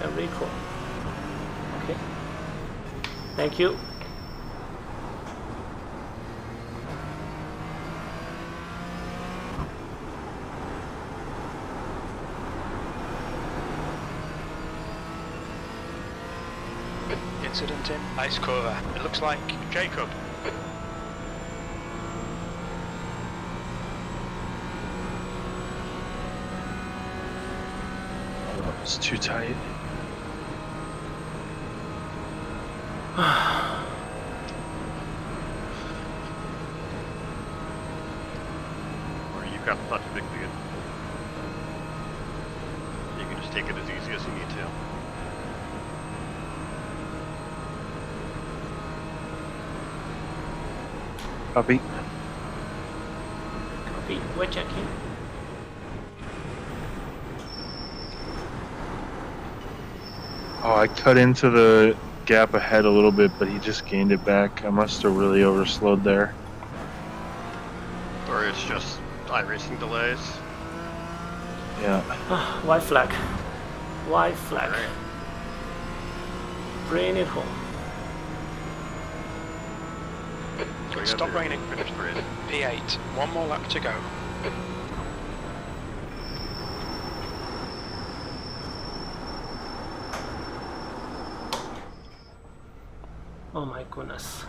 Enrico. Okay. Thank you. Incident in ice cover. It looks like Jacob. It's too tight. Or you've got such a big lead. You can just take it as easy as you need to. Copy. Copy. We're checking. Oh, I cut into the gap ahead a little bit, but he just gained it back. I must have really overslowed there. Or it's just iRacing delays. Yeah. White flag. White flag. Right. Bring it home. Stop raining. Finish the race. P8. One more lap to go. Oh my goodness.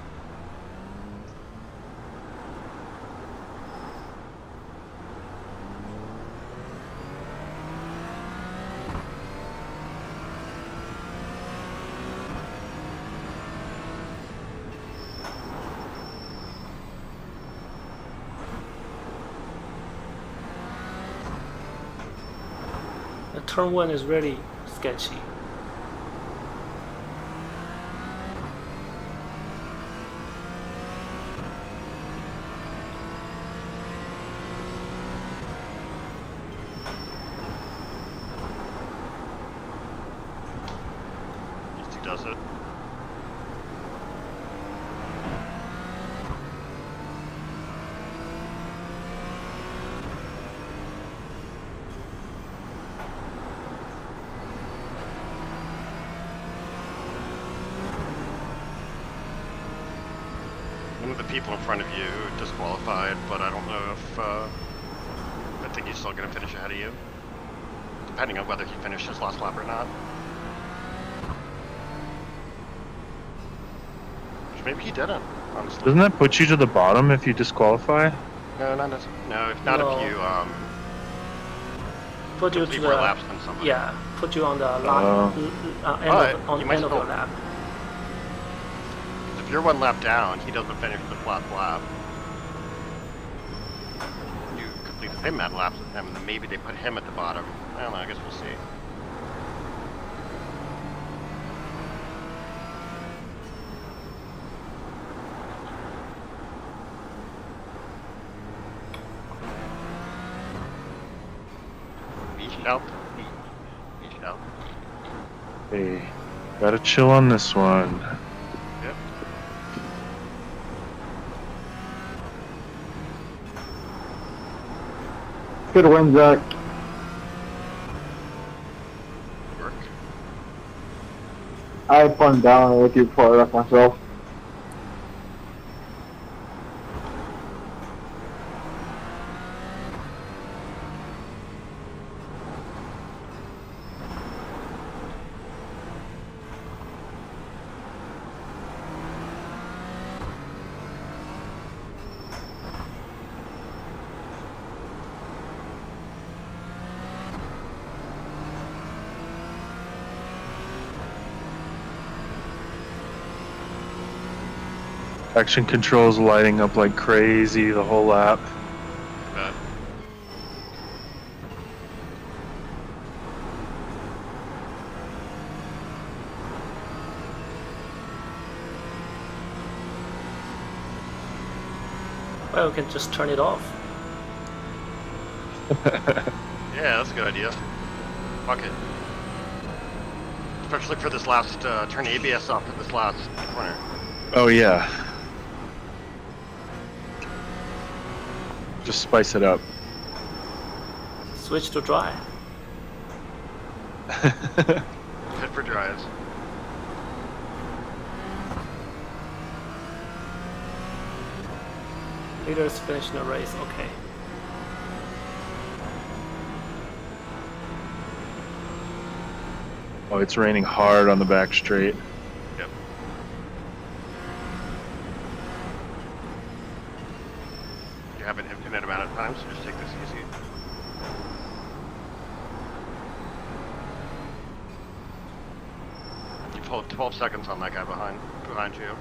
The turn one is really sketchy. He does it. One of the people in front of you disqualified, but I don't know if I think he's still going to finish ahead of you, depending on whether he finished his last lap or not. Which maybe he didn't, honestly. Doesn't that put you to the bottom if you disqualify? No, not necessarily. No, if not No. if you Put you to complete the more laps than somebody. yeah. Put you on the last end But of, on you might end of still- the lap. if you're 1 lap down, he doesn't finish the last lap. You complete the same amount of laps with him, and then maybe they put him at the bottom. I don't know, I guess we'll see. Hey, gotta chill on this one. Yep. Good win, Zach. Work. I had fun down with you before I left myself. Action controls lighting up like crazy the whole lap. Bet. Well, we can just turn it off. Yeah, that's a good idea. Fuck it. Especially for this last, turn ABS off at this last corner. Oh yeah. Just spice it up. Switch to dry. Good for drives. Leaders finishing the race, okay. Oh, it's raining hard on the back straight. Yep. You have an infinite amount of time, so just take this easy. You've held 12 seconds on that guy behind you.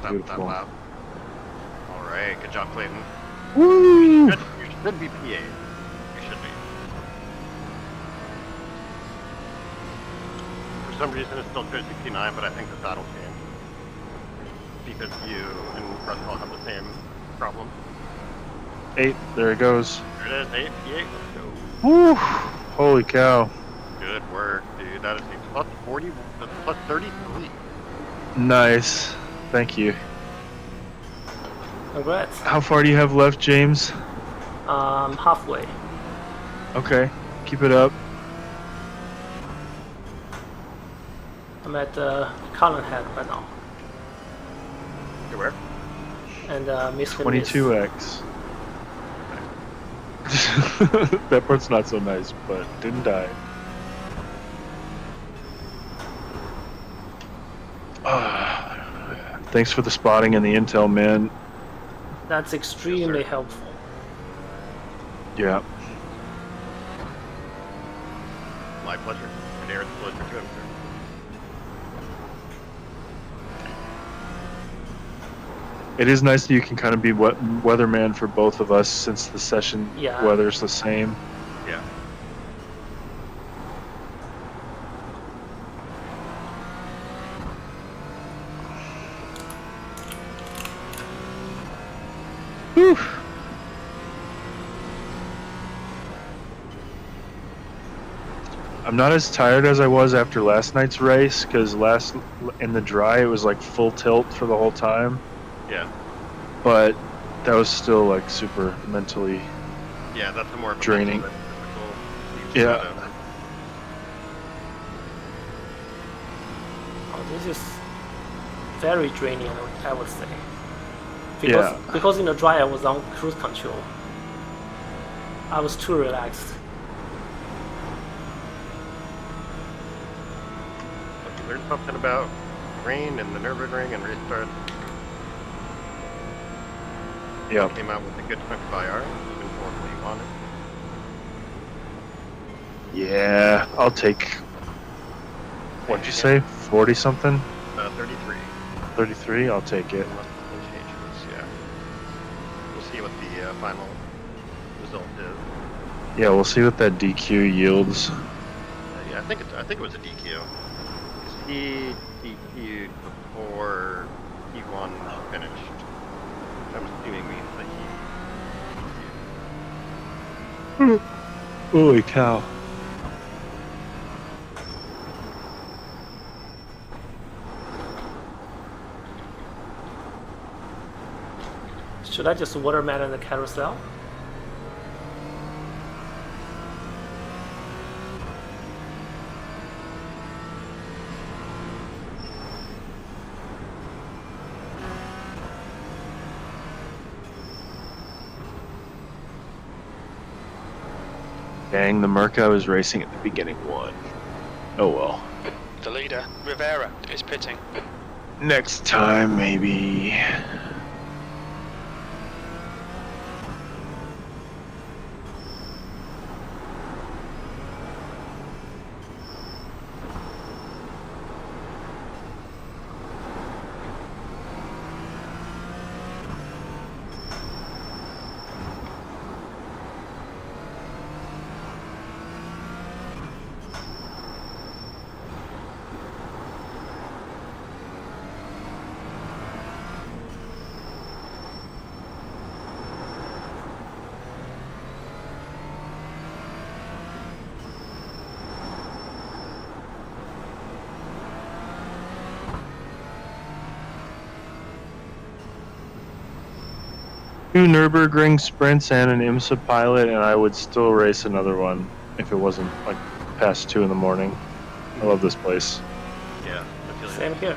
That lap. Alright, good job, Clayton. Woo! You should be P8. You should be. For some reason it still shows you P9, but I think that'll change. Because you and Russell have the same problem. 8, there it goes. There it is, 8, P8, let's go. Woo! Holy cow. Good work, dude. That is a plus 40, that's plus 33. Nice. Thank you. Congrats. How far do you have left, James? Halfway. Okay, keep it up. I'm at Colin Head right now. You where? And Mr. 22x. That part's not so nice, but didn't die. Thanks for the spotting and the intel, man. That's extremely helpful. Yeah. My pleasure. And Aaron's pleasure too, I'm sure. It is nice that you can kind of be weatherman for both of us since the session weather's the same. Yeah. Whew. I'm not as tired as I was after last night's race because in the dry it was like full tilt for the whole time. Yeah. But that was still like super mentally Yeah, that's a more of a draining. mental than physical. Yeah. Oh, this is very draining, I would say. Because in the dry I was on cruise control. I was too relaxed. You learned something about rain and the Nurburgring and restart. Yeah. Came out with a good 25IR, even for what you wanted. Yeah, I'll take. What'd you say? 40 something? 33. 33, I'll take it. Unless something changes, yeah. We'll see what the final result is. Yeah, we'll see what that DQ yields. Yeah, I think it was a DQ. Because he DQ'd before P1 finished. I'm assuming means that he DQ'd. Holy cow. Should I just watermelon the carousel? Dang, the Merc I was racing at the beginning won. Oh well. The leader, Rivera, is pitting. Next time, maybe. Two Nurburgring sprints and an IMSA pilot, and I would still race another one if it wasn't like past 2 in the morning. I love this place. Yeah, I feel Same here.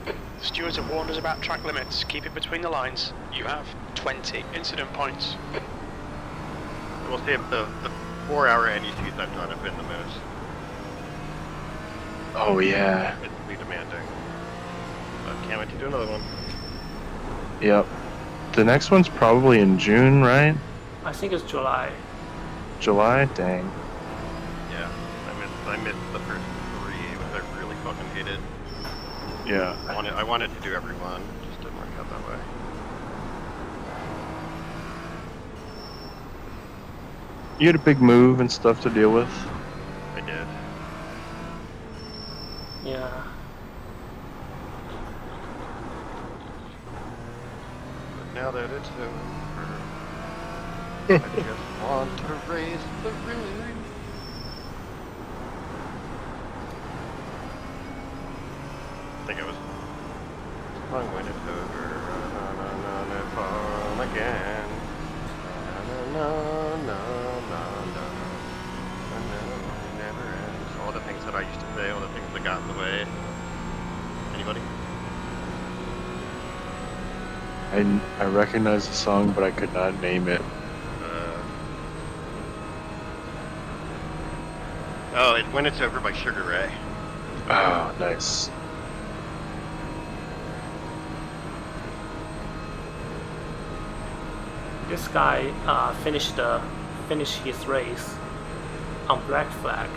The stewards have warned us about track limits. Keep it between the lines. You have 20 incident points. We'll see if the 4-hour NECs I've done have been the most. Oh yeah. Physically demanding. But can't wait to do another one. Yep. The next one's probably in June, right? I think it's July. July? Dang. Yeah, I missed the first 3, which I really fucking hated. Yeah. I wanted to do every one, just didn't work out that way. You had a big move and stuff to deal with. I did. Yeah. But now that it's over, I just want to raise the ring. I think it was sung when it's over. Na na na na fall again. Na na na na na na. It never ends. All the things that I used to say, all the things that got in the way. Anybody? I recognize the song, but I could not name it. Oh, When It's Over by Sugar Ray. Oh, nice. This guy finished his race on black flag.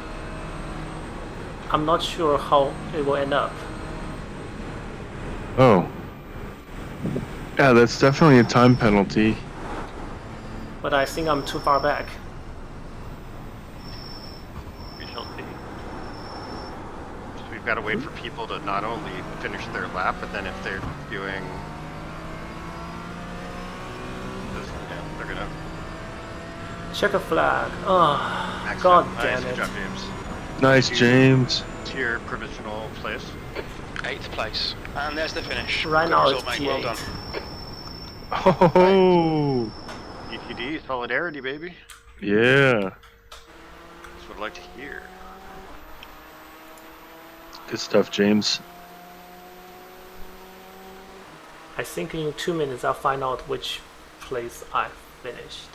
I'm not sure how it will end up. Oh. Yeah, that's definitely a time penalty. But I think I'm too far back. We shall see. So we've got to wait for people to not only finish their lap, but then if they're doing this, yeah, they're gonna Check a flag. Oh, max god out. damn Nice, it. good job, James. Nice, James. To your provisional place. 8th place. And there's the finish. Right Good now result, it's mate. Well done. Oh. ETD, solidarity, baby. Yeah. That's what I'd like to hear. Good stuff, James. I think in 2 minutes I'll find out which place I finished.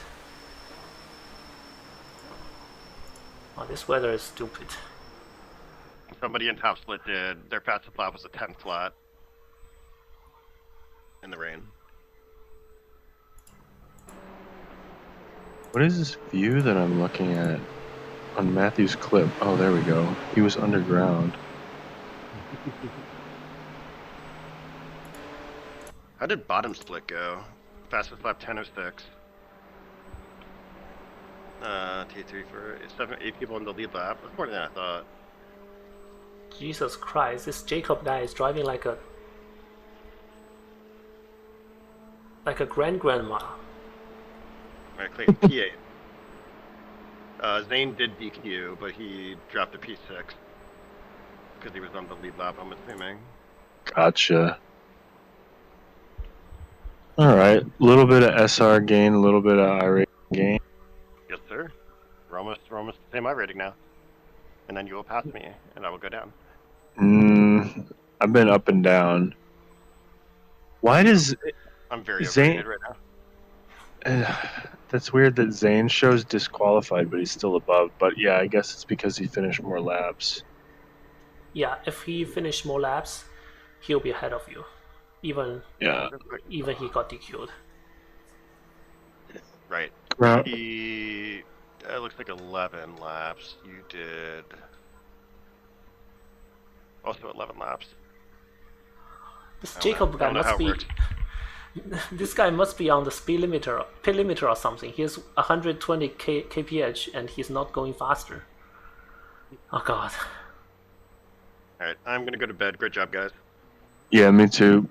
Oh, this weather is stupid. Somebody in top split did. Their fastest lap was a 10 flat. In the rain. What is this view that I'm looking at? on Matthew's clip. Oh, there we go. He was underground. How did bottom split go? Fastest lap 10:06. T3 for 8 people in the lead lap. That's more than I thought. Jesus Christ, this Jacob guy is driving like a grandma. Alright, click P8. Zane did DQ, but he dropped a P6 because he was on the lead lap, I'm assuming. Gotcha. Alright, a little bit of SR gain, a little bit of I gain. Yes, sir. We're almost the same I rating now. And then you will pass me, and I will go down. I've been up and down. Why does I'm very Zane... overrated right now. That's weird that Zane shows disqualified, but he's still above. But yeah, I guess it's because he finished more laps. Yeah, if he finished more laps, he'll be ahead of you. Even he got DQ'd. Right. He looks like 11 laps. You did also 11 laps. This Jacob guy must be. This guy must be on the speed limiter or something. He has 120 kph and he's not going faster. Oh god. Alright, I'm gonna go to bed. Great job, guys. Yeah, me too.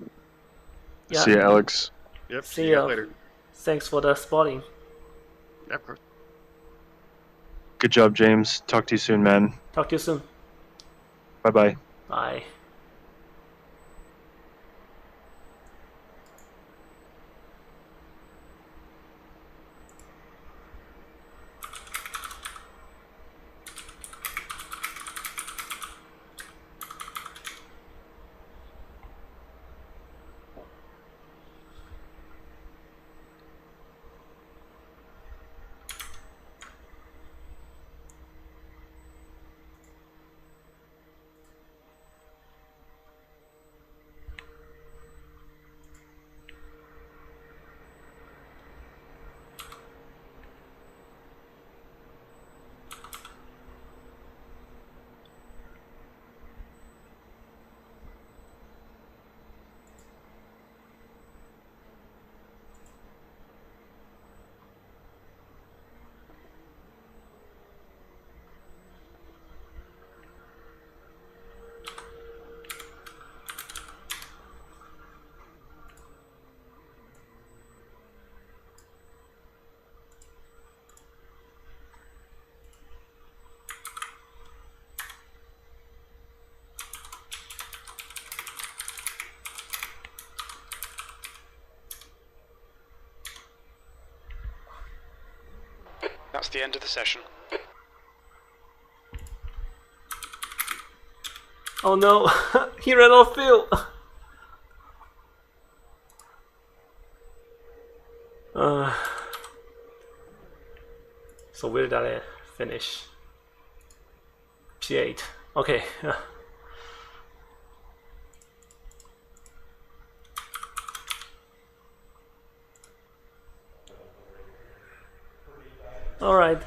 Yeah. See ya, Alex. Yep, see you guys later. Thanks for the spotting. Yeah, of course. Good job, James. Talk to you soon, man. Talk to you soon. Bye-bye. Bye. That's the end of the session. Oh no, he ran off field. So where did I finish? P8. Okay. All right.